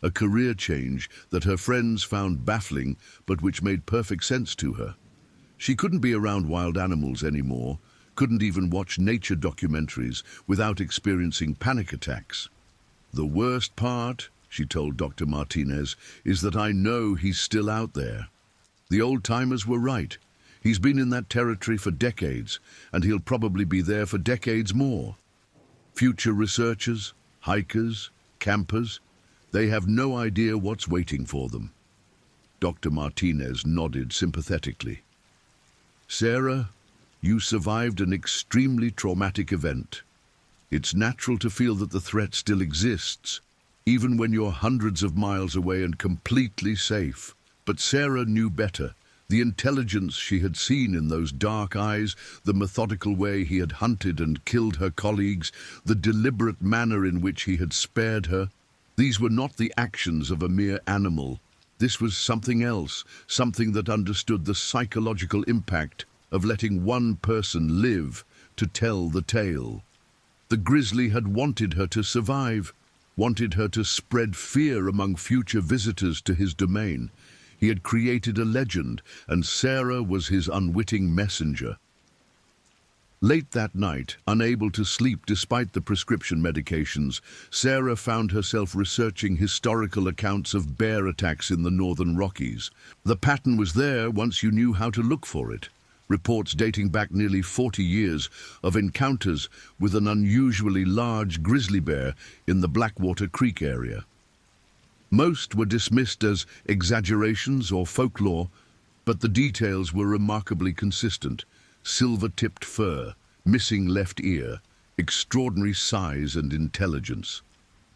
a career change that her friends found baffling but which made perfect sense to her. She couldn't be around wild animals anymore, couldn't even watch nature documentaries without experiencing panic attacks. The worst part, she told Dr. Martinez, is that I know he's still out there. The old-timers were right. He's been in that territory for decades, and he'll probably be there for decades more. Future researchers, hikers, campers, they have no idea what's waiting for them. Dr. Martinez nodded sympathetically. Sarah, you survived an extremely traumatic event. It's natural to feel that the threat still exists, even when you're hundreds of miles away and completely safe. But Sarah knew better. The intelligence she had seen in those dark eyes, the methodical way he had hunted and killed her colleagues, the deliberate manner in which he had spared her, these were not the actions of a mere animal. This was something else, something that understood the psychological impact of letting one person live to tell the tale. The grizzly had wanted her to survive, wanted her to spread fear among future visitors to his domain. He had created a legend, and Sarah was his unwitting messenger. Late that night, unable to sleep despite the prescription medications, Sarah found herself researching historical accounts of bear attacks in the northern Rockies. The pattern was there once you knew how to look for it. Reports dating back nearly 40 years of encounters with an unusually large grizzly bear in the Blackwater Creek area. Most were dismissed as exaggerations or folklore, but the details were remarkably consistent. Silver-tipped fur, missing left ear, extraordinary size and intelligence,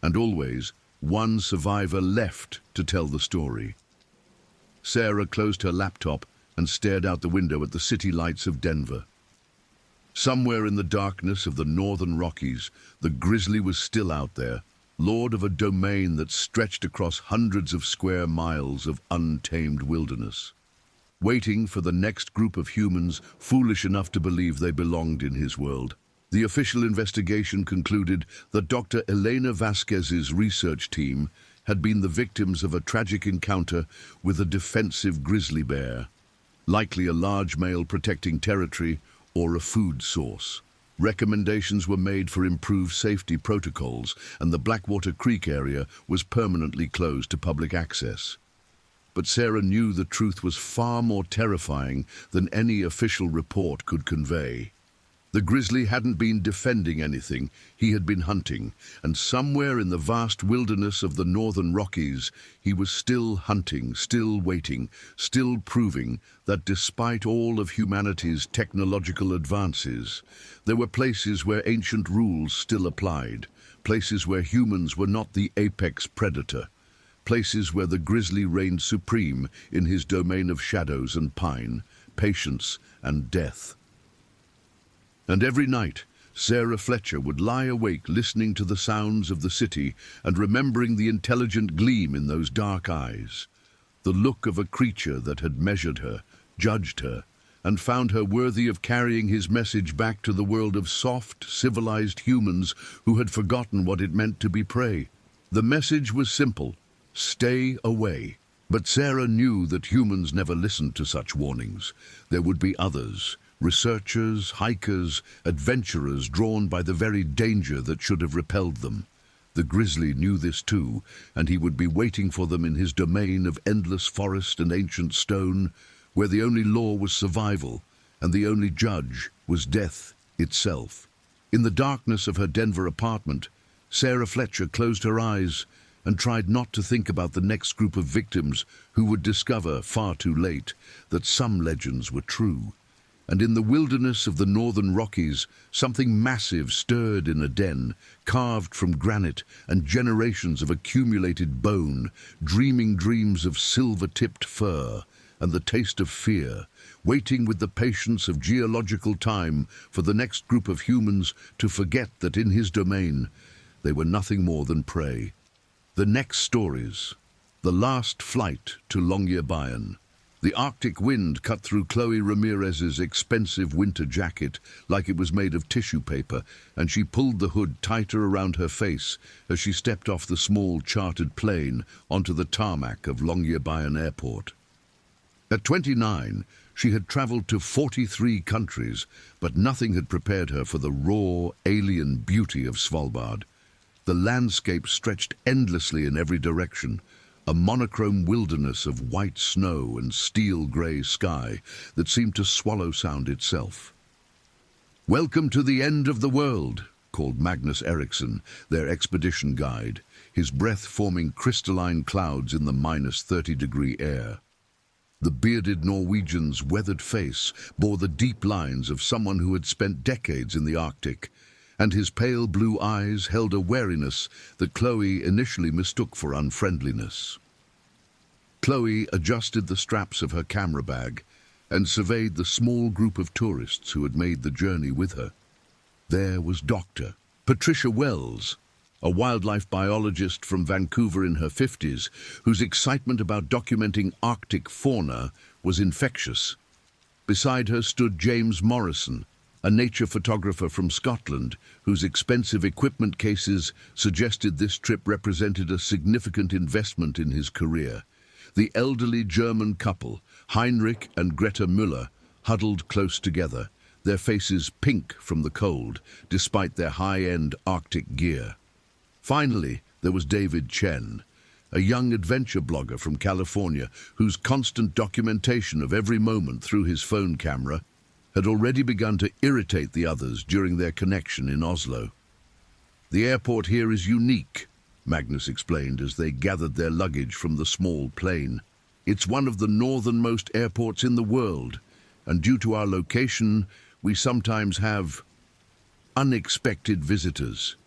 and always one survivor left to tell the story. Sarah closed her laptop and stared out the window at the city lights of Denver. Somewhere in the darkness of the northern Rockies, the grizzly was still out there, lord of a domain that stretched across hundreds of square miles of untamed wilderness, waiting for the next group of humans foolish enough to believe they belonged in his world. The official investigation concluded that Dr. Elena Vasquez's research team had been the victims of a tragic encounter with a defensive grizzly bear, likely a large male protecting territory or a food source. Recommendations were made for improved safety protocols, and the Blackwater Creek area was permanently closed to public access. But Sarah knew the truth was far more terrifying than any official report could convey. The grizzly hadn't been defending anything, he had been hunting, and somewhere in the vast wilderness of the northern Rockies, he was still hunting, still waiting, still proving that despite all of humanity's technological advances, there were places where ancient rules still applied, places where humans were not the apex predator, places where the grizzly reigned supreme in his domain of shadows and pine, patience and death. And every night, Sarah Fletcher would lie awake listening to the sounds of the city and remembering the intelligent gleam in those dark eyes, the look of a creature that had measured her, judged her, and found her worthy of carrying his message back to the world of soft, civilized humans who had forgotten what it meant to be prey. The message was simple: stay away. But Sarah knew that humans never listened to such warnings. There would be others, researchers, hikers, adventurers drawn by the very danger that should have repelled them. The grizzly knew this too, and he would be waiting for them in his domain of endless forest and ancient stone, where the only law was survival, and the only judge was death itself. In the darkness of her Denver apartment, Sarah Fletcher closed her eyes and tried not to think about the next group of victims who would discover, far too late, that some legends were true. And in the wilderness of the northern Rockies, something massive stirred in a den, carved from granite and generations of accumulated bone, dreaming dreams of silver-tipped fur and the taste of fear, waiting with the patience of geological time for the next group of humans to forget that in his domain they were nothing more than prey. The next stories. The last flight to Longyearbyen. The Arctic wind cut through Chloe Ramirez's expensive winter jacket like it was made of tissue paper, and she pulled the hood tighter around her face as she stepped off the small chartered plane onto the tarmac of Longyearbyen Airport. At 29, she had traveled to 43 countries, but nothing had prepared her for the raw, alien beauty of Svalbard. The landscape stretched endlessly in every direction, a monochrome wilderness of white snow and steel-grey sky that seemed to swallow sound itself. "Welcome to the end of the world," called Magnus Eriksson, their expedition guide, his breath forming crystalline clouds in the -30-degree air. The bearded Norwegian's weathered face bore the deep lines of someone who had spent decades in the Arctic, and his pale blue eyes held a wariness that Chloe initially mistook for unfriendliness. Chloe adjusted the straps of her camera bag and surveyed the small group of tourists who had made the journey with her. There was Dr. Patricia Wells, a wildlife biologist from Vancouver in her 50s, whose excitement about documenting Arctic fauna was infectious. Beside her stood James Morrison, a nature photographer from Scotland, whose expensive equipment cases suggested this trip represented a significant investment in his career. The elderly German couple, Heinrich and Greta Müller, huddled close together, their faces pink from the cold, despite their high-end Arctic gear. Finally, there was David Chen, a young adventure blogger from California whose constant documentation of every moment through his phone camera had already begun to irritate the others during their connection in Oslo. "The airport here is unique," Magnus explained as they gathered their luggage from the small plane. "It's one of the northernmost airports in the world, and due to our location, we sometimes have unexpected visitors."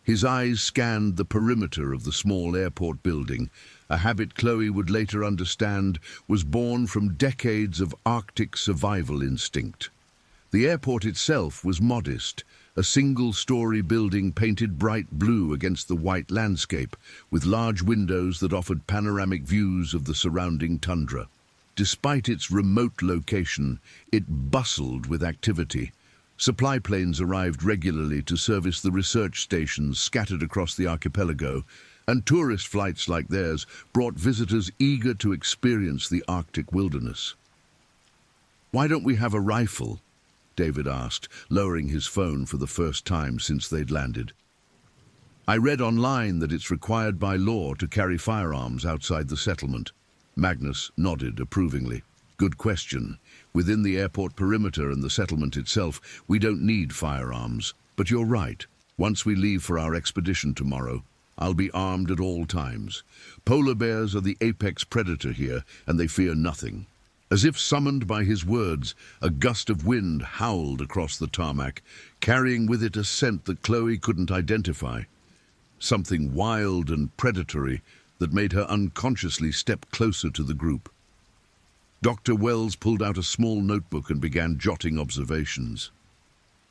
His eyes scanned the perimeter of the small airport building, a habit Chloe would later understand was born from decades of Arctic survival instinct. The airport itself was modest, a single-story building painted bright blue against the white landscape, with large windows that offered panoramic views of the surrounding tundra. Despite its remote location, it bustled with activity. Supply planes arrived regularly to service the research stations scattered across the archipelago, and tourist flights like theirs brought visitors eager to experience the Arctic wilderness. "Why don't we have a rifle?" David asked, lowering his phone for the first time since they'd landed. "I read online that it's required by law to carry firearms outside the settlement." Magnus nodded approvingly. "Good question. Within the airport perimeter and the settlement itself, we don't need firearms. But you're right. Once we leave for our expedition tomorrow, I'll be armed at all times. Polar bears are the apex predator here, and they fear nothing." As if summoned by his words, a gust of wind howled across the tarmac, carrying with it a scent that Chloe couldn't identify. Something wild and predatory that made her unconsciously step closer to the group. Dr. Wells pulled out a small notebook and began jotting observations.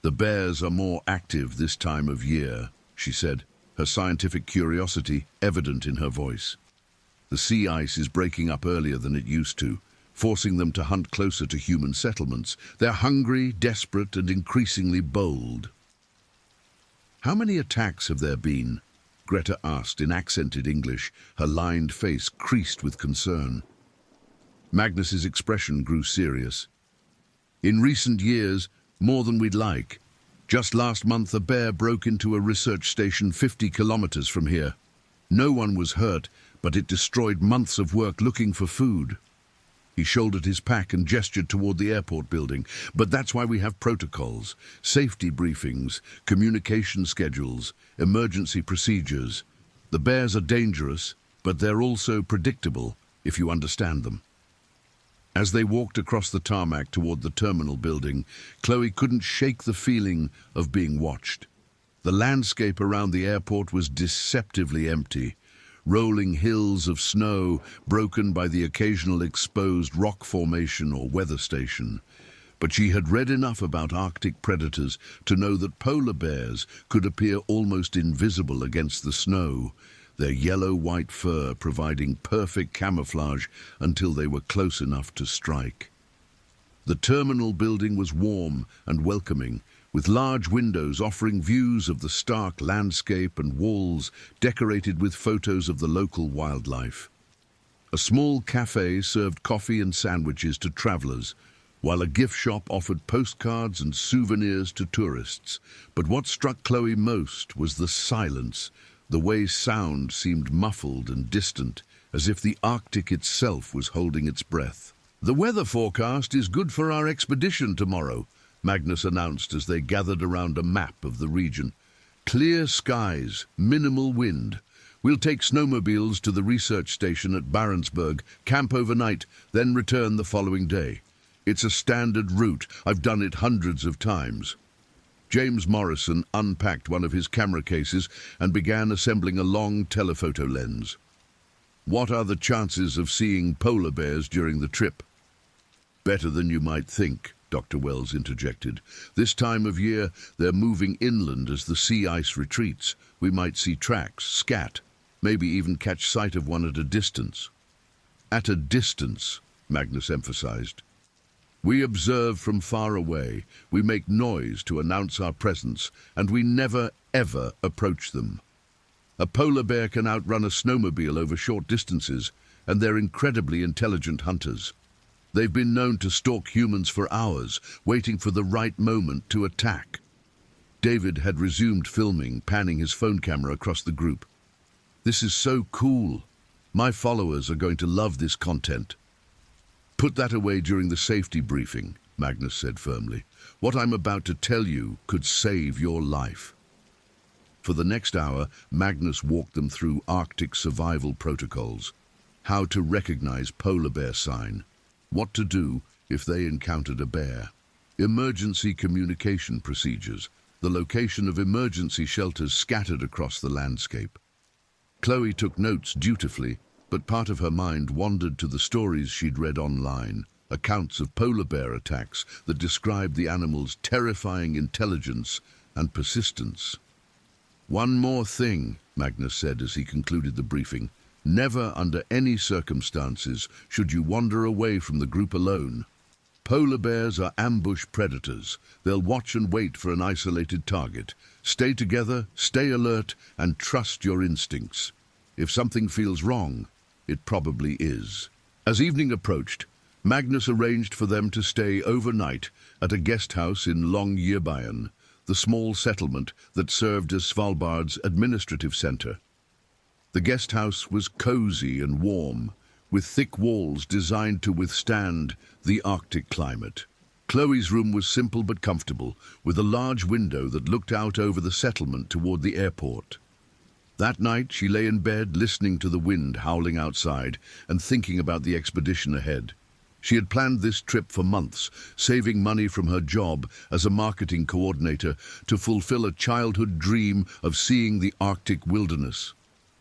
"The bears are more active this time of year," she said, her scientific curiosity evident in her voice. "The sea ice is breaking up earlier than it used to, forcing them to hunt closer to human settlements. They're hungry, desperate, and increasingly bold." "How many attacks have there been?" Greta asked in accented English, her lined face creased with concern. Magnus's expression grew serious. "In recent years, more than we'd like. Just last month, a bear broke into a research station 50 kilometers from here. No one was hurt, but it destroyed months of work looking for food." He shouldered his pack and gestured toward the airport building. "But that's why we have protocols, safety briefings, communication schedules, emergency procedures. The bears are dangerous, but they're also predictable if you understand them." As they walked across the tarmac toward the terminal building, Chloe couldn't shake the feeling of being watched. The landscape around the airport was deceptively empty. Rolling hills of snow broken by the occasional exposed rock formation or weather station. But she had read enough about Arctic predators to know that polar bears could appear almost invisible against the snow, their yellow-white fur providing perfect camouflage until they were close enough to strike. The terminal building was warm and welcoming, with large windows offering views of the stark landscape and walls decorated with photos of the local wildlife. A small cafe served coffee and sandwiches to travelers, while a gift shop offered postcards and souvenirs to tourists. But what struck Chloe most was the silence, the way sound seemed muffled and distant, as if the Arctic itself was holding its breath. "The weather forecast is good for our expedition tomorrow," Magnus announced as they gathered around a map of the region. "Clear skies, minimal wind. We'll take snowmobiles to the research station at Barentsburg, camp overnight, then return the following day. It's a standard route. I've done it hundreds of times." James Morrison unpacked one of his camera cases and began assembling a long telephoto lens. "What are the chances of seeing polar bears during the trip?" "Better than you might think," Dr. Wells interjected. "This time of year, they're moving inland as the sea ice retreats. We might see tracks, scat, maybe even catch sight of one at a distance." "At a distance," Magnus emphasized. We observe from far away, we make noise to announce our presence, and we never, ever approach them. A polar bear can outrun a snowmobile over short distances, and they're incredibly intelligent hunters. They've been known to stalk humans for hours, waiting for the right moment to attack. David had resumed filming, panning his phone camera across the group. "This is so cool. My followers are going to love this content." "Put that away during the safety briefing," Magnus said firmly. "What I'm about to tell you could save your life." For the next hour, Magnus walked them through Arctic survival protocols, how to recognize polar bear sign, what to do if they encountered a bear, emergency communication procedures, the location of emergency shelters scattered across the landscape. Chloe took notes dutifully, but part of her mind wandered to the stories she'd read online, accounts of polar bear attacks that described the animal's terrifying intelligence and persistence. "One more thing," Magnus said as he concluded the briefing. "Never under any circumstances should you wander away from the group alone. Polar bears are ambush predators. They'll watch and wait for an isolated target. Stay together, stay alert, and trust your instincts. If something feels wrong, it probably is." As evening approached, Magnus arranged for them to stay overnight at a guest house in Longyearbyen, the small settlement that served as Svalbard's administrative center. The guest house was cozy and warm, with thick walls designed to withstand the Arctic climate. Chloe's room was simple but comfortable, with a large window that looked out over the settlement toward the airport. That night, she lay in bed listening to the wind howling outside and thinking about the expedition ahead. She had planned this trip for months, saving money from her job as a marketing coordinator to fulfill a childhood dream of seeing the Arctic wilderness.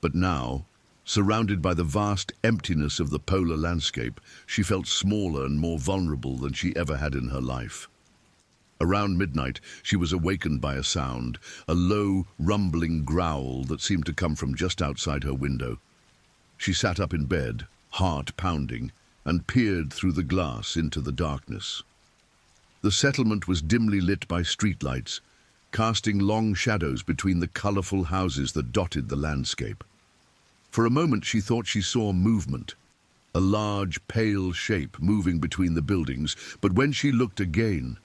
But now, surrounded by the vast emptiness of the polar landscape, she felt smaller and more vulnerable than she ever had in her life. Around midnight, she was awakened by a sound, a low, rumbling growl that seemed to come from just outside her window. She sat up in bed, heart pounding, and peered through the glass into the darkness. The settlement was dimly lit by streetlights, casting long shadows between the colorful houses that dotted the landscape. For a moment she thought she saw movement, a large, pale shape moving between the buildings, but when she looked again,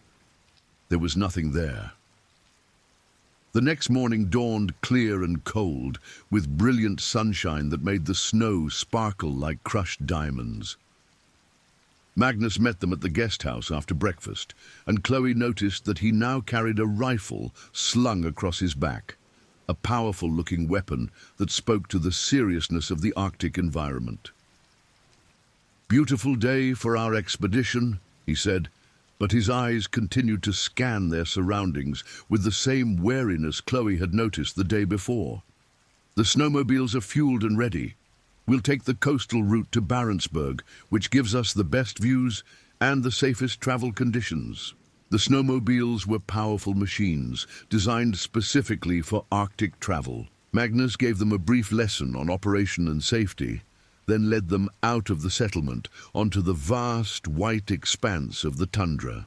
there was nothing there. The next morning dawned clear and cold, with brilliant sunshine that made the snow sparkle like crushed diamonds. Magnus met them at the guest house after breakfast, and Chloe noticed that he now carried a rifle slung across his back, a powerful-looking weapon that spoke to the seriousness of the Arctic environment. "Beautiful day for our expedition," he said, but his eyes continued to scan their surroundings with the same wariness Chloe had noticed the day before. "The snowmobiles are fueled and ready. We'll take the coastal route to Barentsburg, which gives us the best views and the safest travel conditions." The snowmobiles were powerful machines, designed specifically for Arctic travel. Magnus gave them a brief lesson on operation and safety, then led them out of the settlement onto the vast white expanse of the tundra.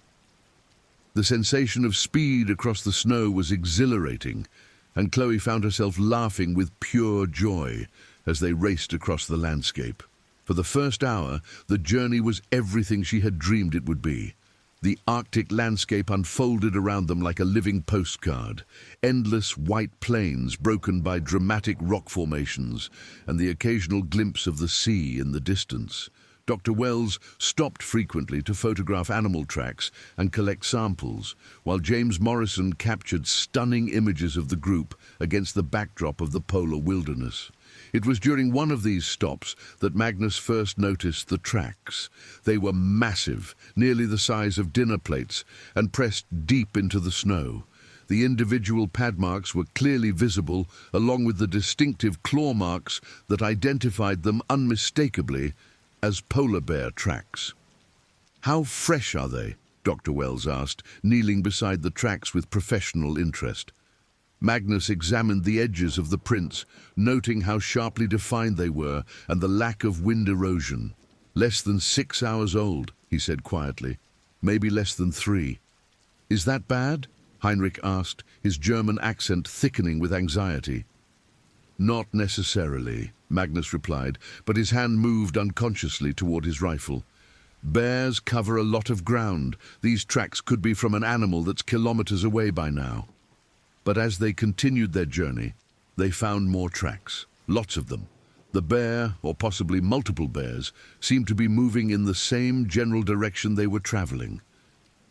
The sensation of speed across the snow was exhilarating, and Chloe found herself laughing with pure joy as they raced across the landscape. For the first hour, the journey was everything she had dreamed it would be. The Arctic landscape unfolded around them like a living postcard, endless white plains broken by dramatic rock formations, and the occasional glimpse of the sea in the distance. Dr. Wells stopped frequently to photograph animal tracks and collect samples, while James Morrison captured stunning images of the group against the backdrop of the polar wilderness. It was during one of these stops that Magnus first noticed the tracks. They were massive, nearly the size of dinner plates, and pressed deep into the snow. The individual pad marks were clearly visible, along with the distinctive claw marks that identified them unmistakably as polar bear tracks. "How fresh are they?" Dr. Wells asked, kneeling beside the tracks with professional interest. Magnus examined the edges of the prints, noting how sharply defined they were and the lack of wind erosion. "Less than 6 hours old," he said quietly. maybe less than 3. Is that bad? Heinrich asked, his German accent thickening with anxiety. Not necessarily, Magnus replied, but his hand moved unconsciously toward his rifle. Bears cover a lot of ground. These tracks could be from an animal that's kilometers away by now. But as they continued their journey, they found more tracks, lots of them. The bear, or possibly multiple bears, seemed to be moving in the same general direction they were traveling.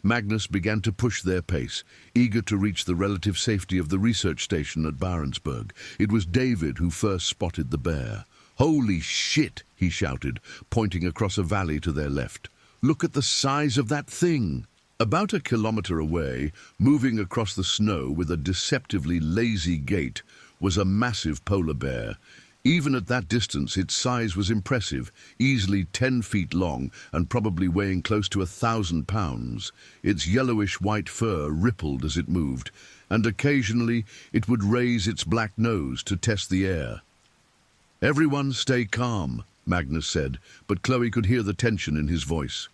Magnus began to push their pace, eager to reach the relative safety of the research station at Barentsburg. It was David who first spotted the bear. "Holy shit!" he shouted, pointing across a valley to their left. "Look at the size of that thing!" About a kilometer away, moving across the snow with a deceptively lazy gait, was a massive polar bear. Even at that distance, its size was impressive, easily 10 feet long and probably weighing close to 1,000 pounds. Its yellowish-white fur rippled as it moved, and occasionally it would raise its black nose to test the air. "Everyone stay calm," Magnus said, but Chloe could hear the tension in his voice.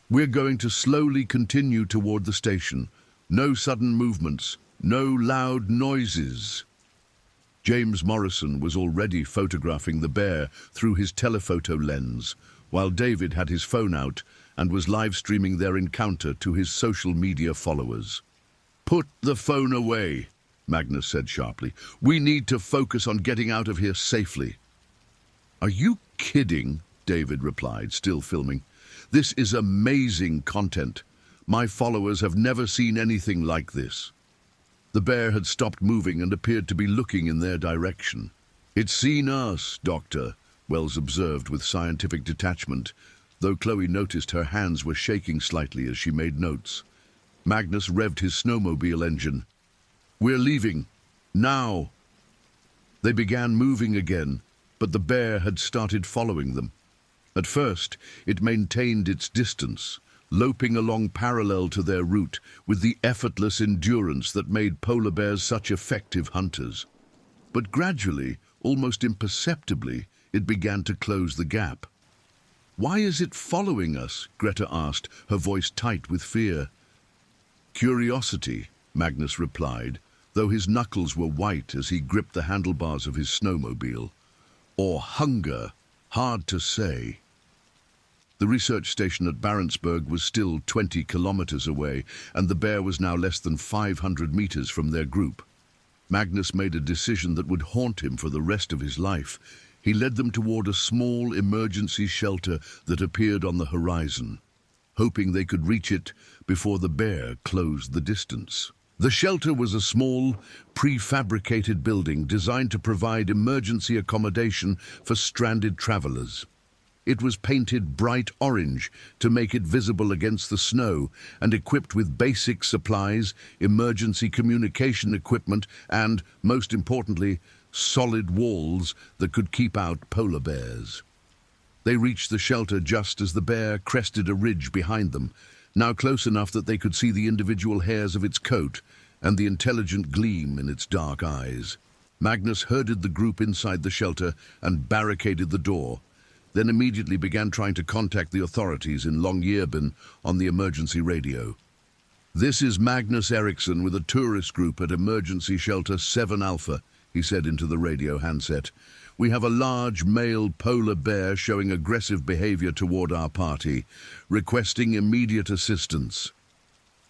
"We're going to slowly continue toward the station. No sudden movements, no loud noises." James Morrison was already photographing the bear through his telephoto lens, while David had his phone out and was live-streaming their encounter to his social media followers. "Put the phone away," Magnus said sharply. "We need to focus on getting out of here safely." "Are you kidding?" David replied, still filming. "This is amazing content. My followers have never seen anything like this." The bear had stopped moving and appeared to be looking in their direction. "It's seen us, Doctor," Wells observed with scientific detachment, though Chloe noticed her hands were shaking slightly as she made notes. Magnus revved his snowmobile engine. "We're leaving. Now." They began moving again, but the bear had started following them. At first, it maintained its distance, loping along parallel to their route with the effortless endurance that made polar bears such effective hunters. But gradually, almost imperceptibly, it began to close the gap. "Why is it following us?" Greta asked, her voice tight with fear. "Curiosity," Magnus replied, though his knuckles were white as he gripped the handlebars of his snowmobile. "Or hunger, hard to say." The research station at Barentsburg was still 20 kilometers away, and the bear was now less than 500 meters from their group. Magnus made a decision that would haunt him for the rest of his life. He led them toward a small emergency shelter that appeared on the horizon, hoping they could reach it before the bear closed the distance. The shelter was a small, prefabricated building designed to provide emergency accommodation for stranded travelers. It was painted bright orange to make it visible against the snow and equipped with basic supplies, emergency communication equipment, and, most importantly, solid walls that could keep out polar bears. They reached the shelter just as the bear crested a ridge behind them, now close enough that they could see the individual hairs of its coat and the intelligent gleam in its dark eyes. Magnus herded the group inside the shelter and barricaded the door, then immediately began trying to contact the authorities in Longyearbyen on the emergency radio. "This is Magnus Eriksson with a tourist group at Emergency Shelter 7 Alpha, he said into the radio handset. "We have a large male polar bear showing aggressive behavior toward our party, requesting immediate assistance."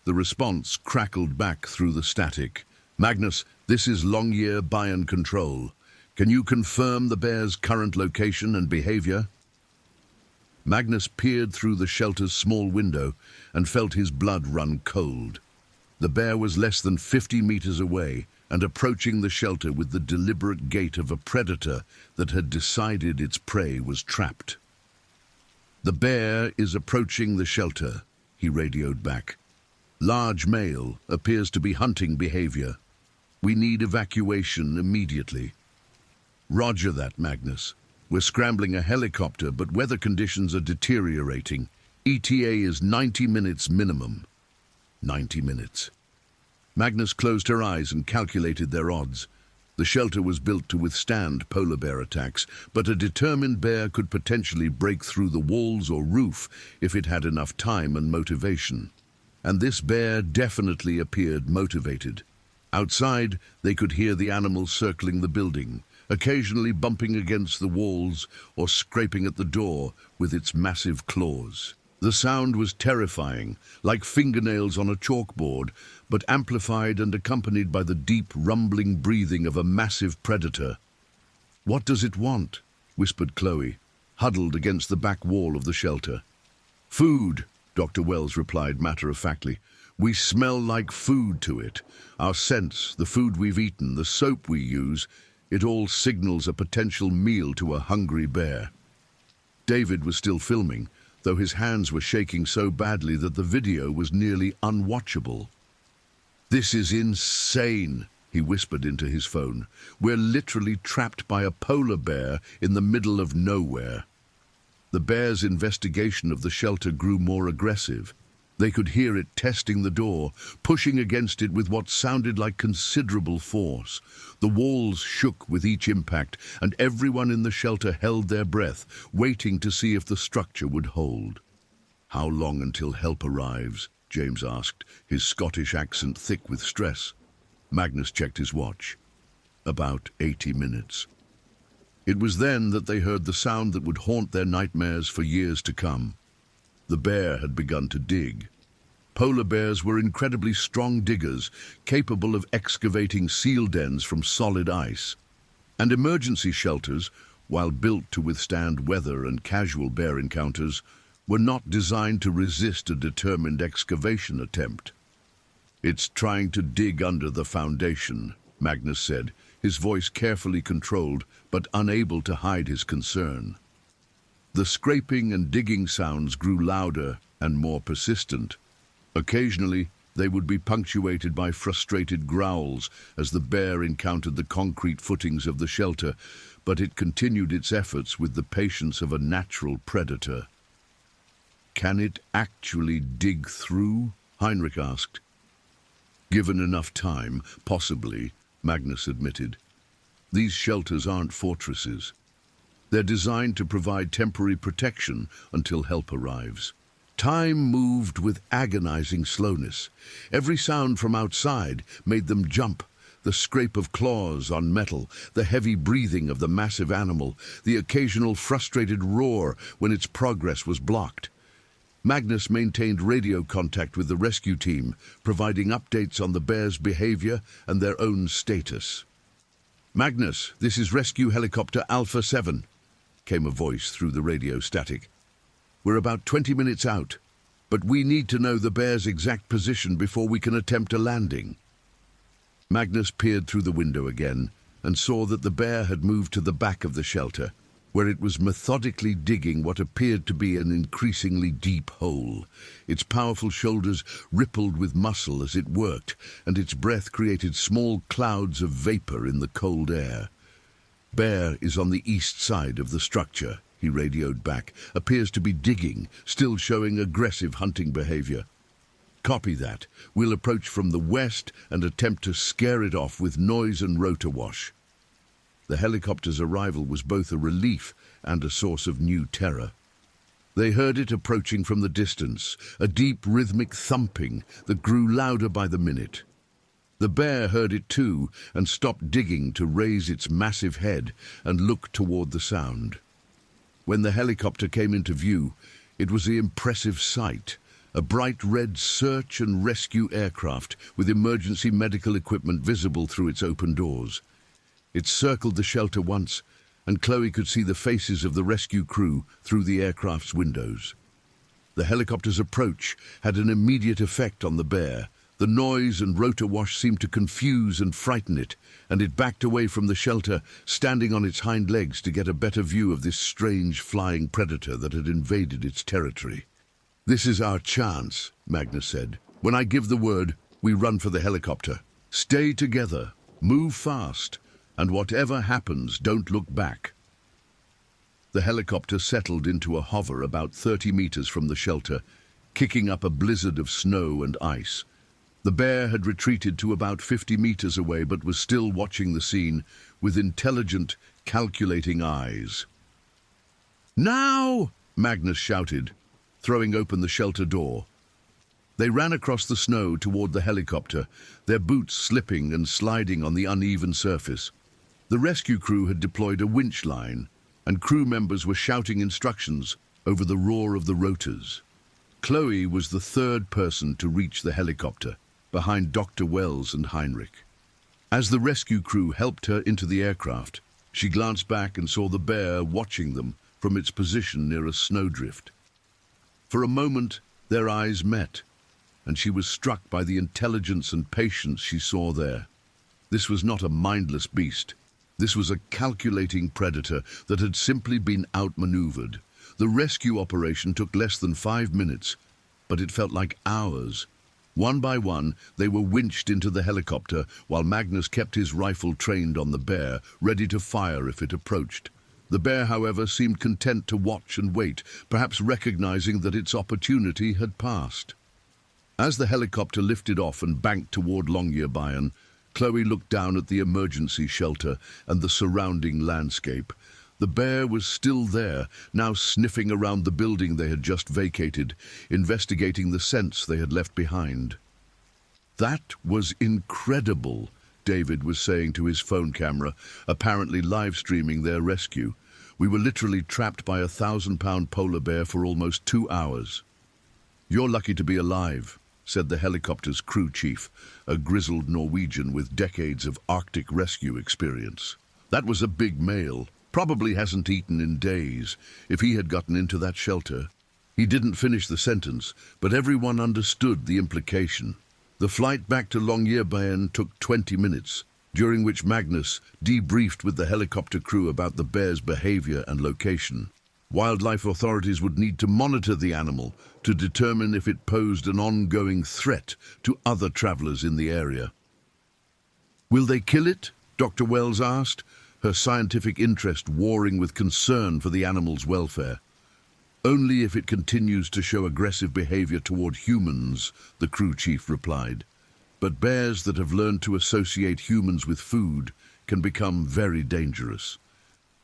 The response crackled back through the static. "Magnus, this is Longyearbyen Control. Can you confirm the bear's current location and behavior?" Magnus peered through the shelter's small window and felt his blood run cold. The bear was less than 50 meters away and approaching the shelter with the deliberate gait of a predator that had decided its prey was trapped. "The bear is approaching the shelter," he radioed back. "Large male, appears to be hunting behavior. We need evacuation immediately." "Roger that, Magnus. We're scrambling a helicopter, but weather conditions are deteriorating. ETA is 90 minutes minimum." 90 minutes. Magnus closed her eyes and calculated their odds. The shelter was built to withstand polar bear attacks, but a determined bear could potentially break through the walls or roof if it had enough time and motivation. And this bear definitely appeared motivated. Outside, they could hear the animal circling the building, occasionally bumping against the walls or scraping at the door with its massive claws. The sound was terrifying, like fingernails on a chalkboard, but amplified and accompanied by the deep, rumbling breathing of a massive predator. "What does it want?" whispered Chloe, huddled against the back wall of the shelter. "Food," Dr. Wells replied matter-of-factly. "We smell like food to it. Our scents, the food we've eaten, the soap we use, it all signals a potential meal to a hungry bear." David was still filming, though his hands were shaking so badly that the video was nearly unwatchable. "This is insane," he whispered into his phone. "We're literally trapped by a polar bear in the middle of nowhere." The bear's investigation of the shelter grew more aggressive. They could hear it testing the door, pushing against it with what sounded like considerable force. The walls shook with each impact, and everyone in the shelter held their breath, waiting to see if the structure would hold. "How long until help arrives?" James asked, his Scottish accent thick with stress. Magnus checked his watch. "About 80 minutes. It was then that they heard the sound that would haunt their nightmares for years to come. The bear had begun to dig. Polar bears were incredibly strong diggers, capable of excavating seal dens from solid ice. And emergency shelters, while built to withstand weather and casual bear encounters, were not designed to resist a determined excavation attempt. "It's trying to dig under the foundation," Magnus said, his voice carefully controlled but unable to hide his concern. The scraping and digging sounds grew louder and more persistent. Occasionally, they would be punctuated by frustrated growls as the bear encountered the concrete footings of the shelter, but it continued its efforts with the patience of a natural predator. "Can it actually dig through?" Heinrich asked. "Given enough time, possibly," Magnus admitted. "These shelters aren't fortresses. They're designed to provide temporary protection until help arrives." Time moved with agonizing slowness. Every sound from outside made them jump. The scrape of claws on metal, the heavy breathing of the massive animal, the occasional frustrated roar when its progress was blocked. Magnus maintained radio contact with the rescue team, providing updates on the bear's behavior and their own status. "Magnus, this is rescue helicopter Alpha 7, came a voice through the radio static. "We're about 20 minutes out, but we need to know the bear's exact position before we can attempt a landing." Magnus peered through the window again and saw that the bear had moved to the back of the shelter, where it was methodically digging what appeared to be an increasingly deep hole. Its powerful shoulders rippled with muscle as it worked, and its breath created small clouds of vapor in the cold air. "Bear is on the east side of the structure," he radioed back. "Appears to be digging, still showing aggressive hunting behavior." "Copy that. We'll approach from the west and attempt to scare it off with noise and rotor wash." The helicopter's arrival was both a relief and a source of new terror. They heard it approaching from the distance, a deep rhythmic thumping that grew louder by the minute. The bear heard it too and stopped digging to raise its massive head and look toward the sound. When the helicopter came into view, it was an impressive sight. A bright red search and rescue aircraft with emergency medical equipment visible through its open doors. It circled the shelter once, and Chloe could see the faces of the rescue crew through the aircraft's windows. The helicopter's approach had an immediate effect on the bear. The noise and rotor wash seemed to confuse and frighten it, and it backed away from the shelter, standing on its hind legs to get a better view of this strange flying predator that had invaded its territory. "This is our chance," Magnus said. "When I give the word, we run for the helicopter. Stay together, move fast, and whatever happens, don't look back." The helicopter settled into a hover about 30 meters from the shelter, kicking up a blizzard of snow and ice. The bear had retreated to about 50 meters away but was still watching the scene with intelligent, calculating eyes. "Now!" Magnus shouted, throwing open the shelter door. They ran across the snow toward the helicopter, their boots slipping and sliding on the uneven surface. The rescue crew had deployed a winch line, and crew members were shouting instructions over the roar of the rotors. Chloe was the third person to reach the helicopter, behind Dr. Wells and Heinrich. As the rescue crew helped her into the aircraft, she glanced back and saw the bear watching them from its position near a snowdrift. For a moment, their eyes met, and she was struck by the intelligence and patience she saw there. This was not a mindless beast. This was a calculating predator that had simply been outmaneuvered. The rescue operation took less than 5 minutes, but it felt like hours. One by one, they were winched into the helicopter while Magnus kept his rifle trained on the bear, ready to fire if it approached. The bear, however, seemed content to watch and wait, perhaps recognizing that its opportunity had passed. As the helicopter lifted off and banked toward Longyearbyen, Chloe looked down at the emergency shelter and the surrounding landscape. The bear was still there, now sniffing around the building they had just vacated, investigating the scents they had left behind. "That was incredible," David was saying to his phone camera, apparently live-streaming their rescue. "We were literally trapped by a 1,000-pound polar bear for almost 2 hours." "You're lucky to be alive," said the helicopter's crew chief, a grizzled Norwegian with decades of Arctic rescue experience. "That was a big male. Probably hasn't eaten in days. If he had gotten into that shelter..." He didn't finish the sentence, but everyone understood the implication. The flight back to Longyearbyen took 20 minutes, during which Magnus debriefed with the helicopter crew about the bear's behavior and location. Wildlife authorities would need to monitor the animal to determine if it posed an ongoing threat to other travelers in the area. "Will they kill it?" Dr. Wells asked, her scientific interest warring with concern for the animal's welfare. "Only if it continues to show aggressive behavior toward humans," the crew chief replied. "But bears that have learned to associate humans with food can become very dangerous.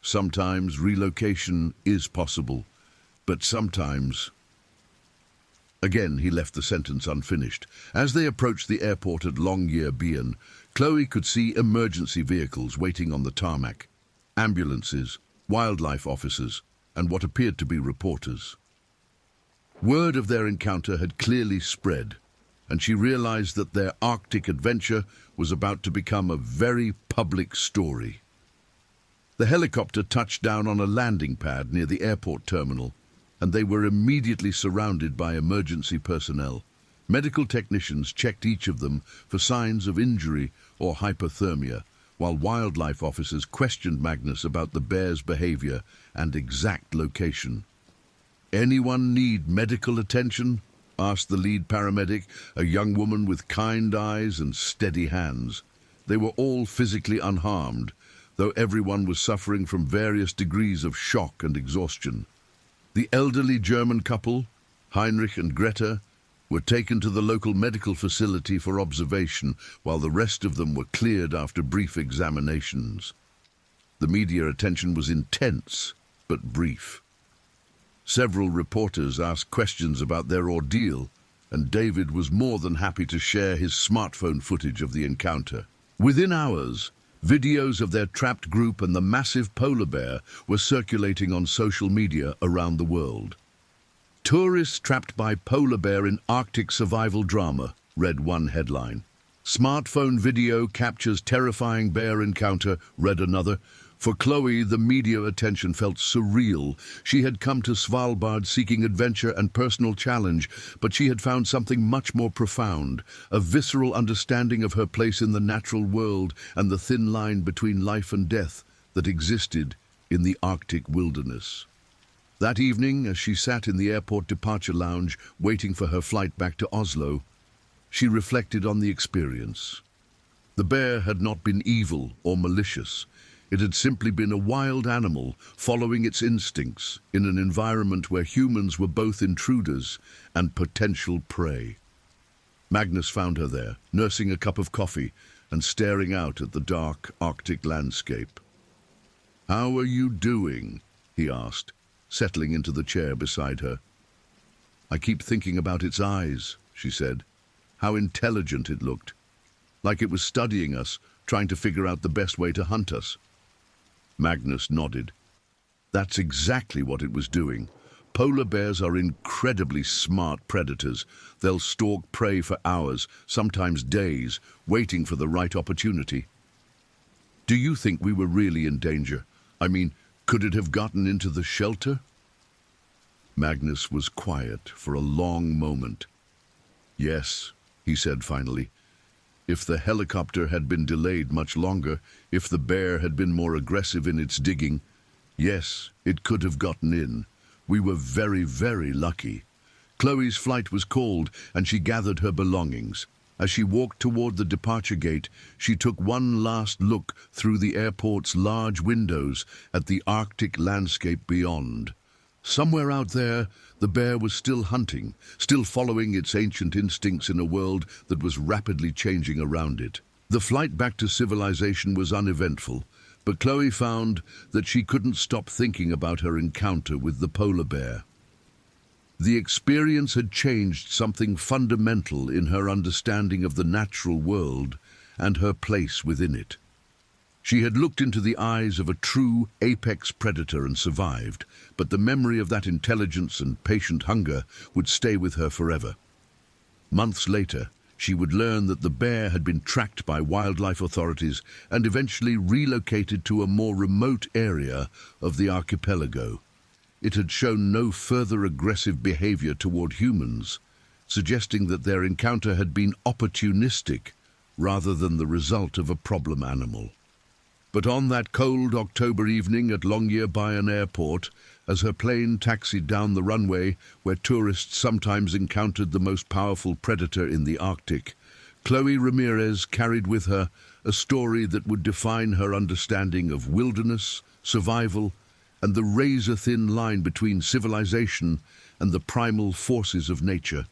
Sometimes relocation is possible, but sometimes..." Again, he left the sentence unfinished. As they approached the airport at Longyearbyen, Chloe could see emergency vehicles waiting on the tarmac, ambulances, wildlife officers, and what appeared to be reporters. Word of their encounter had clearly spread, and she realized that their Arctic adventure was about to become a very public story. The helicopter touched down on a landing pad near the airport terminal, and they were immediately surrounded by emergency personnel. Medical technicians checked each of them for signs of injury or hypothermia, while wildlife officers questioned Magnus about the bear's behavior and exact location. "Anyone need medical attention?" asked the lead paramedic, a young woman with kind eyes and steady hands. They were all physically unharmed, though everyone was suffering from various degrees of shock and exhaustion. The elderly German couple, Heinrich and Greta, were taken to the local medical facility for observation, while the rest of them were cleared after brief examinations. The media attention was intense, but brief. Several reporters asked questions about their ordeal, and David was more than happy to share his smartphone footage of the encounter. Within hours, videos of their trapped group and the massive polar bear were circulating on social media around the world. "Tourists trapped by polar bear in Arctic survival drama," read one headline. "Smartphone video captures terrifying bear encounter," read another. For Chloe, the media attention felt surreal. She had come to Svalbard seeking adventure and personal challenge, but she had found something much more profound, a visceral understanding of her place in the natural world and the thin line between life and death that existed in the Arctic wilderness. That evening, as she sat in the airport departure lounge waiting for her flight back to Oslo, she reflected on the experience. The bear had not been evil or malicious. It had simply been a wild animal following its instincts in an environment where humans were both intruders and potential prey. Magnus found her there, nursing a cup of coffee and staring out at the dark Arctic landscape. "How are you doing?" he asked, settling into the chair beside her. "I keep thinking about its eyes," she said. "How intelligent it looked. Like it was studying us, trying to figure out the best way to hunt us." Magnus nodded. "That's exactly what it was doing. Polar bears are incredibly smart predators. They'll stalk prey for hours, sometimes days, waiting for the right opportunity." "Do you think we were really in danger? I mean, could it have gotten into the shelter?" Magnus was quiet for a long moment. "Yes," he said finally. "If the helicopter had been delayed much longer, if the bear had been more aggressive in its digging, yes, it could have gotten in. We were very, very lucky." Chloe's flight was called, and she gathered her belongings. As she walked toward the departure gate, she took one last look through the airport's large windows at the Arctic landscape beyond. Somewhere out there, the bear was still hunting, still following its ancient instincts in a world that was rapidly changing around it. The flight back to civilization was uneventful, but Chloe found that she couldn't stop thinking about her encounter with the polar bear. The experience had changed something fundamental in her understanding of the natural world and her place within it. She had looked into the eyes of a true apex predator and survived, but the memory of that intelligence and patient hunger would stay with her forever. Months later, she would learn that the bear had been tracked by wildlife authorities and eventually relocated to a more remote area of the archipelago. It had shown no further aggressive behavior toward humans, suggesting that their encounter had been opportunistic rather than the result of a problem animal. But on that cold October evening at Longyearbyen Airport, as her plane taxied down the runway where tourists sometimes encountered the most powerful predator in the Arctic, Chloe Ramirez carried with her a story that would define her understanding of wilderness, survival, and the razor-thin line between civilization and the primal forces of nature.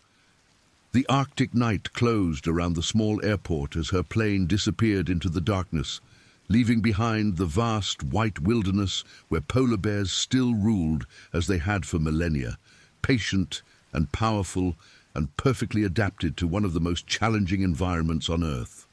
The Arctic night closed around the small airport as her plane disappeared into the darkness, leaving behind the vast white wilderness where polar bears still ruled as they had for millennia, patient and powerful and perfectly adapted to one of the most challenging environments on Earth.